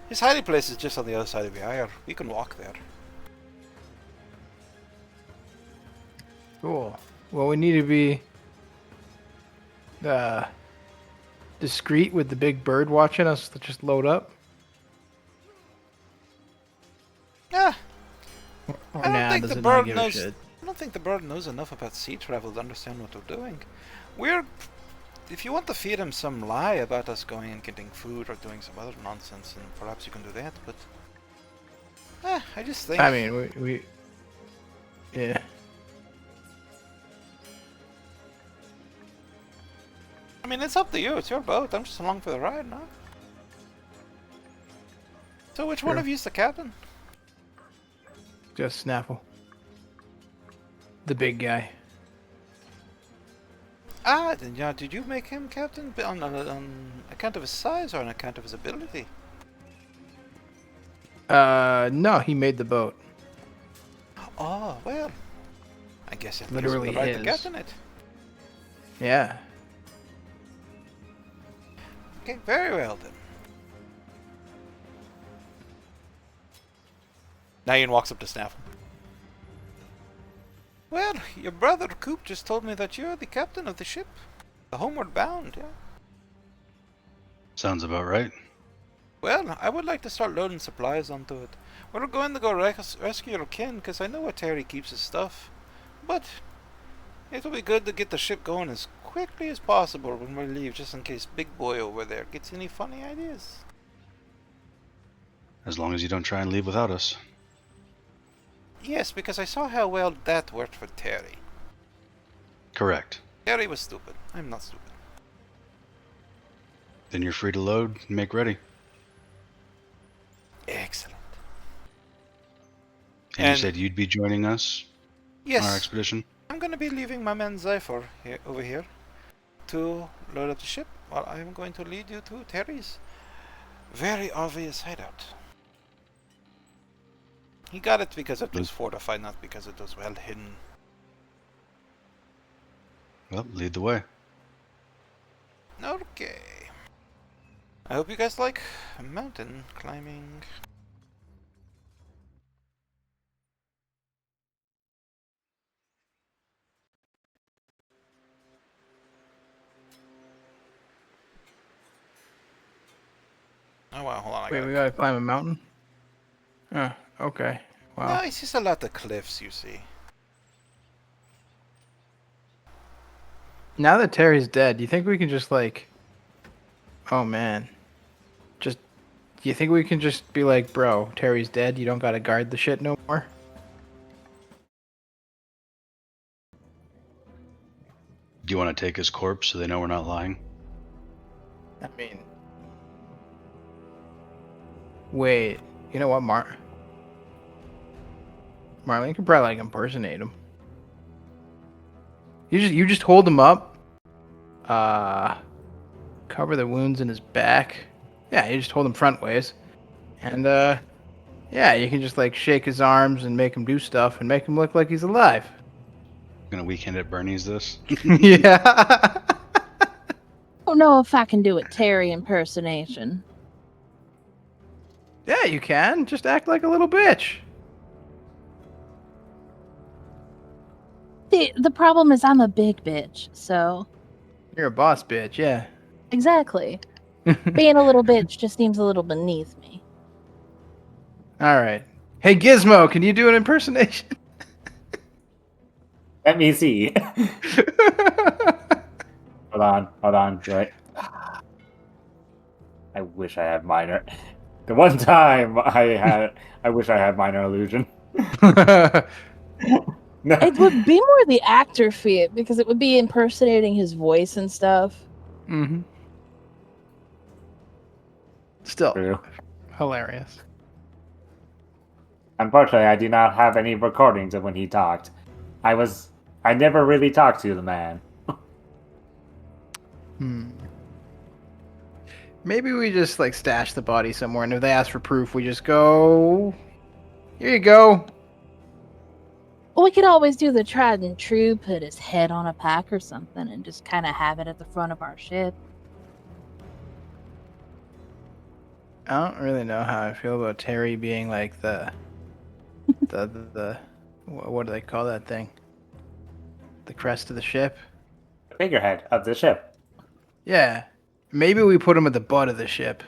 His hiding place is just on the other side of the Ire. We can walk there. Cool. Well, we need to be discreet with the big bird watching us to just load up. Yeah, Or I don't nah, think does the it not bird give a knows. shit? I don't think the bird knows enough about sea travel to understand what we're doing. If you want to feed him some lie about us going and getting food or doing some other nonsense, then perhaps you can do that. But I just think. I mean, we yeah. I mean, it's up to you. It's your boat. I'm just along for the ride, no? So, which one Sure. of you's the captain? Just Snaffle. The big guy. Ah, then, yeah. Did you make him captain on account of his size or on account of his ability? No, he made the boat. Oh well. I guess it Literally the right to his. captain it. Yeah. Okay, very well then. Nayan walks up to Snaffle. Well, your brother Coop just told me that you're the captain of the ship. The Homeward Bound, yeah? Sounds about right. Well, I would like to start loading supplies onto it. We're going to go rescue your kin, because I know where Terry keeps his stuff. But it'll be good to get the ship going as quickly as possible when we leave, just in case Big Boy over there gets any funny ideas. As long as you don't try and leave without us. Yes, because I saw how well that worked for Terry. Correct. Terry was stupid. I'm not stupid. Then you're free to load and make ready. Excellent. And you And- said you'd be joining us on our Yes, expedition? I'm going to be leaving my man Zyphor over here to load up the ship, while I'm going to lead you to Terry's very obvious hideout. He got it because it was fortified, not because it was well hidden. Well, lead the way. Okay. I hope you guys like mountain climbing. Oh wow, hold on. I Wait, gotta... we gotta climb a mountain? Oh, okay. Wow. No, it's just a lot of cliffs, you see. Now that Terry's dead, do you think we can just like... Oh, man. Do you think we can just be like, bro, Terry's dead, you don't gotta guard the shit no more? Do you want to take his corpse so they know we're not lying? I mean... Wait, you know what, Marlene could probably like impersonate him. You just hold him up. Cover the wounds in his back. Yeah, you just hold him front ways. And yeah, you can just like shake his arms and make him do stuff and make him look like he's alive. Gonna weekend at Bernie's this? Yeah. I don't know if I can do a Terry impersonation. Yeah, you can. Just act like a little bitch. The problem is I'm a big bitch, so You're a boss bitch, yeah. exactly. Being a little bitch just seems a little beneath me. All right. Hey Gizmo, can you do an impersonation? Let me see. Hold on. Right. I wish I had minor. The one time I wish I had minor illusion. No. It would be more the actor feat because it would be impersonating his voice and stuff. Mm-hmm. Still True. hilarious. Unfortunately, I do not have any recordings of when he talked. I never really talked to the man. Maybe we just like stash the body somewhere, and if they ask for proof, we just go. Here you go. We could always do the tried and true, put his head on a pack or something, and just kind of have it at the front of our ship. I don't really know how I feel about Terry being like the what do they call that thing? The crest of the ship. The figurehead of the ship. Yeah, maybe we put him at the butt of the ship.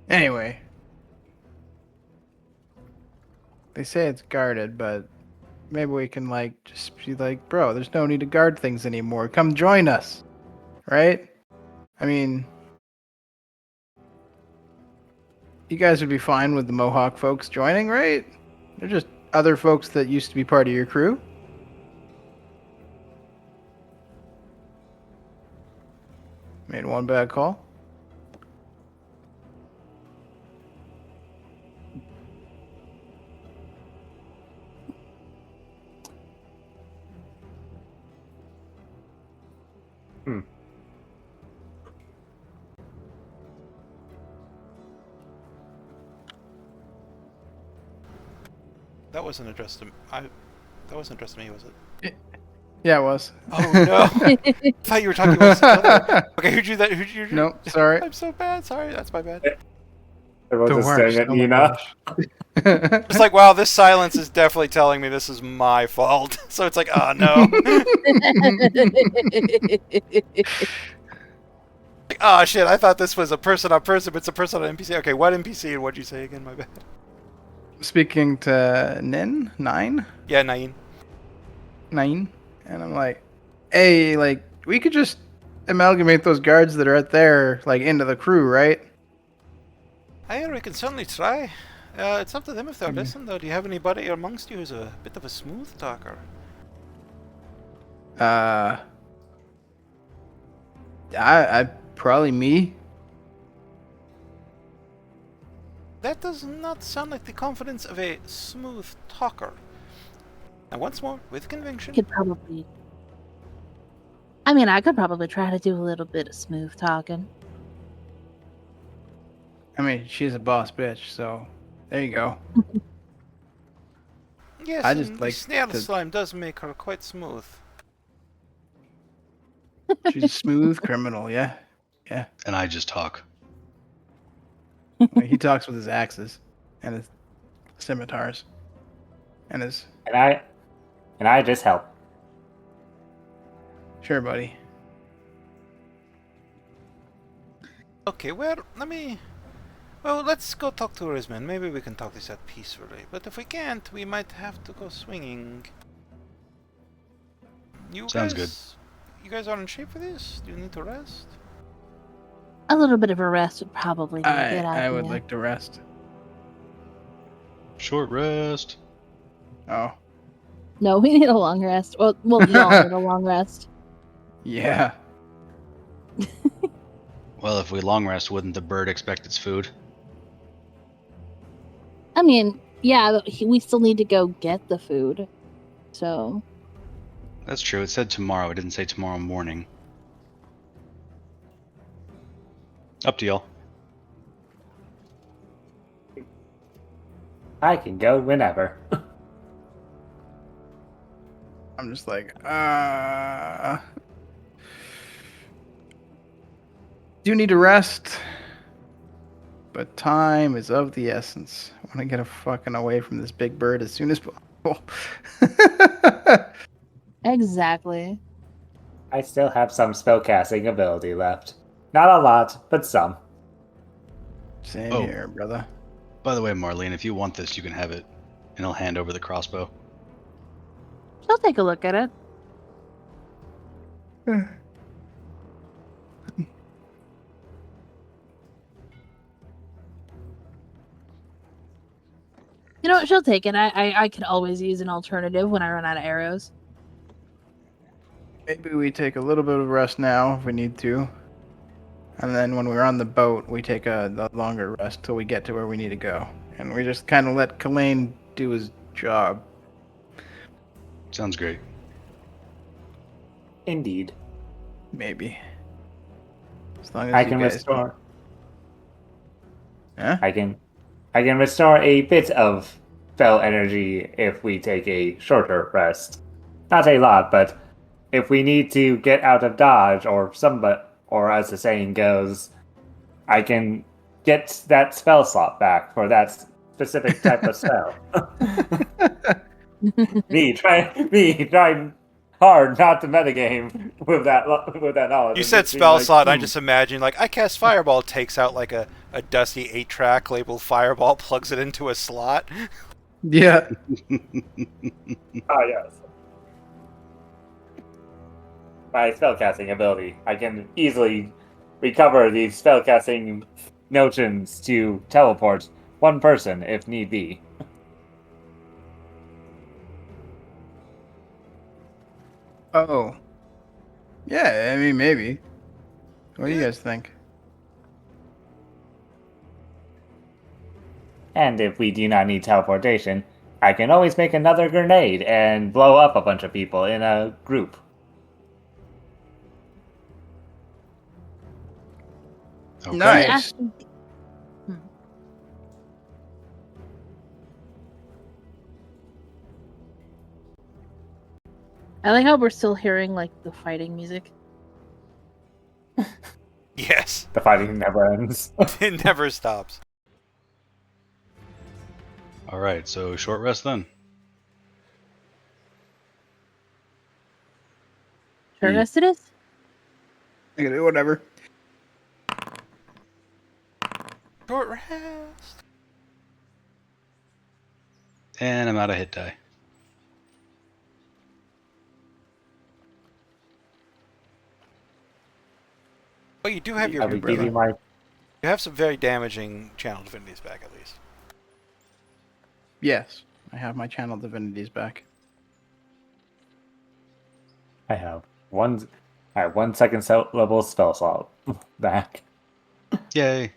Anyway, they say it's guarded, but maybe we can like just be like, bro, there's no need to guard things anymore. Come join us, right? I mean, you guys would be fine with the Mohawk folks joining, right? They're just other folks that used to be part of your crew. Made one bad call. That wasn't addressed to that wasn't addressed to me, was it? Yeah, it was. Oh no! I thought you were talking about something. Okay, who'd you that? Who'd you? Nope, sorry. I'm so bad. Sorry, that's my bad. Everyone's just staring at Nina. It's like, wow, this silence is definitely telling me this is my fault. So it's like, oh no. Like, oh shit, I thought this was a person on person, but it's a person on NPC. Okay, what NPC and what'd you say again? My bad. Speaking to Nine, Yeah, Nain. and I'm like, hey, like, we could just amalgamate those guards that are out there, like, into the crew, right? We can certainly try. It's up to them if they'll listen, though. Do you have anybody amongst you who's a bit of a smooth talker? I probably me. That does not sound like the confidence of a smooth talker. Now, once more, with conviction. Could probably. I mean, I could probably try to do a little bit of smooth talking. I mean, she's a boss bitch, so there you go. Yes, I just and like the snail to- slime does make her quite smooth. She's a smooth criminal, yeah. And I just talk. He talks with his axes and his scimitars and his. And I just help. Sure, buddy. Okay, well, let's go talk to Rizman. Maybe we can talk this out peacefully. But if we can't, we might have to go swinging. Sounds good. You guys are in shape for this? Do you need to rest? A little bit of a rest would probably be a good idea. I would like to rest. Short rest. Oh, No, we need a long rest. Well, we all need a long rest. yeah. Well, if we long rest, wouldn't the bird expect its food? I mean, yeah, but we still need to go get the food. So, That's true. It said tomorrow. It didn't say tomorrow morning. Up to y'all. I can go whenever. I'm just like, do need to rest, but time is of the essence. I want to get fucking away from this big bird as soon as possible. exactly. I still have some spellcasting ability left. Not a lot, but some. Same Oh. here, brother. By the way, Marlene, if you want this, you can have it. And I'll hand over the crossbow. She'll take a look at it. You know what? She'll take it. I could always use an alternative when I run out of arrows. Maybe we take a little bit of rest now if we need to. And then when we're on the boat, we take a longer rest till we get to where we need to go. And we just kind of let Kalane do his job. Sounds great. Indeed. Maybe. As long as I you can guys restore. Yeah. I can restore a bit of spell energy if we take a shorter rest. Not a lot, but if we need to get out of dodge or as the saying goes, I can get that spell slot back for that specific type of spell. me trying hard not to metagame with that knowledge. You and said just being spell like, slot, and I just imagine, like, I cast Fireball, takes out, like, a dusty 8-track labeled Fireball, plugs it into a slot. Yeah. Ah, yes. My spellcasting ability. I can easily recover these spellcasting notions to teleport one person if need be. Oh. Yeah, I mean, maybe. What do you guys think? And if we do not need teleportation, I can always make another grenade and blow up a bunch of people in a group. Okay. Nice. I like how we're still hearing like the fighting music. Yes. The fighting never ends. It never stops. All right, so short rest then. Sure, Hmm. yes, it is. I can do whatever. Short rest. And I'm out of hit die. But you do have your... I would give you my You have some very damaging channel divinities back, at least. Yes, I have my channel divinities back. I have one 2nd level spell slot back. Yay.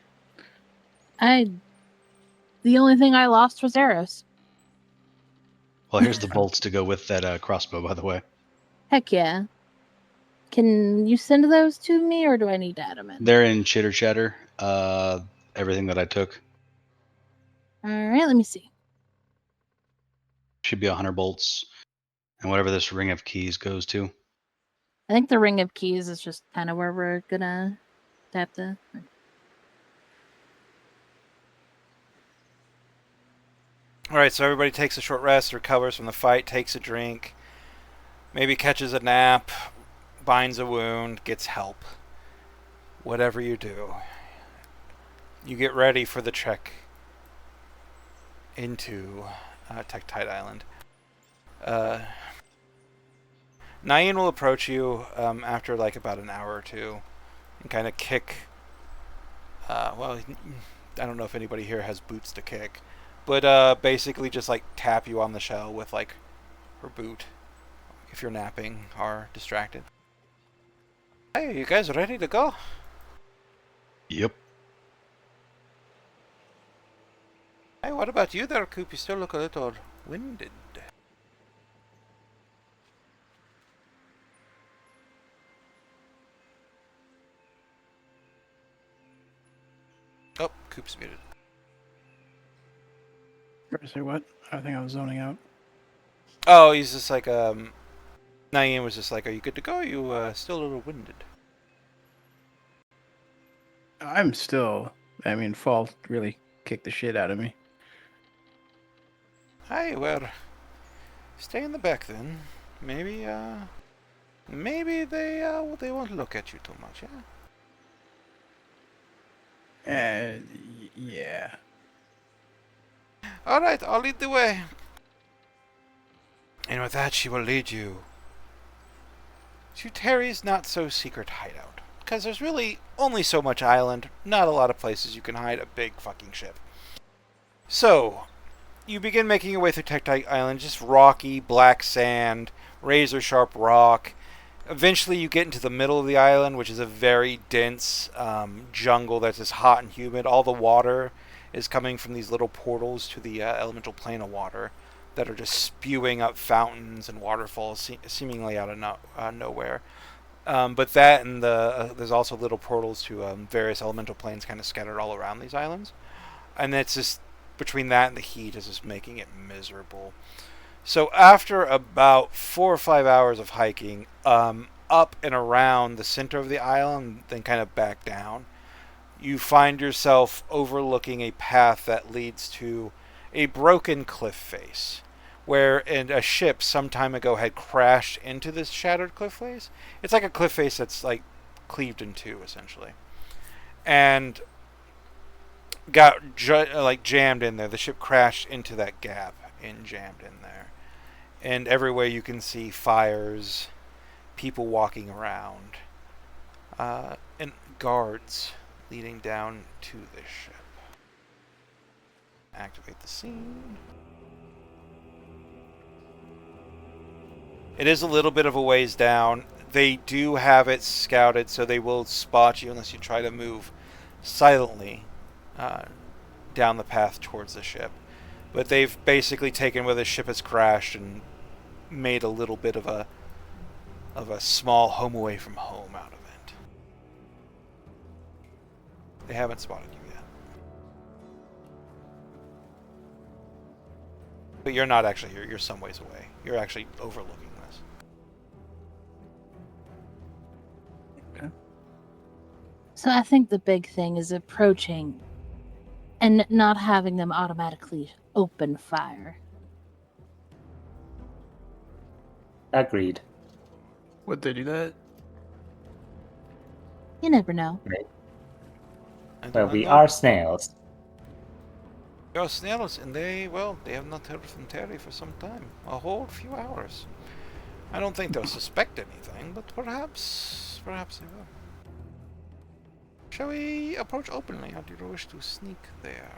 The only thing I lost was arrows. Well, here's the bolts to go with that crossbow, by the way. Heck yeah. Can you send those to me, or do I need to add them in? They're in Chitter Chatter. Everything that I took All right, let me see. should be 100 bolts. And whatever this ring of keys goes to. I think the ring of keys is just kind of where we're gonna have to. Alright, so everybody takes a short rest, recovers from the fight, takes a drink, maybe catches a nap, binds a wound, gets help. Whatever you do, you get ready for the trek into Tektite Island. Nyan will approach you after like about an hour or two and kind of kick. Well, I don't know if anybody here has boots to kick, but basically just like tap you on the shell with like her boot if you're napping or distracted. Hey, are you guys ready to go? Yep. Hey, what about you there, Coop? You still look a little winded. Oh, Coop's muted. Say what? I think I was zoning out. Oh, he's just like, Nyan was just like, are you good to go? Are you still a little winded? I'm still. I mean, Fall really kicked the shit out of me. Hi, well, stay in the back then. Maybe they won't look at you too much, yeah? Yeah. Alright, I'll lead the way. And with that, she will lead you to Terry's not-so-secret hideout. Because there's really only so much island, not a lot of places you can hide a big fucking ship. So, you begin making your way through Tektite Island, just rocky, black sand, razor-sharp rock. Eventually you get into the middle of the island, which is a very dense jungle that's just hot and humid. All the water is coming from these little portals to the elemental plane of water that are just spewing up fountains and waterfalls seemingly out of nowhere. But that and there's also little portals to various elemental planes kind of scattered all around these islands. and it's just between that and the heat is just making it miserable. So after about 4 or 5 hours of hiking, up and around the center of the island, then kind of back down, you find yourself overlooking a path that leads to a broken cliff face, where a ship some time ago had crashed into this shattered cliff face. It's like a cliff face that's like cleaved in two, essentially, and got jammed in there. The ship crashed into that gap and jammed in there. And everywhere you can see fires, people walking around, and guards leading down to this ship. Activate the scene. It is a little bit of a ways down. They do have it scouted, so they will spot you unless you try to move silently down the path towards the ship. But they've basically taken where the ship has crashed and made a little bit of a small home away from home out of it. They haven't spotted you yet. But you're not actually here. You're some ways away. You're actually overlooking this. Okay. So I think the big thing is approaching and not having them automatically open fire. Agreed. Would they do that? You never know. Well, we are snails. You're snails, and they have not heard from Terry for some time. A whole few hours. I don't think they'll suspect anything, but perhaps they will. Shall we approach openly, or do you wish to sneak there?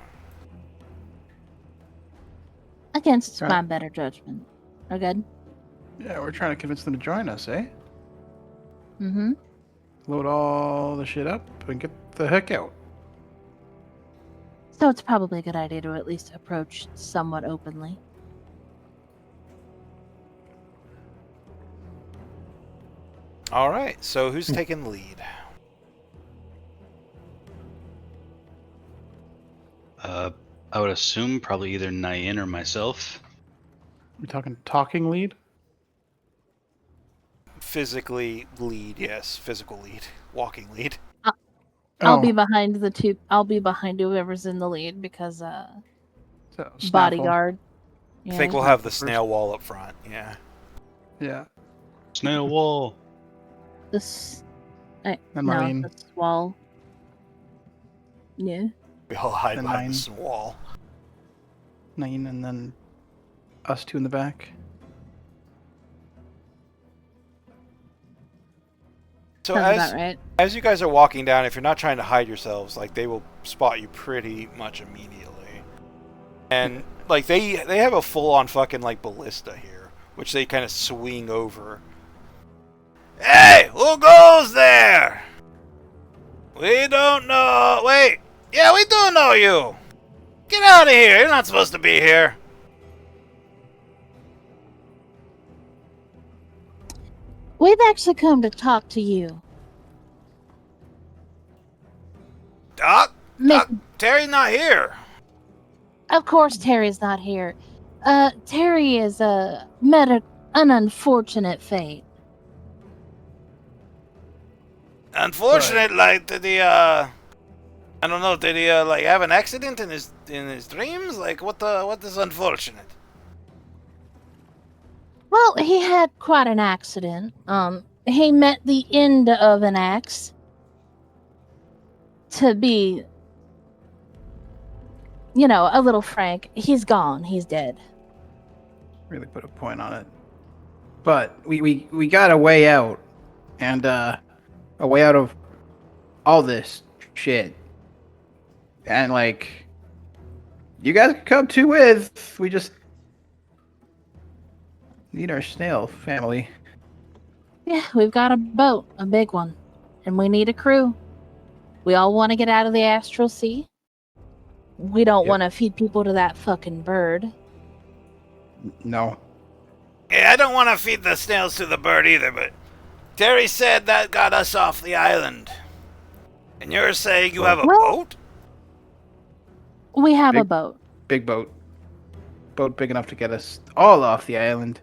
Against Right. my better judgment. Are good? Yeah, we're trying to convince them to join us, eh? Mm-hmm. Load all the shit up and get the heck out. So it's probably a good idea to at least approach somewhat openly. Alright, so who's taking the lead? I would assume probably either Nyan or myself. We talking lead? Physically lead, yes. Physical lead. Walking lead. I'll Oh, be behind the two. I'll be behind whoever's in the lead because so Snaffle. bodyguard. I think Yeah. we'll have the snail wall up front, yeah. Yeah. Snail wall. This. And No, Marine. the wall. Yeah. We all hide And behind mine. this wall. 9 and then us 2 in the back. So Sounds as about right. as you guys are walking down, if you're not trying to hide yourselves, like they will spot you pretty much immediately. And like they have a full-on fucking like ballista here, which they kind of swing over. Hey, who goes there? We don't know. Wait. Yeah, we do know you. Get out of here. You're not supposed to be here. We've actually come to talk to you. Doc? Mick, Doc, Terry's not here. of course Terry's not here. Terry is met an unfortunate fate. Unfortunate, like, did he, I don't know, did he, like, have an accident in his dreams? Like, what is unfortunate? Well, he had quite an accident. He met the end of an axe. To be, a little frank, he's gone. He's dead. Really put a point on it. But we got a way out. And a way out of all this shit. And like you guys can come too with. We just need our snail family. Yeah, we've got a boat, a big one, and we need a crew. We all want to get out of the astral sea. We don't Yep. want to feed people to that fucking bird. No. Yeah, I don't want to feed the snails to the bird either, but Terry said that got us off the island. And you're saying you have a Well- boat? We have a Big- boat. Big boat. Boat big enough to get us all off the island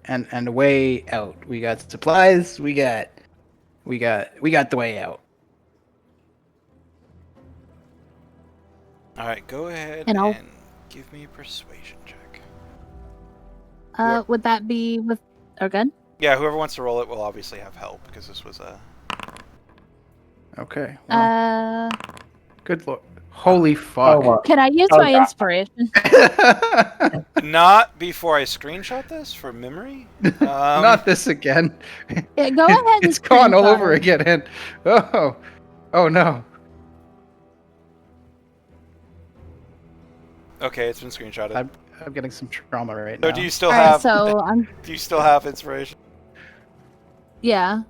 and way out. We got supplies. We got the way out. All right, go ahead And I'll- and give me a persuasion check. Would that be with our gun? Yeah, whoever wants to roll it will obviously have help because this was a. Okay. Well, Uh, good lord. Holy fuck. well. can I use Oh, my God. inspiration? Not before I screenshot this for memory. Not this again. Yeah, go ahead and It's gone all screenshot over it. again. And oh no. Okay, it's been screenshotted. I'm getting some trauma right So now. do you still All right, have? so I'm Do you still have inspiration? yeah.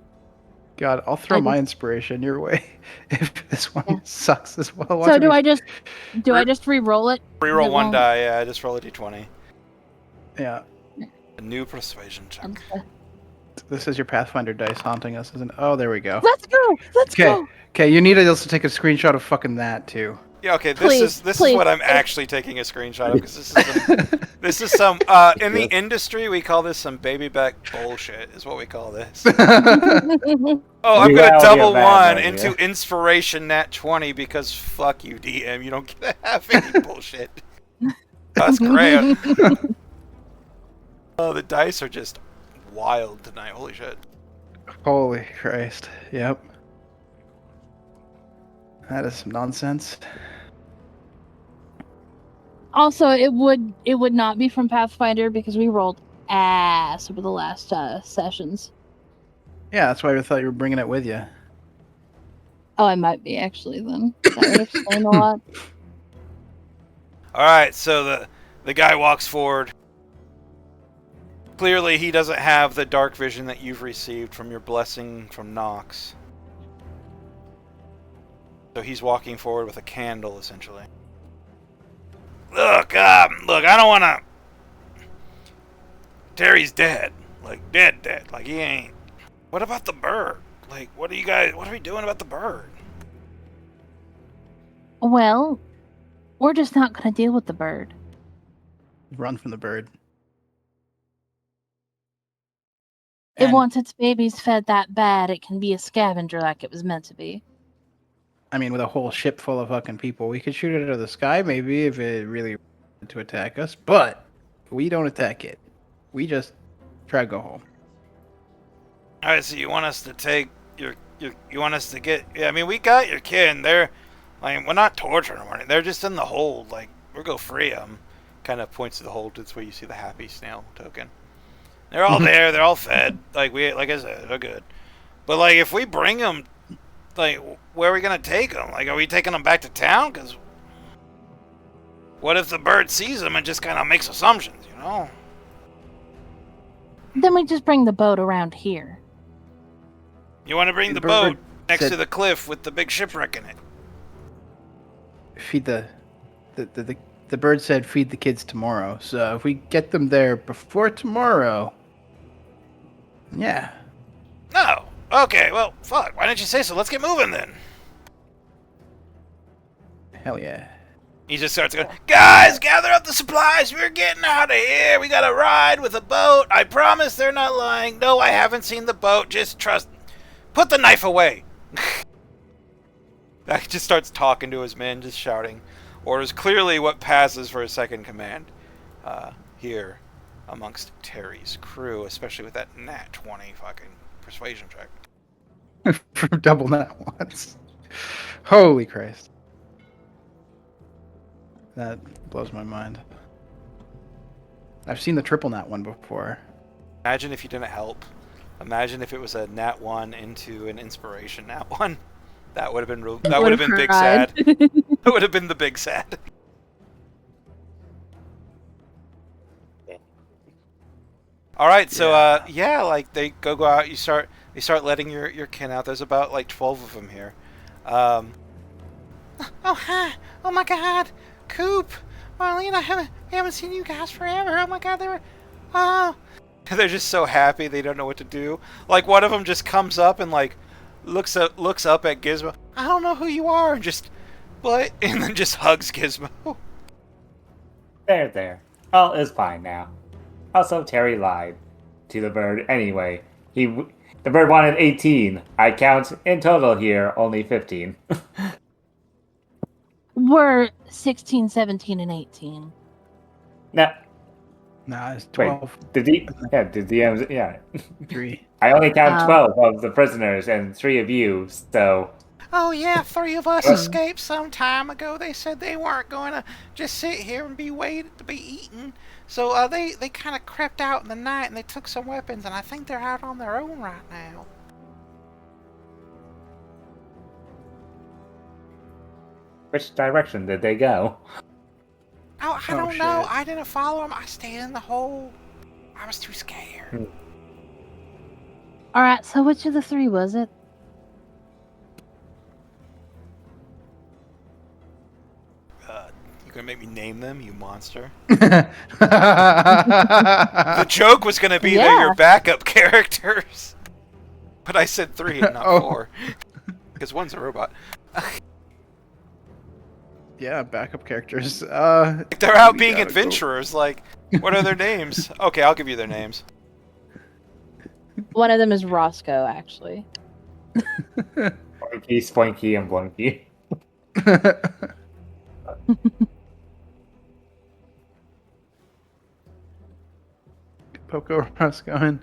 God, I'll throw I my just- inspiration your way if this one Yeah. sucks as well. Watch So it do be- I just re-roll it? Reroll It one won't- die. Yeah, just roll a d20. Yeah. A new persuasion check. Okay. This is your Pathfinder dice haunting us, isn't it? Oh, there we go. Let's go. Let's Okay. go. Okay, you need to also take a screenshot of fucking that too. Yeah, okay. Please, This is please. what I'm actually taking a screenshot of because this is some in the industry we call this some baby back bullshit is what we call this. Oh, I'm Yeah, gonna it'll be a double bad one idea. into inspiration nat 20 because fuck you DM, you don't get to have any bullshit. That's great. Oh, the dice are just wild tonight. Holy shit. Holy Christ. Yep. That is some nonsense. Also, it would not be from Pathfinder because we rolled ass over the last sessions. Yeah, that's why I thought you were bringing it with you. Oh, I might be actually then. That would explain a lot. All right, so the guy walks forward. Clearly, he doesn't have the dark vision that you've received from your blessing from Nox. So he's walking forward with a candle, essentially. Look, I don't want to... Terry's dead. Like, dead. Like, he ain't... What about the bird? Like, what are we doing about the bird? Well, we're just not going to deal with the bird. Run from the bird. It And- wants its babies fed that bad it can be a scavenger like it was meant to be. I mean, with a whole ship full of fucking people, we could shoot it out of the sky maybe if it really wanted to attack us, but we don't attack it. We just try to go home. All right, so you want us to take you want us to get? Yeah, I mean, we got your kid. And they're like, we're not torturing them or anything. They're just in the hold. Like, we'll go free them. Kind of points to the hold. That's where you see the happy snail token. They're all there. They're all fed. Like I said, they're good. But like, if we bring them, like, where are we gonna take them? Like, are we taking them back to town? Because what if the bird sees them and just kind of makes assumptions? You know? Then we just bring the boat around here. You want to bring the The boat bird next said- to the cliff with the big shipwreck in it? Feed the bird said feed the kids tomorrow. So if we get them there before tomorrow, yeah. No. Okay, well, fuck. Why didn't you say so? Let's get moving then. Hell yeah. He just starts going, guys, gather up the supplies. We're getting out of here. We got to ride with a boat. I promise they're not lying. No, I haven't seen the boat. Just trust. Put the knife away. That just starts talking to his men, just shouting. Orders clearly what passes for a second command here amongst Terry's crew, especially with that nat 20 fucking persuasion check. From double that once. Holy Christ. That blows my mind. I've seen the triple nat one before. Imagine if you didn't help. Imagine if it was a nat 1 into an inspiration nat 1. That would have been real, that would have been big sad. That would have been the big sad. All right, so yeah, like they go out. They start letting your kin out. There's about like 12 of them here. Oh hi! Oh my God, Coop, Marlene, we haven't seen you guys forever. Oh my God, they're just so happy they don't know what to do. Like one of them just comes up and like looks up at Gizmo. I don't know who you are, and just But and then just hugs Gizmo. There. All is fine now. Also, Terry lied to the bird anyway. The bird wanted 18. I count in total here only 15. We're 16, 17, and 18. No, Nah, it's wait. 12. The DMs, yeah. 3. I only count Oh. 12 of the prisoners and 3 of you, so. Oh yeah, 3 of us escaped some time ago. They said they weren't going to just sit here and be waited to be eaten. So they kind of crept out in the night and they took some weapons, and I think they're out on their own right now. Which direction did they go? Oh, I Oh, don't know. shit. I didn't follow them. I stayed in the hole. I was too scared. All right, so which of the 3 was it? You gonna make me name them, you monster? the The joke was gonna be they're Yeah. your backup characters, but I said 3 and not Oh. 4 because one's a robot. Yeah, backup characters. They're out we being gotta go. adventurers. Like, what are their names? Okay, I'll give you their names. One of them is Roscoe, actually. Spoinky, Spoinky, and Blunky. Poco Roscoe and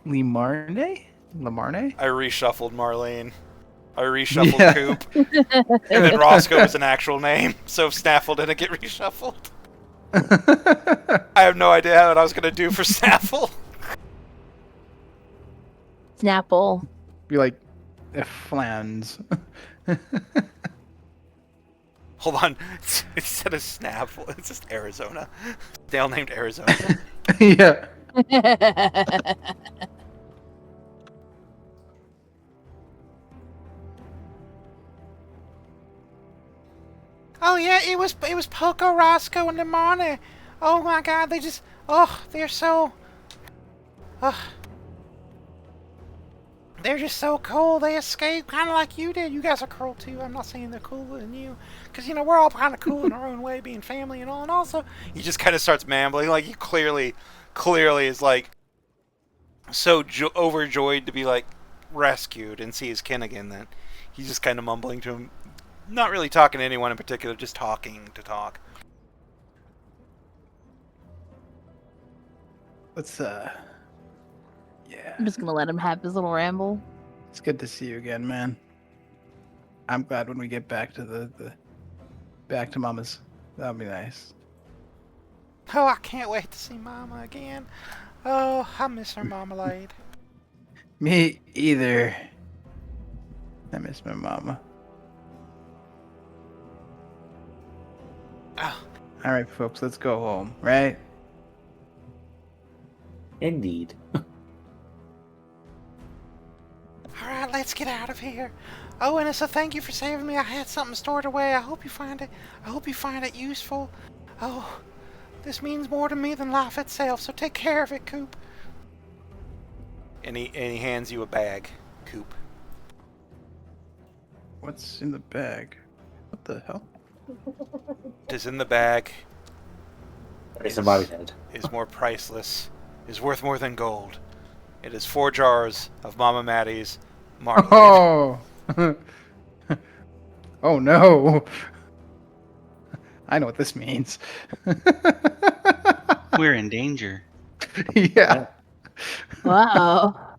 Limarne? Lamarne? I reshuffled Marlene. I reshuffled Yeah. Coop. And then Roscoe was an actual name, so Snaffle didn't get reshuffled. I have no idea what I was going to do for Snaffle. Snapple. Be like Flans. Hold on. Instead of Snaffle, it's just Arizona. Dale named Arizona. Yeah. Oh yeah, it was Poco, Roscoe, and Demone. Oh my god, they're so they're just so cool. They escaped kind of like you did. You guys are cool too. I'm not saying they're cooler than you, because you know we're all kind of cool in our own way, being family and all. And also, he just kind of starts mambling, like he clearly is like so overjoyed to be like rescued and see his kin again that he's just kind of mumbling to him, not really talking to anyone in particular, just talking to talk. Let's yeah. I'm just gonna let him have his little ramble. It's good to see you again, man. I'm glad when we get back to the back to Mama's. That'll be nice. Oh, I can't wait to see Mama again. Oh, I miss her marmalade. Me either. I miss my mama. Oh, All right, folks, let's go home, right? Indeed. alright, let's get out of here. Oh, and so thank you for saving me. I had something stored away. I hope you find it useful. Oh, this means more to me than life itself, so take care of it, Coop. And he hands you a bag, Coop. What's in the bag? What the hell? What is in the bag Somebody's head. is more priceless, is worth more than gold. It is 4 jars of Mama Maddie's marmalade. Oh! Oh no! I know what this means. We're in danger. Yeah. Wow.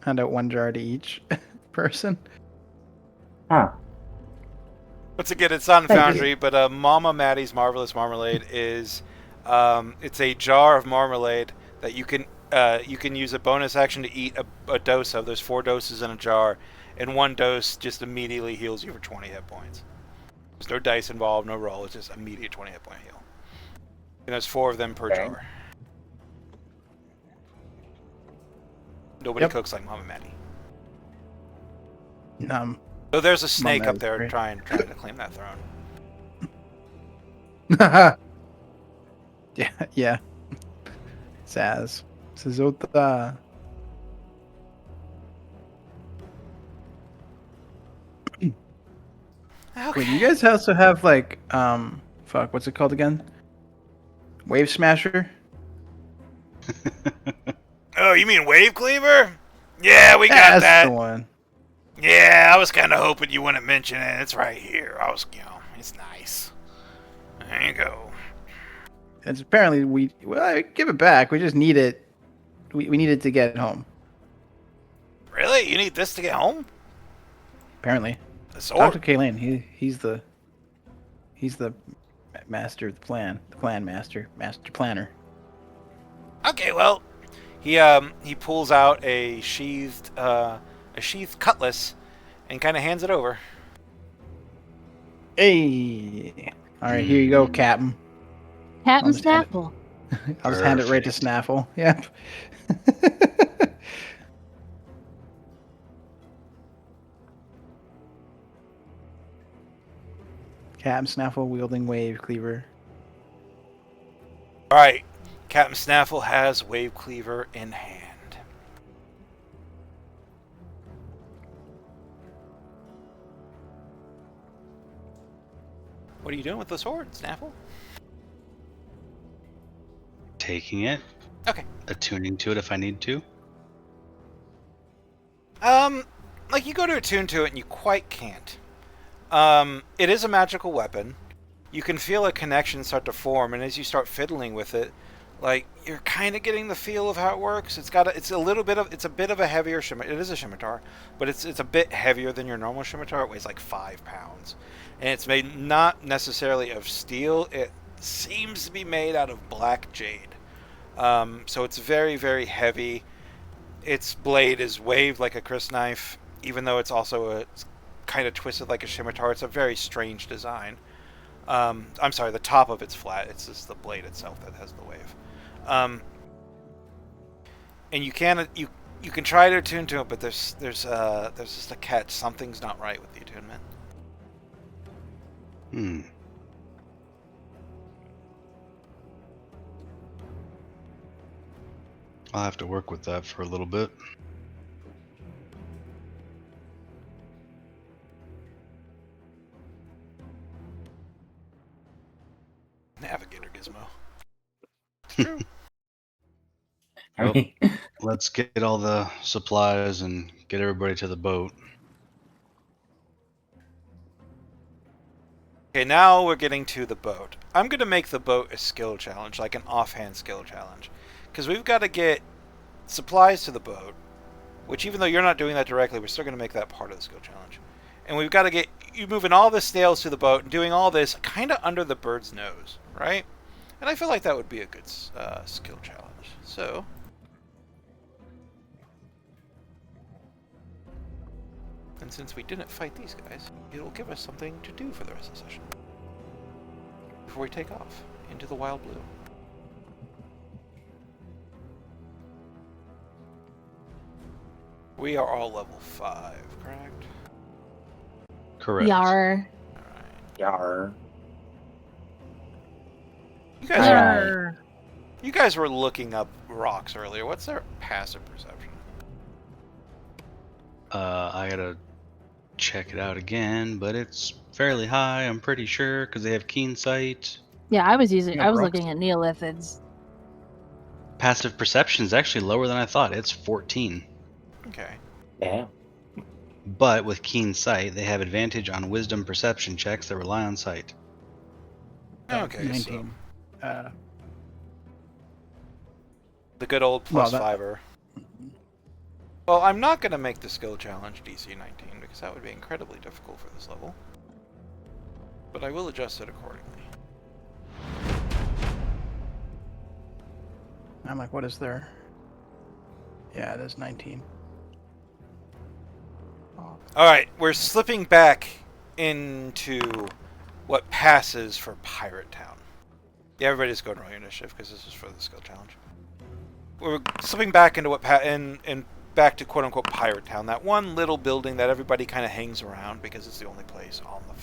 Hand out 1 jar to each person. Huh. Once again, it's on Thank Foundry, but Mama Maddie's Marvelous Marmalade is it's a jar of marmalade that you can use a bonus action to eat a dose of. There's 4 doses in a jar, and 1 dose just immediately heals you for 20 hit points. There's no dice involved, no roll. It's just immediate 20 hit point heal. And there's 4 of them per Okay. jar. Nobody Yep. cooks like Mama Maddie. So there's a snake up Maddie's there great. trying to claim that throne. Yeah. Saz. Sazota. Okay. Wait, do you guys also have like fuck, what's it called again? Wave Smasher? Oh, you mean Wave Cleaver? Yeah, we Yeah, got that's that. the one. Yeah, I was kind of hoping you wouldn't mention it. It's right here. It's nice. There you go. It's apparently I give it back. We just need it. We need it to get home. Really? You need this to get home? Apparently. The Talk to sword? Kayleen. He's the master of the plan. The plan master planner. Okay, well, he pulls out a sheathed cutlass and kind of hands it over. Hey. All right, here you go, Captain. Captain I'll just hand Snapple. I'll just hand it right to Perfect. Snaffle. Yep. Captain Snaffle wielding wave cleaver. All right, Captain Snaffle has Wave Cleaver in hand. What are you doing with the sword, Snaffle? Taking it, Okay. attuning to it if I need to. Like you go to attune to it and you quite can't. It is a magical weapon. You can feel a connection start to form, and as you start fiddling with it, like you're kind of getting the feel of how it works. It's a bit of a heavier scimitar. It is a scimitar, but it's a bit heavier than your normal scimitar. It weighs like 5 pounds, and it's made not necessarily of steel. It seems to be made out of black jade. So it's very, very heavy. Its blade is waved like a crysknife, even though it's also kind of twisted like a scimitar. It's a very strange design. I'm sorry, the top of it's flat. It's just the blade itself that has the wave. And you can try to attune to it, but there's just a catch. Something's not right with the attunement. I'll have to work with that for a little bit. Navigator Gizmo. It's true. I mean, Let's get all the supplies and get everybody to the boat. Okay, now we're getting to the boat. I'm going to make the boat a skill challenge, like an offhand skill challenge. Because we've got to get supplies to the boat, which even though you're not doing that directly, we're still going to make that part of the skill challenge. And we've got to get you moving all the snails to the boat and doing all this kind of under the bird's nose, right? And I feel like that would be a good skill challenge. So... And since we didn't fight these guys, it'll give us something to do for the rest of the session. Before we take off into the wild blue. We are all level 5, correct? Correct. Yar. Alright. yar. You guys were looking up rocks earlier. What's their passive perception? I gotta check it out again, but it's fairly high, I'm pretty sure, because they have keen sight. Yeah, I was Yeah, rocks. looking at Neolithids. Passive perception is actually lower than I thought. It's 14. Okay. Yeah. But with keen sight, they have advantage on wisdom perception checks that rely on sight. Okay, 19. so the good old Well, plus that- fiver. Well, I'm not going to make the skill challenge DC 19 because that would be incredibly difficult for this level. But I will adjust it accordingly. I'm like, what is there? Yeah, it is 19. Alright, we're slipping back into what passes for Pirate Town. Yeah, everybody's going to roll your initiative because this is for the skill challenge. We're slipping back into what and back to quote unquote Pirate Town, that one little building that everybody kind of hangs around because it's the only place on the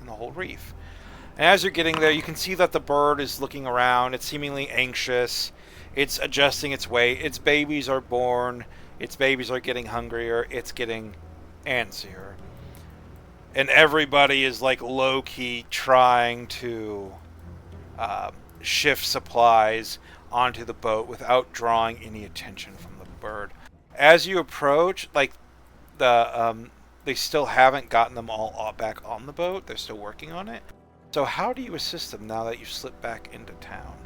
in the whole reef. And as you're getting there, you can see that the bird is looking around. It's seemingly anxious. It's adjusting its weight. Its babies are born. Its babies are getting hungrier. It's getting antsier. and everybody is like low key trying to shift supplies onto the boat without drawing any attention from the bird. As you approach, like they still haven't gotten them all back on the boat. They're still working on it. So how do you assist them now that you've slipped back into town?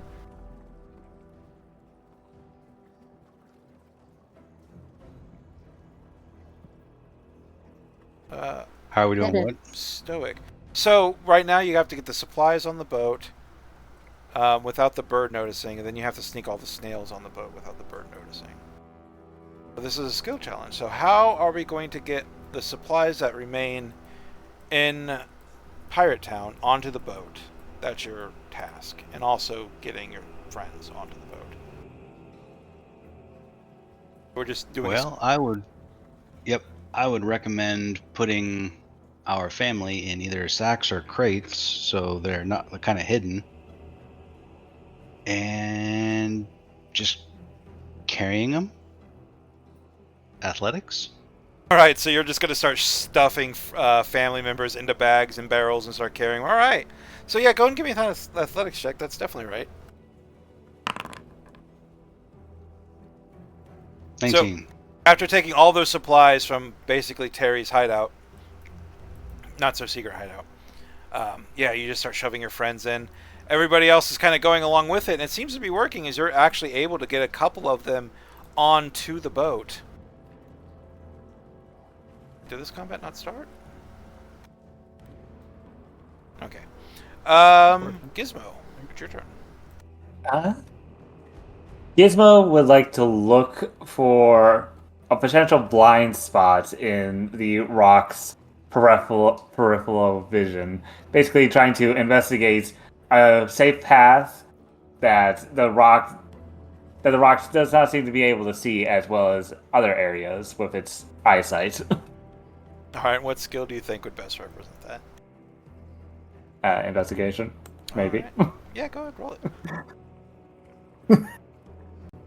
How are we doing? That What? Stoic. So right now you have to get the supplies on the boat without the bird noticing, and then you have to sneak all the snails on the boat without the bird noticing. But this is a skill challenge. So how are we going to get the supplies that remain in Pirate Town onto the boat? That's your task. And also getting your friends onto the boat. We're just doing Well, I would recommend putting our family in either sacks or crates so they're not kind of hidden, and just carrying them. Athletics. All right, so you're just going to start stuffing family members into bags and barrels and start carrying them. All right. So yeah, go and give me an athletics check. That's definitely right. 19. After taking all those supplies from basically Terry's hideout, not so secret hideout, yeah, you just start shoving your friends in. Everybody else is kind of going along with it, and it seems to be working as you're actually able to get a couple of them onto the boat. Did this combat not start? Okay. Gizmo, it's your turn. Gizmo would like to look for a potential blind spot in the rock's peripheral vision. Basically trying to investigate a safe path that the rock does not seem to be able to see, as well as other areas with its eyesight. All right, what skill do you think would best represent that? Investigation, maybe. All right. Yeah, go ahead, roll it.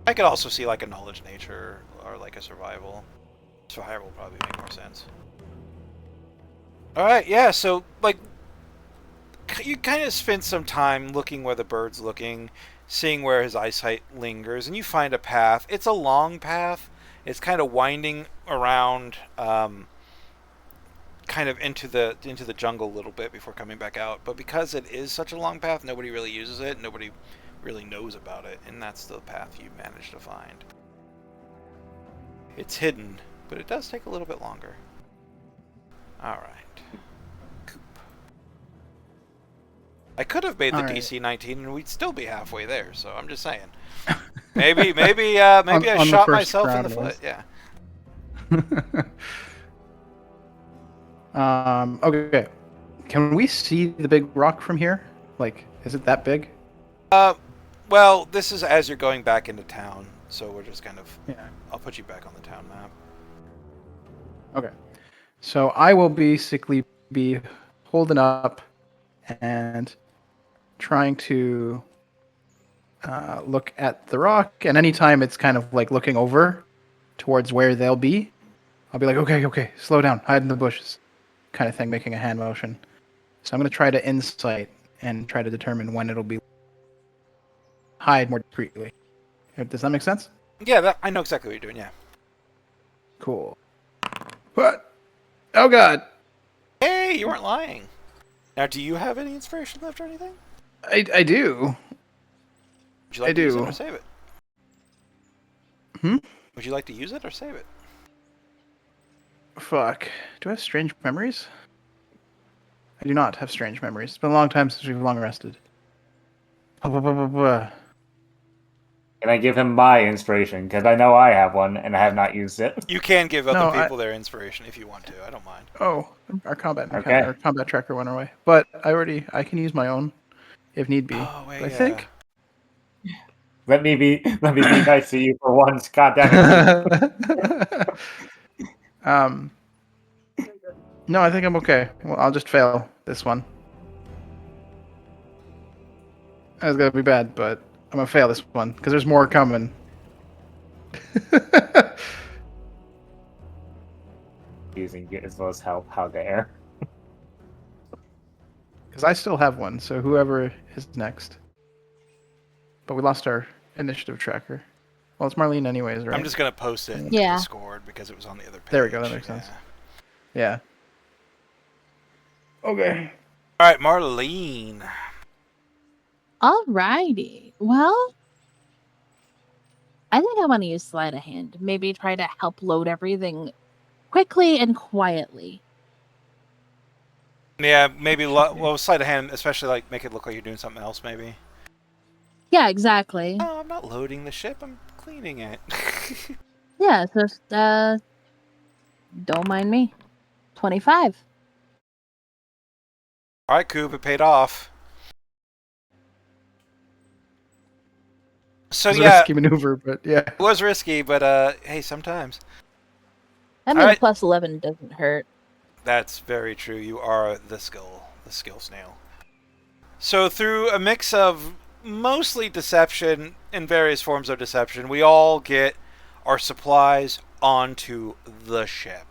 I could also see like a knowledge nature or like a survival. Survival would probably make more sense. All right, yeah. So like, you kind of spend some time looking where the bird's looking, seeing where his eyesight lingers, and you find a path. It's a long path. It's kind of winding around. Kind of into the jungle a little bit before coming back out, but because it is such a long path, nobody really uses it, nobody really knows about it, and that's the path you managed to find. It's hidden, but it does take a little bit longer. Alright. Coop. I could have made the DC 19 and we'd still be halfway there, so I'm just saying. Maybe I shot myself in the foot, yeah. Okay. Can we see the big rock from here? Like, is it that big? Well, this is as you're going back into town, so we're just kind of... Yeah. I'll put you back on the town map. Okay. So I will basically be holding up and trying to look at the rock, and anytime it's kind of like looking over towards where they'll be, I'll be like, okay, slow down, hide in the bushes, kind of thing, making a hand motion. So I'm going to try to insight and try to determine when it'll be hide more discreetly. Does that make sense? Yeah, I know exactly what you're doing, yeah. Cool. What? Oh god. Hey, you weren't lying. Now, do you have any inspiration left or anything? I do. Would you like I to use it do. or save it? Hmm? Would you like to use it or save it? Fuck. Do I have strange memories? I do not have strange memories. It's been a long time since we've long rested. Can I give him my inspiration? Because I know I have one, and I have not used it. You can give other No, people their inspiration if you want to. I don't mind. Oh, our combat Okay. our combat tracker went away. But I can use my own if need be. Oh, wait, I think. Let me be nice to you for once. God damn it. No, I think I'm okay. Well, I'll just fail this one. That's gonna be bad, but I'm gonna fail this one because there's more coming. Using Gizmo's help, how dare. Because I still have one, so whoever is next. But we lost our initiative tracker. Well, it's Marlene anyways, right? I'm just gonna post it in Yeah. Discord because it was on the other page. There we go, that makes sense. Yeah. Okay. All right, Marlene. Alrighty. Well, I think I want to use sleight of hand. Maybe try to help load everything quickly and quietly. Yeah, maybe sleight of hand, especially like make it look like you're doing something else. Maybe. Yeah, exactly. Oh, I'm not loading the ship. I'm cleaning it. Yeah, so don't mind me. 25. All right, Coop, it paid off. So It was a yeah, risky maneuver, but yeah. it was risky, but hey, sometimes. I mean, Alright. plus 11 doesn't hurt. That's very true. You are the skill snail. So through a mix of mostly deception and various forms of deception, we all get our supplies onto the ship.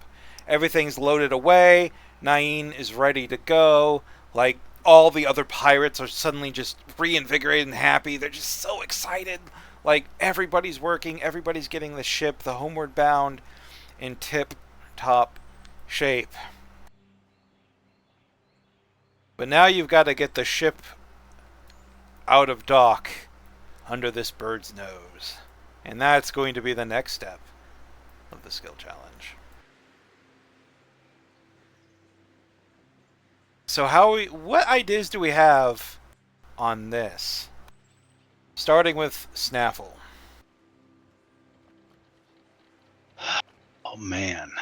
Everything's loaded away. Nain is ready to go. Like, all the other pirates are suddenly just reinvigorated and happy. They're just so excited. Like, everybody's working. Everybody's getting the ship, the Homeward Bound, in tip-top shape. But now you've got to get the ship out of dock under this bird's nose. And that's going to be the next step of the skill challenge. So what ideas do we have on this? Starting with Snaffle. Oh man,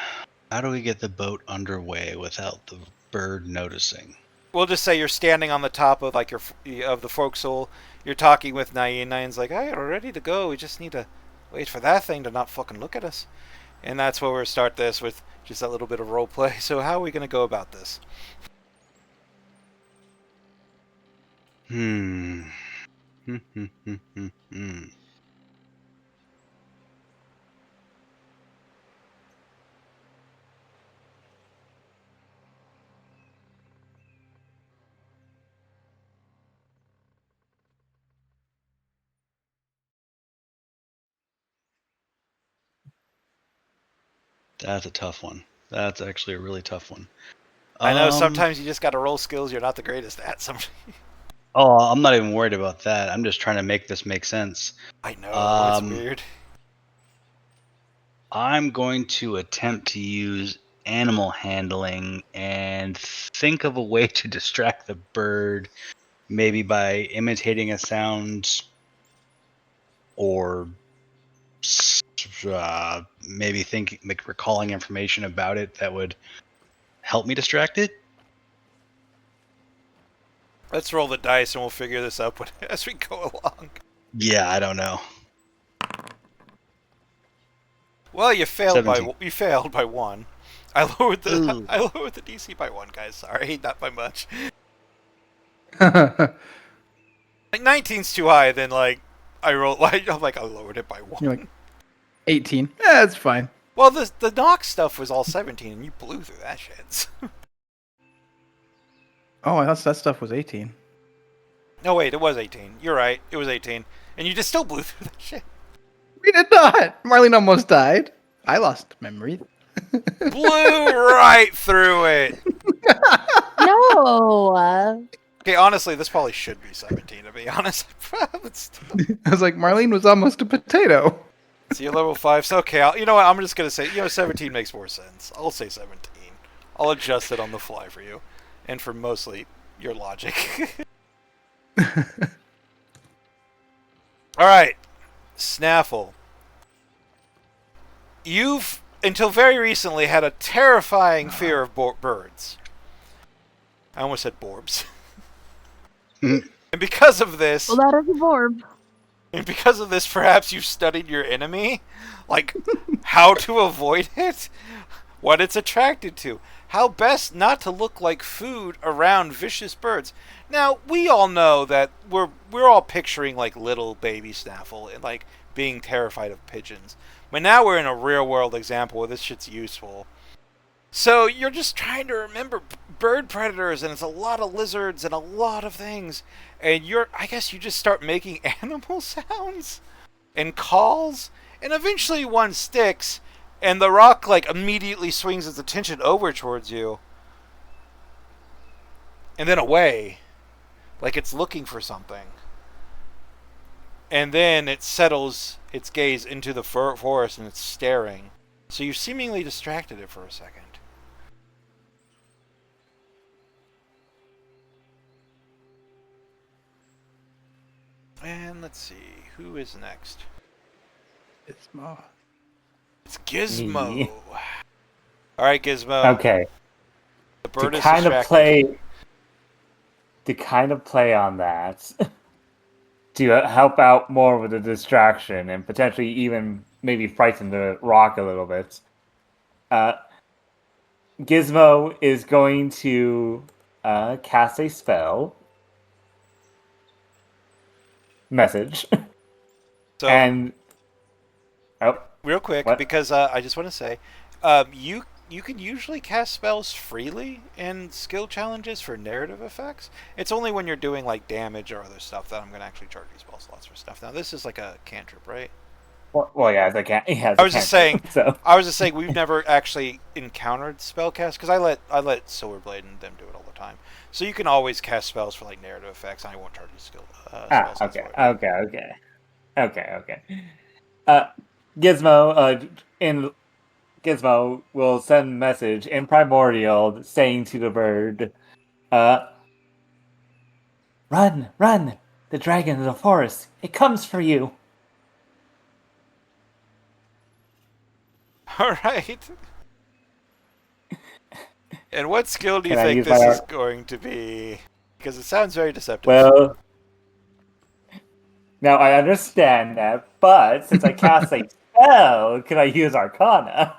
how do we get the boat underway without the bird noticing? We'll just say you're standing on the top of like of the forecastle. You're talking with Nain. Nain's like, "Hey, we're ready to go. We just need to wait for that thing to not fucking look at us." And that's where we'll start this with just a little bit of role play. So how are we going to go about this? That's a tough one. That's actually a really tough one. I know sometimes you just got to roll skills you're not the greatest at. Oh, I'm not even worried about that. I'm just trying to make this make sense. I know, it's weird. I'm going to attempt to use animal handling and think of a way to distract the bird, maybe by imitating a sound or maybe recalling information about it that would help me distract it. Let's roll the dice and we'll figure this out as we go along. Yeah, I don't know. Well, you failed 17. by 1. I lowered the DC by 1, guys. Sorry, not by much. Like 19's too high. Then like I lowered it by 1. You're like 18. That's fine. Well, the knock stuff was all 17, and you blew through that shit. Oh, I thought that stuff was 18. No, wait, it was 18. You're right. It was 18, and you just still blew through that shit. We did not. Marlene almost died. I lost memory. Blew right through it. No. Okay, honestly, this probably should be 17, to be honest. But still. I was like, Marlene was almost a potato. So you're level 5. So, okay, you know what? I'm just going to say, 17 makes more sense. I'll say 17. I'll adjust it on the fly for you. And for mostly your logic. Alright. Snaffle. You've, until very recently, had a terrifying fear of birds. I almost said borbs. And because of this... Well, that is a borb. And because of this, perhaps you've studied your enemy? Like, how to avoid it? What it's attracted to? How best not to look like food around vicious birds? Now, we all know that we're all picturing, like, little baby Snaffle and, like, being terrified of pigeons. But now we're in a real-world example where this shit's useful. So you're just trying to remember bird predators, and it's a lot of lizards and a lot of things. And I guess you just start making animal sounds and calls, and eventually one sticks, and the rock like immediately swings its attention over towards you, and then away, like it's looking for something. And then it settles its gaze into the forest, and it's staring. So you seemingly distracted it for a second. And let's see, who is next? Gizmo. It's Gizmo. Me. All right, Gizmo. Okay. The bird To is kind of distracted. play on that, to help out more with the distraction and potentially even maybe frighten the rock a little bit. Gizmo is going to cast a spell message. So, And real quick, what? because I just want to say, you can usually cast spells freely in skill challenges for narrative effects. It's only when you're doing like damage or other stuff that I'm going to actually charge you spell slots for stuff. Now, this is like a cantrip, right? well, yeah, as I can't. Yeah, I was just saying. So I was just saying we've never actually encountered spellcast because I let Silverblade and them do it all the time. So you can always cast spells for like narrative effects, and I won't charge you spell slots okay, for it. okay. Gizmo will send a message in Primordial saying to the bird, "Run, run! The dragon of the forest, it comes for you." All right. And what skill do you Can I think use this my is going to be? Because it sounds very deceptive. Well, now I understand that, but since I cast a spell, can I use Arcana?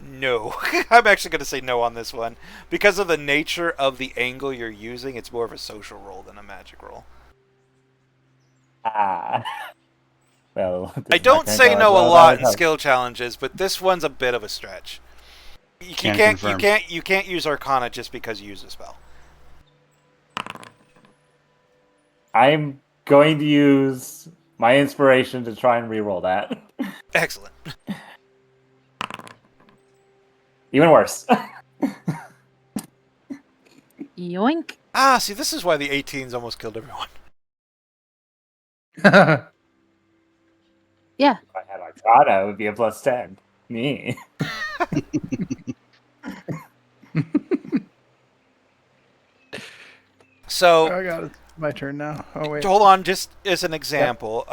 No. I'm actually going to say no on this one. Because of the nature of the angle you're using, it's more of a social roll than a magic roll. Well, I don't say no a lot in skill challenges, but this one's a bit of a stretch. You can't use Arcana just because you use a spell. I'm going to use my inspiration to try and reroll that. Excellent. Even worse. Yoink. Ah, see, this is why the 18s almost killed everyone. Yeah. If I had Arcana, it would be a +10. Me. So, Oh god, it's my turn now. Oh wait. hold on, just as an example,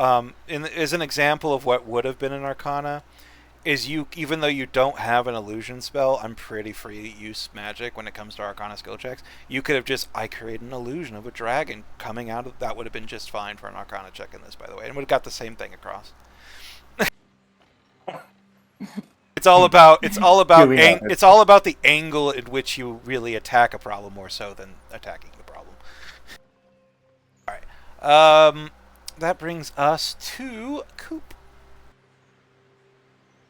as an example of what would have been an Arcana, is even though you don't have an illusion spell, I'm pretty free to use magic when it comes to Arcana skill checks. You could have I create an illusion of a dragon coming out of that would have been just fine for an Arcana check in this, by the way, and would have got the same thing across. It's all about the angle in which you really attack a problem more so than attacking the problem. All right, that brings us to Coop.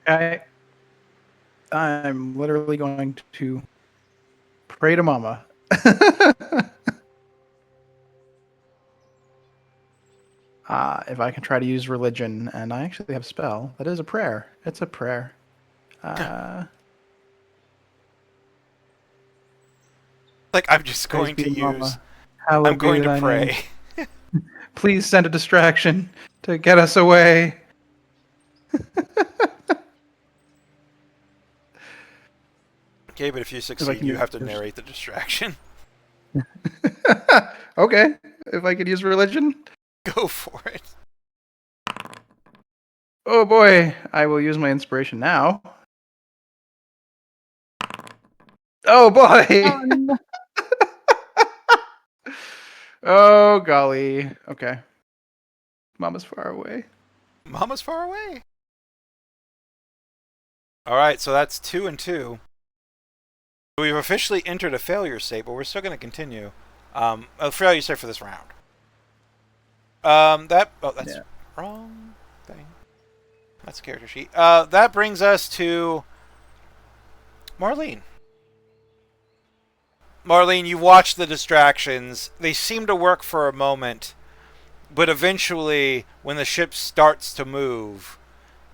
I'm literally going to pray to Mama. If I can try to use religion, and I actually have spell. That is a prayer. It's a prayer. Like I'm just going to Praise be to use. Mama. Hallowed I'm going be to thy pray. name. Please send a distraction to get us away. Okay, but if you succeed, can you use have to this. narrate the distraction. Okay, if I could use religion. Go for it. Oh boy, I will use my inspiration now. Oh boy! Oh, no. Oh golly. Okay. Mama's far away. Mama's far away. All right, so that's 2 and 2. We've officially entered a failure state, but we're still going to continue. A failure state for this round. That's Yeah. wrong thing. That's a character sheet. That brings us to Marlene. Marlene, you watch the distractions. They seem to work for a moment, but eventually, when the ship starts to move,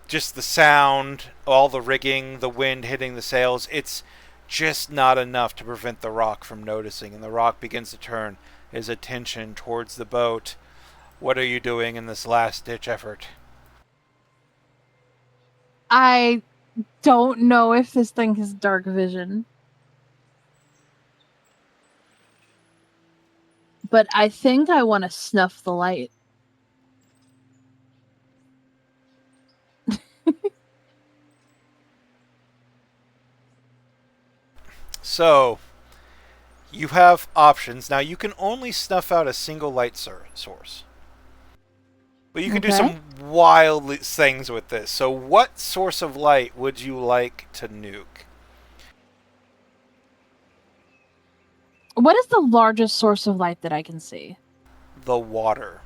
just the sound, all the rigging, the wind hitting the sails, it's just not enough to prevent the Rock from noticing, and the Rock begins to turn his attention towards the boat. What are you doing in this last-ditch effort? I don't know if this thing has dark vision. But I think I want to snuff the light. So, you have options. Now, you can only snuff out a single light source. But you can do some wild things with this. So, what source of light would you like to nuke? What is the largest source of light that I can see? The water.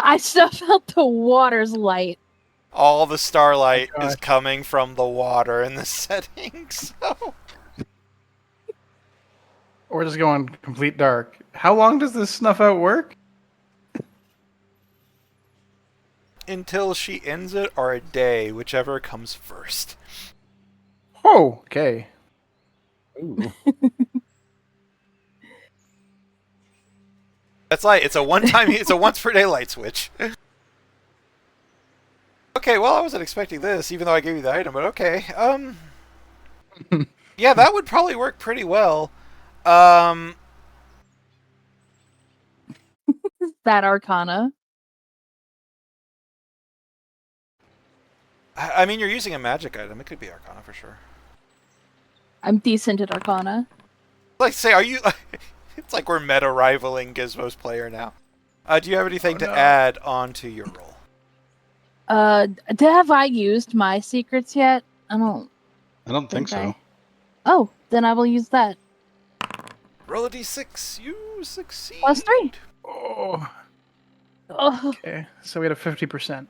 I snuff out the water's light. All the starlight Oh, is coming from the water in the settings. So. Or just going complete dark. How long does this snuff out work? Until she ends it, or a day, whichever comes first. Oh, okay. Ooh. That's light. It's a one-time. It's a once-per-day light switch. Okay, well, I wasn't expecting this, even though I gave you the item. But okay, yeah, that would probably work pretty well. That Arcana. I mean, you're using a magic item. It could be Arcana for sure. I'm decent at Arcana. Like, say, are you? It's like we're meta rivaling Gizmo's player now. Do you have anything to add on to your roll? Have I used my secrets yet? I don't think so. Oh, then I will use that. Roll a d6. You succeed. +3. Oh, Oh, okay. So we had a 50%.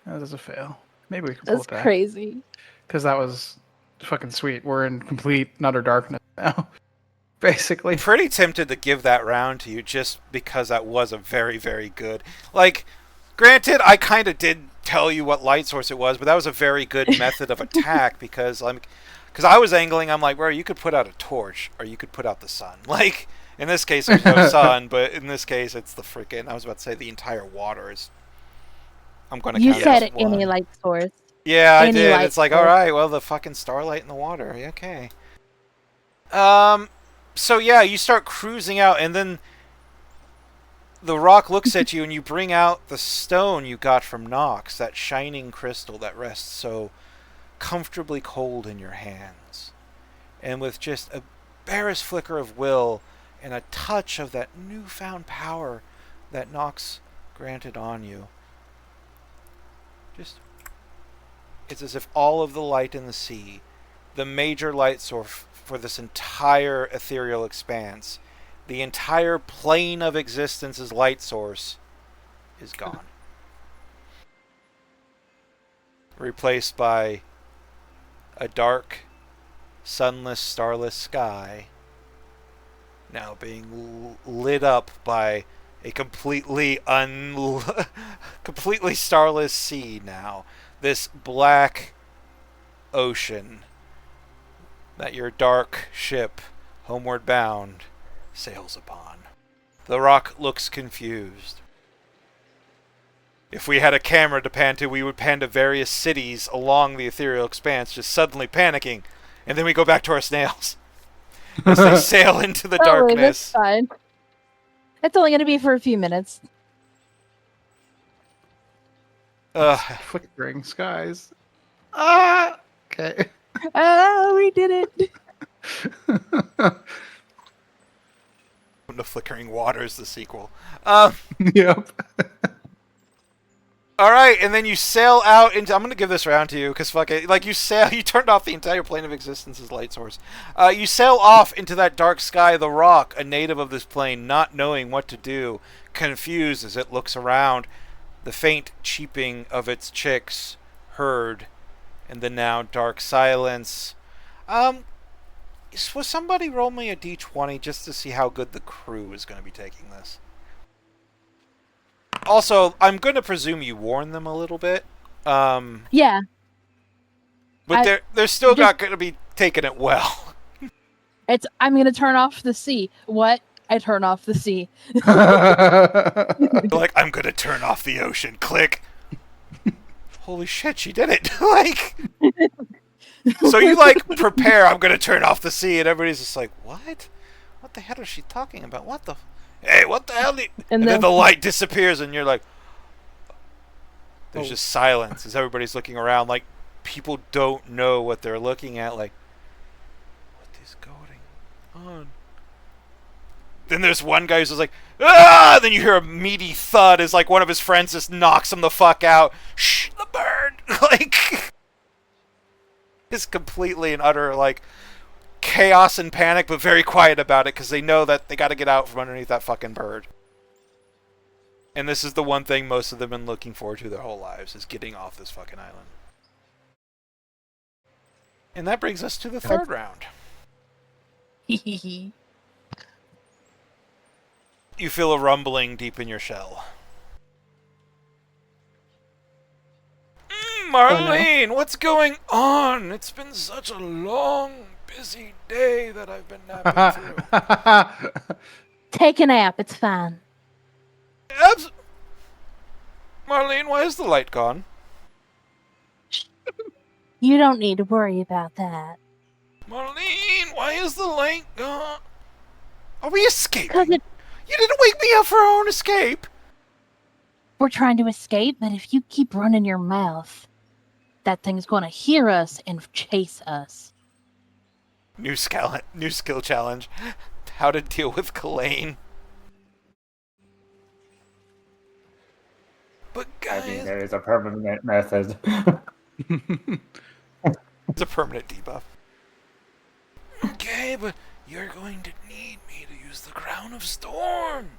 That is a fail. Maybe we can pull that's it back. crazy. Because that was fucking sweet. We're in complete and utter darkness now. Basically. Pretty tempted to give that round to you just because that was a very, very good. Like, granted, I kind of did tell you what light source it was, but that was a very good method of attack because I was angling. I'm like, well, you could put out a torch or you could put out the sun. Like, in this case, there's no sun, but in this case, it's the freaking. I was about to say the entire water is. I'm going to. You count said it as one. any light source. Yeah, I any did. light It's like, source. all right, well, the fucking starlight in the water. Okay. So yeah, you start cruising out, and then the Rock looks at you, and you bring out the stone you got from Nox, that shining crystal that rests so comfortably cold in your hands. And with just a barest flicker of will and a touch of that newfound power that Nox granted on you, it's as if all of the light in the sea, the major light source for this entire ethereal expanse, the entire plane of existence's light source, is gone. Replaced by a dark, sunless, starless sky, now being lit up by a completely completely starless sea now. This black ocean that your dark ship, homeward bound, sails upon. The Rock looks confused. If we had a camera to pan to, we would pan to various cities along the ethereal expanse, just suddenly panicking, and then we go back to our snails as they sail into the Oh, that's darkness. fine. It's only going to be for a few minutes. Flickering skies. Ah! Okay. Oh, we did it. The Flickering Waters, the sequel. Yep. All right, and then you sail out into. I'm gonna give this round to you because fuck it. Like you sail, you turned off the entire plane of existence's light source. You sail off into that dark sky. The Rock, a native of this plane, not knowing what to do, confused as it looks around. the faint cheeping of its chicks heard in the now dark silence. Was somebody roll me a d20 just to see how good the crew is going to be taking this? Also, I'm going to presume you warn them a little bit. Yeah. But they're still not going to be taking it well. I'm gonna turn off the sea. What? I turn off the sea. Like, I'm going to turn off the ocean. Click. Holy shit, she did it. Like, so you, like, prepare, I'm going to turn off the sea, and everybody's just like, what? What the hell is she talking about? What the... Hey, what the hell? And then the light disappears, and you're like... There's just silence as everybody's looking around, like, people don't know what they're looking at, like, what is going on? Then there's one guy who's just like, ah! Then you hear a meaty thud as, like, one of his friends just knocks him the fuck out. Shh, the bird! Like, it's completely and utter, like, chaos and panic, but very quiet about it, because they know that they gotta get out from underneath that fucking bird. And this is the one thing most of them have been looking forward to their whole lives, is getting off this fucking island. And that brings us to the third round. You feel a rumbling deep in your shell. Marlene, what's going on? It's been such a long, busy day that I've been napping through. Take a nap. It's fine. Marlene, why is the light gone? You don't need to worry about that. Marlene, why is the light gone? Are we escaping? 'Cause You didn't wake me up for our own escape. we're trying to escape, but if you keep running your mouth, that thing's going to hear us and chase us. New skill challenge. How to deal with Kalain. But guys, I mean, there is a permanent method. it's a permanent debuff. Okay, but you're going to need me to use the Crown of Storms.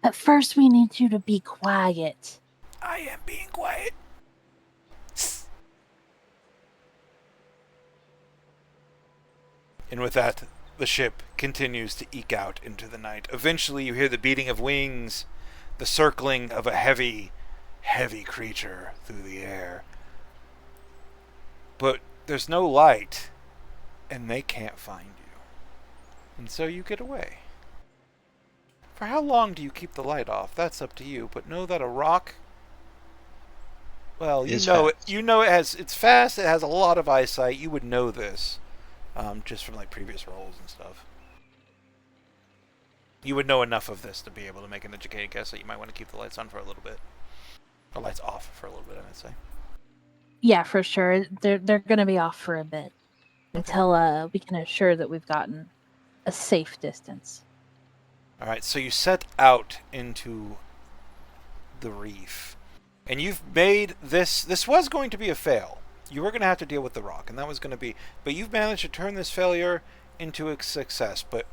But first, we need you to be quiet. I am being quiet. And with that, the ship continues to eke out into the night. Eventually, you hear the beating of wings, the circling of a heavy, heavy creature through the air. But there's no light, and they can't find you. And so you get away. For how long do you keep the light off? That's up to you, but know that a rock... Well, you know it's fast, it has a lot of eyesight, you would know this. Just from like previous rolls and stuff. You would know enough of this to be able to make an educated guess that you might want to keep the lights on for a little bit. Or lights off for a little bit, I would say. Yeah, for sure. They're going to be off for a bit until we can assure that we've gotten a safe distance. Alright, so you set out into the reef. And you've made this... This was going to be a fail. You were going to have to deal with the rock, and that was going to be... But you've managed to turn this failure into a success. But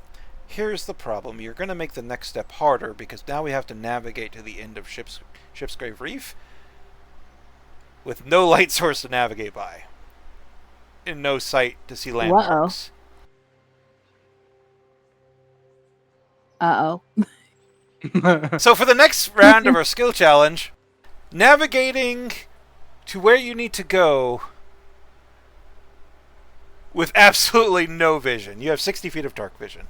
here's the problem. You're going to make the next step harder, because now we have to navigate to the end of Shipsgrave Reef with no light source to navigate by. And no sight to see landmarks. Uh-oh. So for the next round of our skill challenge, navigating to where you need to go with absolutely no vision. You have 60 feet of dark vision.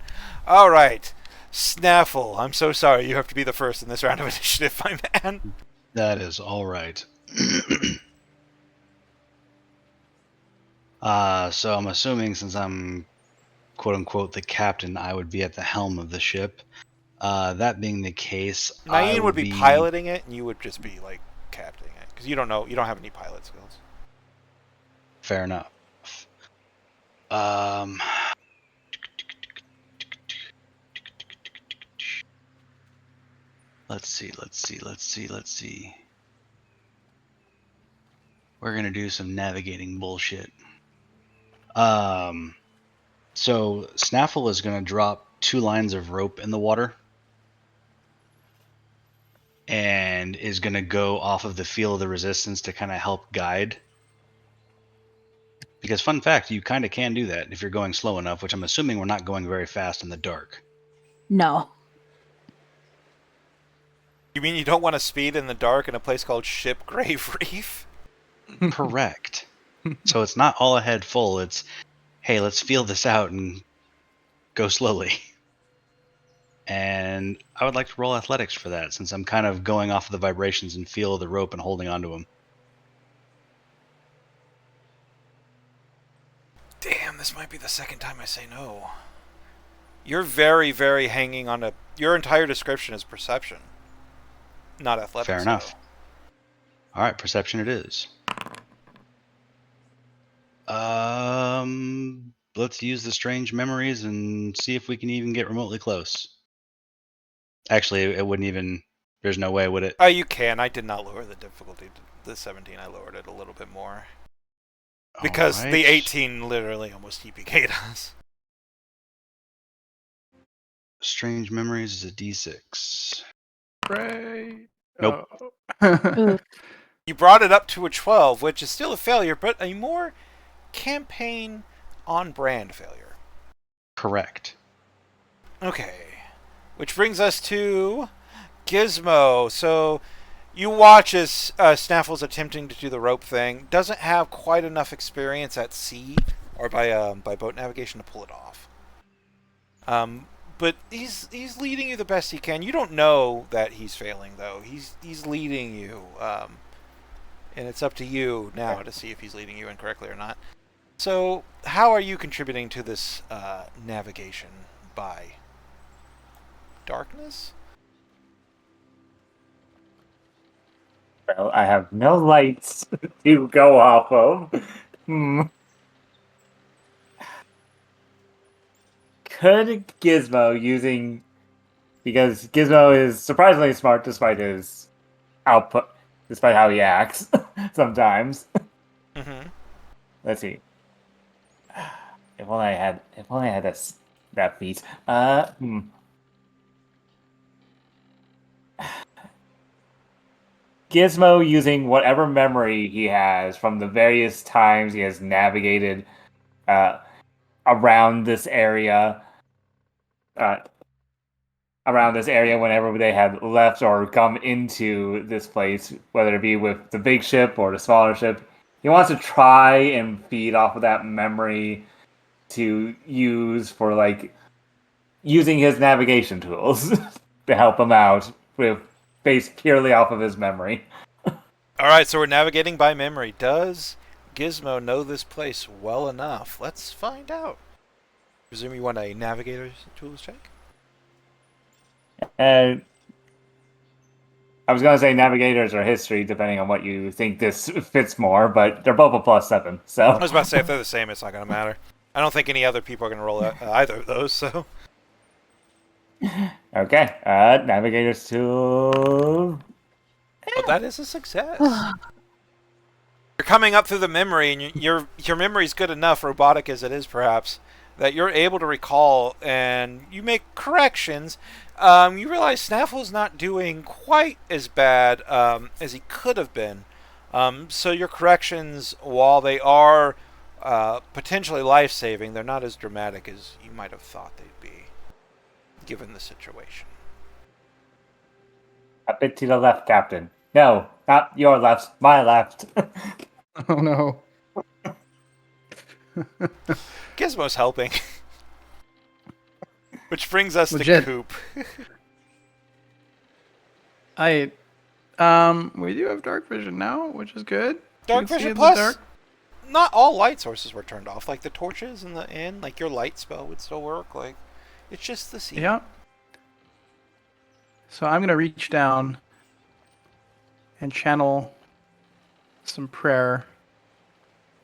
Alright. Snaffle, I'm so sorry you have to be the first in this round of initiative, my man. That is alright. So I'm assuming since I'm quote-unquote the captain, I would be at the helm of the ship. That being the case, Naeem would be piloting it, and you would just be, like, captaining it. Because you don't have any pilot skills. Fair enough. Let's see. We're gonna do some navigating bullshit. So Snaffle is gonna drop 2 lines of rope in the water. and is going to go off of the feel of the resistance to kind of help guide. Because fun fact, you kind of can do that if you're going slow enough, which I'm assuming we're not going very fast in the dark. No. You mean you don't want to speed in the dark in a place called Shipgrave Reef? Correct. So it's not all ahead full. It's, hey, let's feel this out and go slowly. And I would like to roll athletics for that, since I'm kind of going off of the vibrations and feel of the rope and holding onto him. Damn, this might be the second time I say no. You're very, very hanging on a... Your entire description is perception. Not athletics. Fair enough. All right, perception it is. Let's use the strange memories and see if we can even get remotely close. Actually, it wouldn't even... There's no way, would it? Oh, you can. I did not lower the difficulty to the 17. I lowered it a little bit more. Because Alright. the 18 literally almost TPK'd us. Strange memories is a d6. Right. Nope. Oh. You brought it up to a 12, which is still a failure, but a more campaign on brand failure. Correct. Okay. Which brings us to Gizmo. So you watch as Snaffle's attempting to do the rope thing. Doesn't have quite enough experience at sea or by boat navigation to pull it off. But he's leading you the best he can. You don't know that he's failing though. He's leading you, and it's up to you now to see if he's leading you incorrectly or not. So how are you contributing to this navigation by darkness? Well, I have no lights to go off of. Could Gizmo using... Because Gizmo is surprisingly smart despite his output, despite how he acts sometimes. Mm-hmm. Let's see. If only I had that feat. Gizmo using whatever memory he has from the various times he has navigated around this area. Whenever they had left or come into this place, whether it be with the big ship or the smaller ship, he wants to try and feed off of that memory to use for, like, using his navigation tools to help him out based purely off of his memory. Alright, so we're navigating by memory. Does Gizmo know this place well enough? Let's find out. Presume you want a navigator's tools check? And I was going to say navigators or history, depending on what you think this fits more, but they're both a +7, so... I was about to say, if they're the same, it's not going to matter. I don't think any other people are going to roll either of those, so... Okay, navigators tool... But that is a success. You're coming up through the memory, and your memory's good enough, robotic as it is perhaps, that you're able to recall, and you make corrections. You realize Snaffle's not doing quite as bad as he could have been. So your corrections, while they are potentially life-saving, they're not as dramatic as you might have thought they'd be, given the situation. A bit to the left, Captain. No, not your left, my left. Oh no. Gizmo's helping. Which brings us Legit. to Coop. We do have dark vision now, which is good. Dark You can see vision in the plus, dark. not all light sources were turned off. Like the torches in the inn, like your light spell would still work. Like, it's just the sea. Yeah. So I'm gonna reach down and channel some prayer.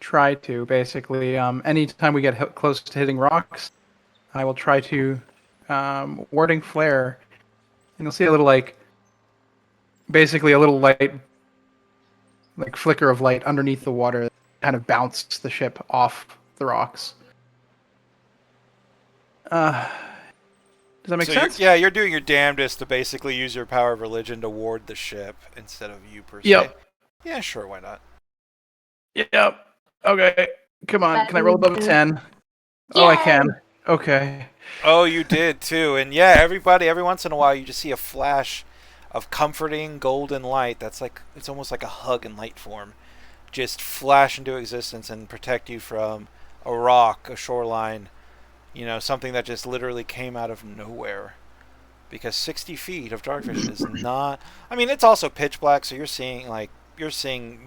Try to basically, anytime we get close to hitting rocks, I will try to warding flare, and you'll see a little basically a little light, like flicker of light underneath the water, that kind of bounced the ship off the rocks. Does Does that make So sense? you're doing your damnedest to basically use your power of religion to ward the ship instead of you per se. Yep. Yeah, sure, why not? Yep. Okay. Come on. That Can I roll above a is- 10? Oh, I Yay! can. Okay. Oh, you did too. And yeah, every once in a while you just see a flash of comforting golden light that's like, it's almost like a hug in light form. Just flash into existence and protect you from a rock, a shoreline, something that just literally came out of nowhere. Because 60 feet of dark vision is not. I mean, it's also pitch black, so you're seeing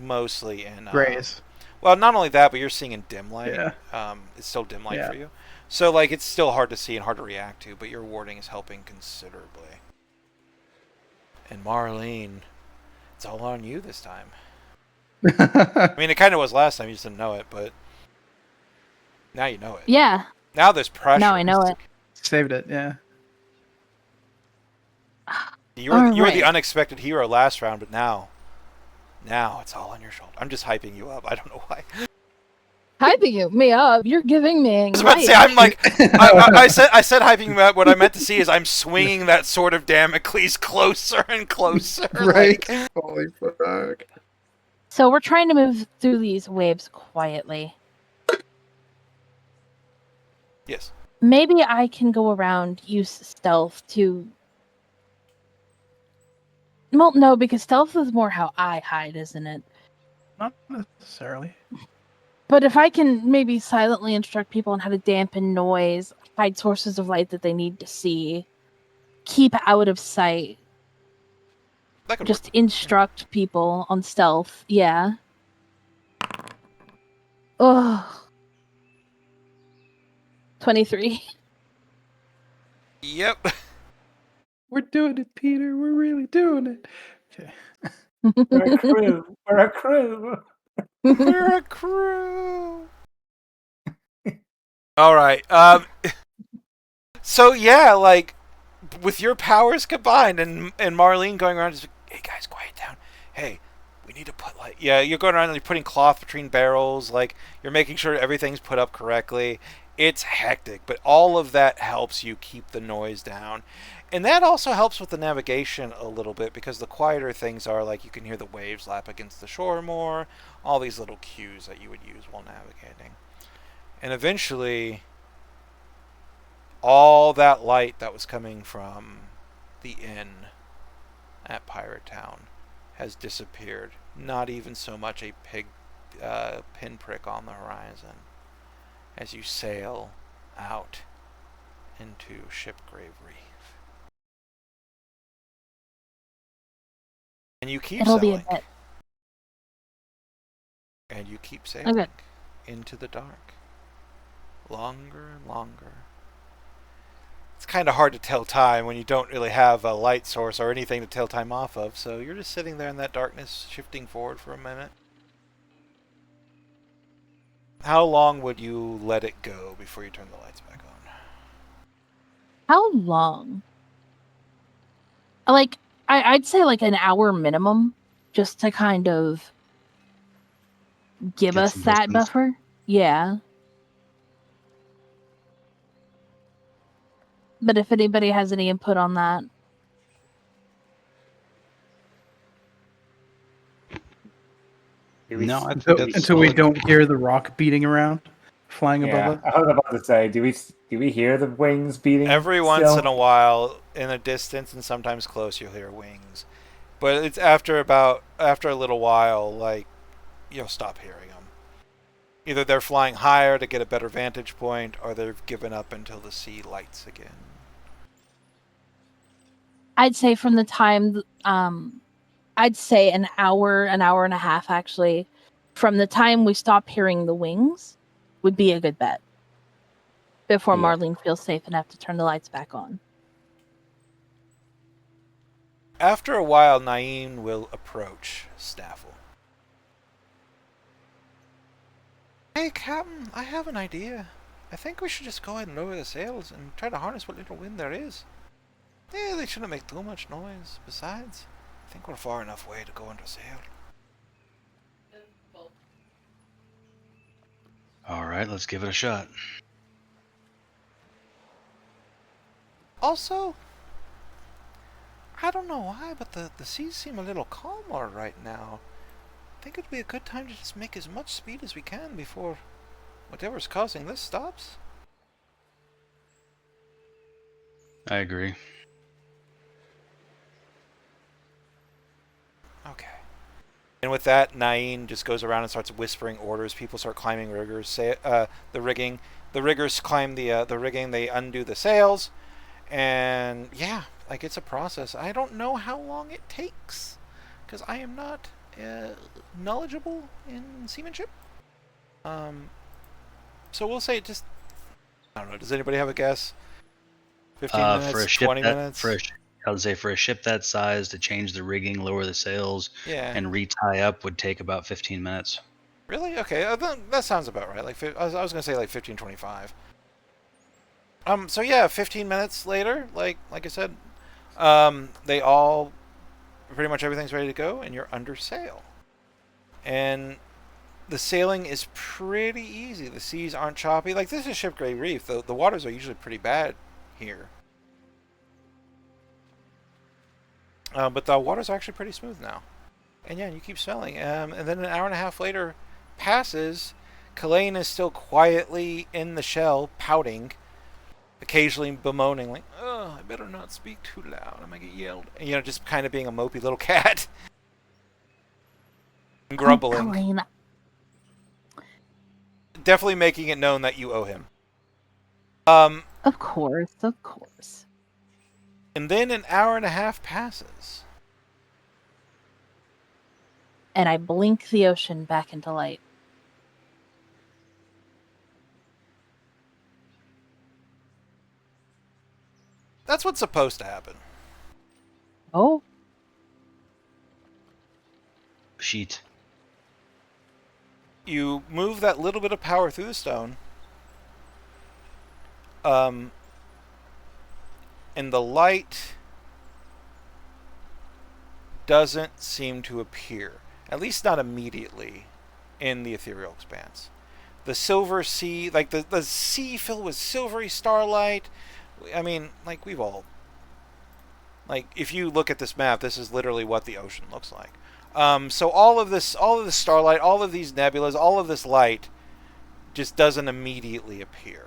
mostly in Grays. well, not only that, but you're seeing in dim light. Yeah. It's still dim light Yeah. for you, so like it's still hard to see and hard to react to. But your warding is helping considerably. And Marlene, it's all on you this time. I mean, it kind of was last time. You just didn't know it, but now you know it. Yeah. Now there's pressure. Now I know it. Saved it, yeah. You were the Alright. unexpected hero last round, but now it's all on your shoulder. I'm just hyping you up. I don't know why. Hyping me up. You're giving me I was about to say, anxiety. I'm like, I said hyping you up. What I meant to see is I'm swinging that sword of Damocles closer and closer. Right. Like, Holy fuck. So we're trying to move through these waves quietly. yes. Maybe I can go around, use stealth to... Well, no, because stealth is more how I hide, isn't it? Not necessarily. But if I can maybe silently instruct people on how to dampen noise, hide sources of light that they need to see, keep out of sight, That could just work. instruct people on stealth, yeah. Ugh. 23. Yep. We're doing it, Peter. We're really doing it. Okay. We're a crew. We're a crew. We're a crew. All right. So yeah, like with your powers combined, and Marlene going around, just hey guys, quiet down. Hey, we need to put like you're going around and you're putting cloth between barrels, like you're making sure everything's put up correctly. It's hectic, but all of that helps you keep the noise down. And that also helps with the navigation a little bit, because the quieter things are, like you can hear the waves lap against the shore more, all these little cues that you would use while navigating. And eventually, all that light that was coming from the inn at Pirate Town has disappeared. Not even so much a pinprick on the horizon as you sail out into Shipgrave Reef. And you keep It'll be sailing. a bit. And you keep sailing Okay. into the dark. Longer and longer. It's kind of hard to tell time when you don't really have a light source or anything to tell time off of, so you're just sitting there in that darkness, shifting forward for a minute. How long would you let it go before you turn the lights back on? How long? Like, I'd say like an hour minimum, just to kind of give Get us some that distance. buffer. Yeah. But if anybody has any input on that. No, I think Until, that's until we solid. don't hear the rock beating around, flying Yeah, above it. I was about to say, do we hear the wings beating? Every once still? in a while, in the distance and sometimes close, you'll hear wings. But it's after a little while, like, you'll stop hearing them. Either they're flying higher to get a better vantage point, or they've given up until the sea lights again. I'd say from the time, I'd say an hour and a half actually, from the time we stop hearing the wings, would be a good bet. Before Yeah. Marlene feels safe enough to turn the lights back on. After a while, Naeem will approach Snaffle. Hey, Captain, I have an idea. I think we should just go ahead and lower the sails and try to harness what little wind there is. Yeah, they shouldn't make too much noise. Besides, I think we're far enough away to go under sail. All right, let's give it a shot. Also, I don't know why, but the seas seem a little calmer right now. I think it'd be a good time to just make as much speed as we can before whatever's causing this stops. I agree. Okay. And with that, Nain just goes around and starts whispering orders. People start climbing riggers. The rigging. The riggers climb the rigging. They undo the sails, and yeah, like it's a process. I don't know how long it takes, because I am not knowledgeable in seamanship. So we'll say just. I don't know. Does anybody have a guess? 15 minutes, For a ship 20 that, minutes. I would say for a ship that size, to change the rigging, lower the sails, Yeah. and retie up would take about 15 minutes. Really? Okay, that sounds about right. Like I was gonna say like 15:25. So yeah, 15 minutes later, like I said, they all pretty much everything's ready to go, and you're under sail. And the sailing is pretty easy. The seas aren't choppy. Like this is Shipgrave Reef. The waters are usually pretty bad here. But the waters are actually pretty smooth now. And yeah, you keep sailing. And then an hour and a half later passes. Kalain is still quietly in the shell, pouting, occasionally bemoaning, like, "Oh, I better not speak too loud. I might get yelled." And, just kind of being a mopey little cat. And grumbling. Oh, Kalain. Definitely making it known that you owe him. Of course, of course. And then an hour and a half passes. And I blink the ocean back into light. That's what's supposed to happen. Oh, Sheet. You move that little bit of power through the stone. And the light doesn't seem to appear, at least not immediately, in the ethereal expanse. The silver sea, like the sea filled with silvery starlight. I mean, like we've all, like if you look at this map, this is literally what the ocean looks like. So all of this starlight, all of these nebulas, all of this light just doesn't immediately appear.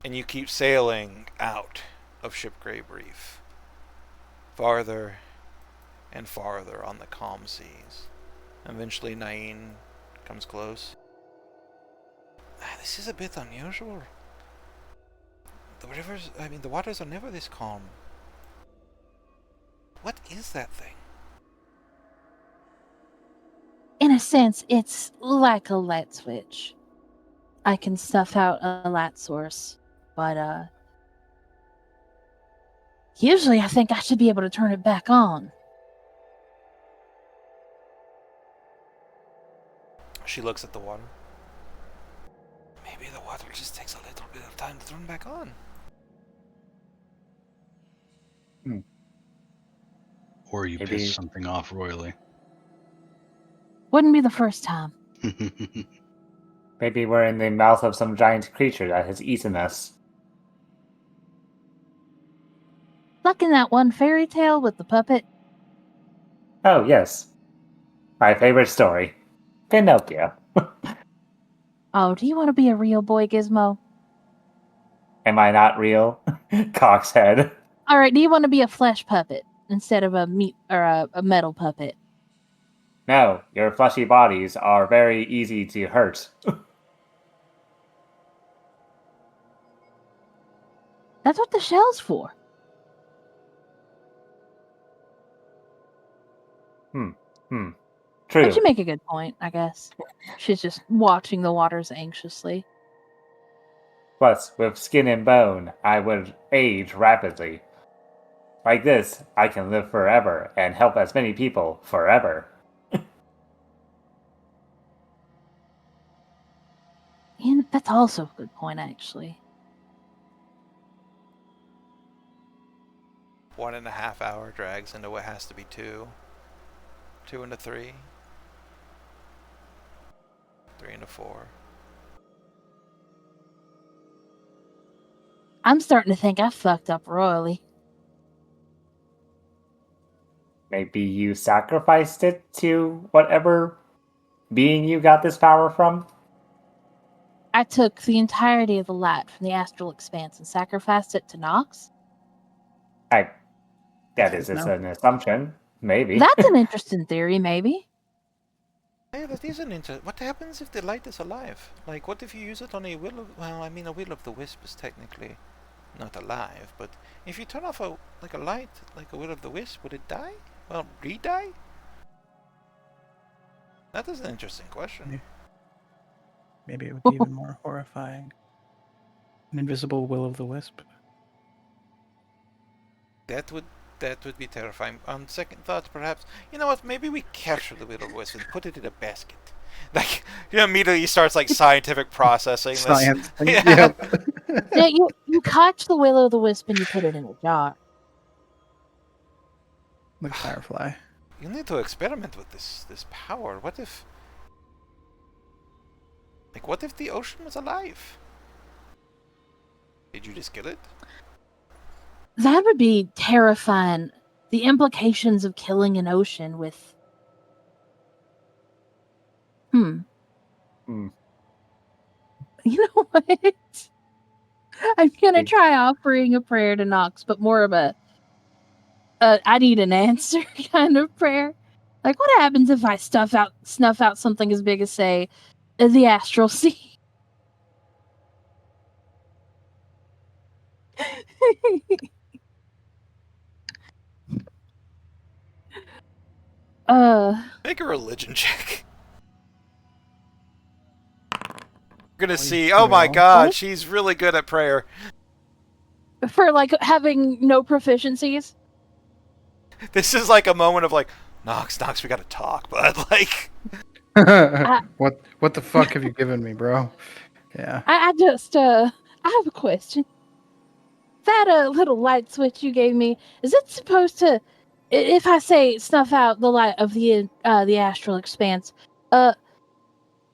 And you keep sailing out of Shipgrave Reef. Farther and farther on the calm seas. Eventually Nain comes close. This is a bit unusual. The waters are never this calm. What is that thing? in a sense, it's like a light switch. I can stuff out a light source, but usually I think I should be able to turn it back on. She looks at the water. Maybe the water just takes a little bit of time to turn back on. Or you Maybe- piss something off royally. Wouldn't be the first time. Maybe we're in the mouth of some giant creature that has eaten us. Like in that one fairy tale with the puppet. Oh, yes. My favorite story. Pinocchio. Oh, do you want to be a real boy, Gizmo? Am I not real? Cock's head. All right, do you want to be a flesh puppet instead of a meat or a metal puppet? No, your fleshy bodies are very easy to hurt. That's what the shell's for. True. But you make a good point, I guess. She's just watching the waters anxiously. Plus, with skin and bone, I would age rapidly. Like this, I can live forever and help as many people forever. And that's also a good point, actually. 1.5 hour drags into what has to be 2. 2 into 3. 3 into 4. I'm starting to think I fucked up royally. Maybe you sacrificed it to whatever being you got this power from? I took the entirety of the light from the astral expanse and sacrificed it to Nox. That Yes, is no. an assumption. Maybe. That's an interesting theory, maybe. Hey, that is an What happens if the light is alive? Like, what if you use it on a will of... Well, I mean, a will of the wisp is technically not alive, but if you turn off a light, like a will of the wisp, would it die? Well, re-die? That is an interesting question. Maybe it would be even more horrifying. An invisible will of the wisp. That would be terrifying. On second thought, perhaps, you know what, maybe we capture the will of the wisp and put it in a basket. Like, immediately starts, like, scientific processing this. Science. Yeah. Yeah, you catch the will o' the wisp and you put it in a jar. Like Firefly. You need to experiment with this power. What if... Like, what if the ocean was alive? Did you just kill it? That would be terrifying. The implications of killing an ocean with... Hmm. You know what? I'm gonna try offering a prayer to Nox, but more of a I need an answer kind of prayer. Like, what happens if I snuff out something as big as, say, the astral sea? Make a religion check. We're gonna see. 22. Oh my god, What? she's really good at prayer. For, like, having no proficiencies? This is like a moment of like, Nox, we gotta talk, but like... What the fuck have you given me, bro? Yeah. I just, I have a question. That little light switch you gave me, is it supposed to, if I say snuff out the light of the astral expanse,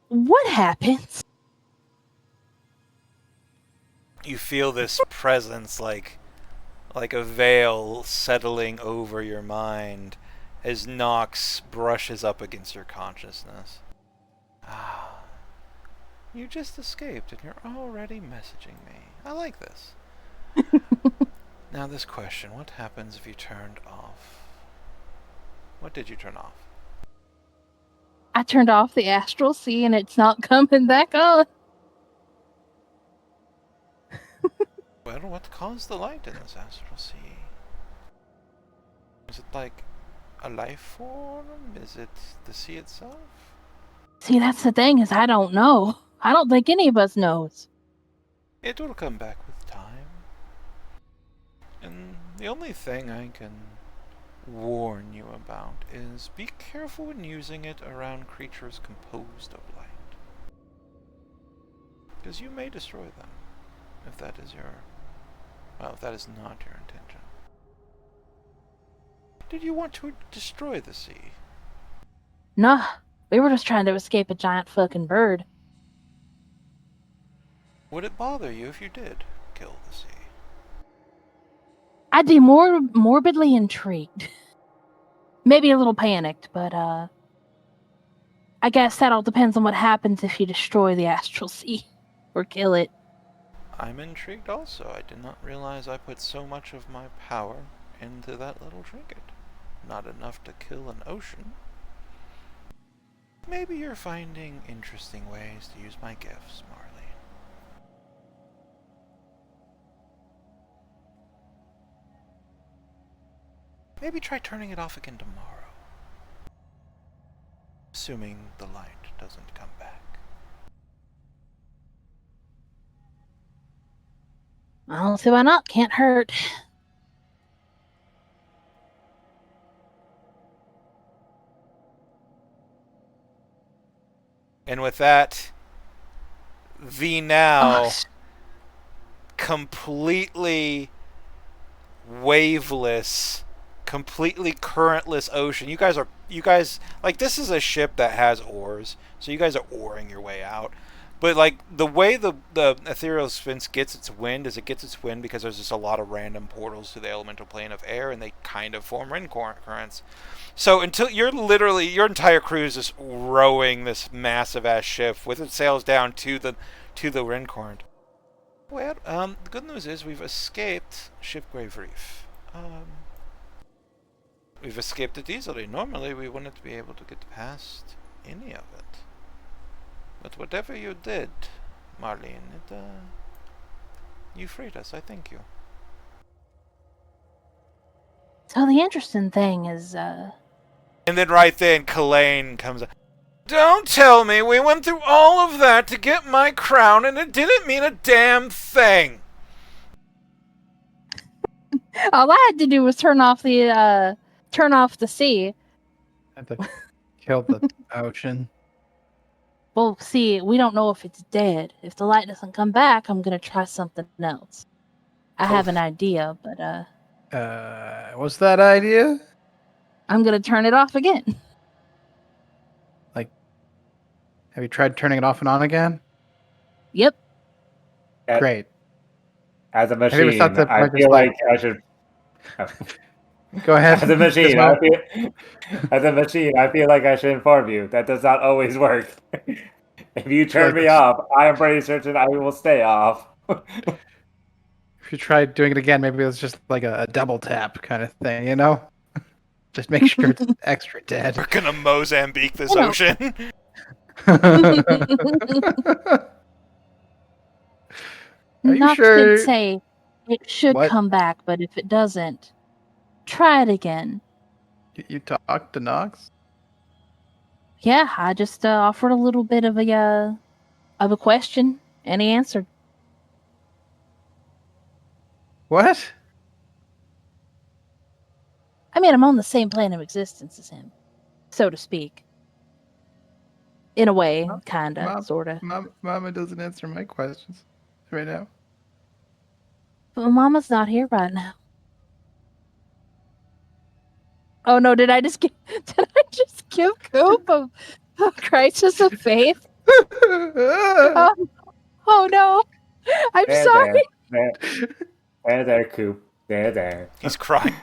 what happens? You feel this presence, like a veil settling over your mind as Nox brushes up against your consciousness. Ah, you just escaped and you're already messaging me. I like this. Now this question, what happens if you turned off? What did you turn off? I turned off the astral sea and it's not coming back on. Well, what caused the light in this astral sea? Is it like a life form? Is it the sea itself? See, that's the thing, is I don't know. I don't think any of us knows. It will come back with time. And the only thing I can warn you about is be careful when using it around creatures composed of light. Because you may destroy them, if that is your... well, if that is not your intention. Did you want to destroy the sea? Nah, we were just trying to escape a giant fucking bird. Would it bother you if you did kill the sea? I'd be more morbidly intrigued. Maybe a little panicked, but I guess that all depends on what happens if you destroy the astral sea or kill it. I'm intrigued also. I did not realize I put so much of my power into that little trinket. Not enough to kill an ocean. Maybe you're finding interesting ways to use my gifts, Marlene. Maybe try turning it off again tomorrow. Assuming the light doesn't come back. I don't see why not. Can't hurt. And with that, the now Oh, completely waveless, completely currentless ocean. You guys, like, this is a ship that has oars, so you guys are oaring your way out. But like the way the ethereal sphinx gets its wind is it gets its wind because there's just a lot of random portals to the elemental plane of air, and they kind of form wind currents. So until you're literally your entire crew is just rowing this massive ass ship with its sails down to the wind current. Well, the good news is we've escaped Shipgrave Reef. We've escaped it easily. Normally we wouldn't be able to get past any of it. But whatever you did, Marlene, you freed us. I thank you. So the interesting thing is, And then right then, Kalain comes up. Don't tell me we went through all of that to get my crown and it didn't mean a damn thing. all I had to do was turn off the sea. Have to kill the ocean. Well, see, we don't know if it's dead. If the light doesn't come back, I'm gonna try something else. I have an idea, but What's that idea? I'm gonna turn it off again. Have you tried turning it off and on again? Yep. Great. As a Have you ever machine, thought that I Microsoft- feel like I should. Go ahead. As a machine, I feel like I should inform you that does not always work. If you turn me off, I am pretty certain I will stay off. If you try doing it again, maybe it's just like a double tap kind of thing, you know? Just make sure it's extra dead. We're gonna Mozambique this You know. ocean. Are you Nox sure? did say it should What? come back, but if it doesn't, try it again. You talked to Nox? Yeah, I just offered a little bit of a question, and he answered. What? I mean, I'm on the same plane of existence as him, so to speak. In a way, kinda, Mom- sorta. Mama doesn't answer my questions right now. But Mama's not here right now. Oh no! Did I just give Coop a crisis of faith? Oh no! I'm There, sorry. there, Coop. There. He's crying.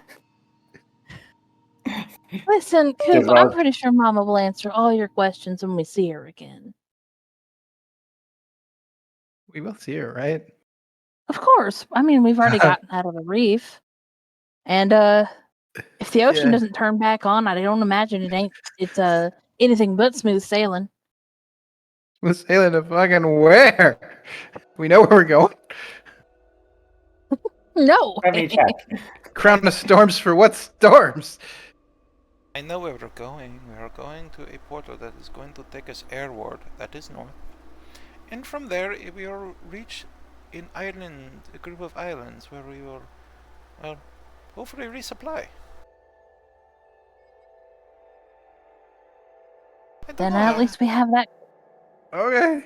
Listen, Coop, Just I'm love- pretty sure Mama will answer all your questions when we see her again. We will see her, right? Of course. I mean, we've already gotten out of the reef, and if the ocean Yeah. doesn't turn back on, I don't imagine it's anything but smooth sailing. We're sailing to fucking where? We know where we're going. No. Let me check. Crown of storms for what storms? I know where we're going. We are going to a portal that is going to take us airward. That is north. And from there, we will reach an island, a group of islands, where we will, well, hopefully resupply. I don't Then know. at least we have that. Okay.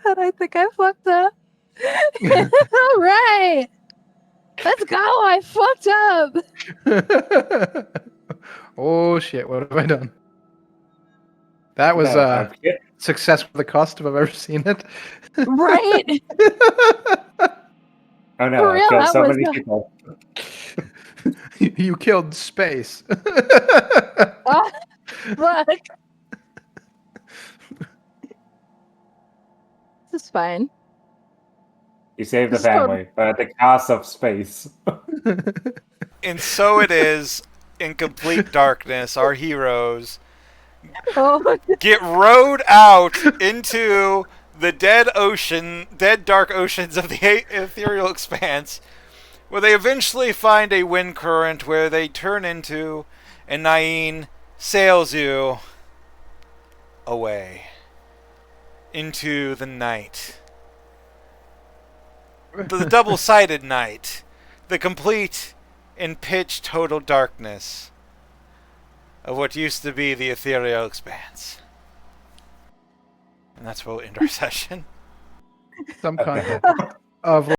God, I think I fucked up. All right. Let's go. I fucked up. Oh shit, what have I done? That was No, I'm kid- success for the cost if I've ever seen it. Right. Oh no, For I real, killed that so was many a- people. You killed space. Ah, fuck. This is fine. You saved the This is totally- family, but at the cost of space. And so it is, in complete darkness, our heroes Oh, get rowed out into the dead dark oceans of the ethereal expanse, where they eventually find a wind current where they turn into, and Nain sails you away into the night. The double-sided night. The complete and pitch total darkness of what used to be the ethereal expanse. And that's where we'll end our session. Some content of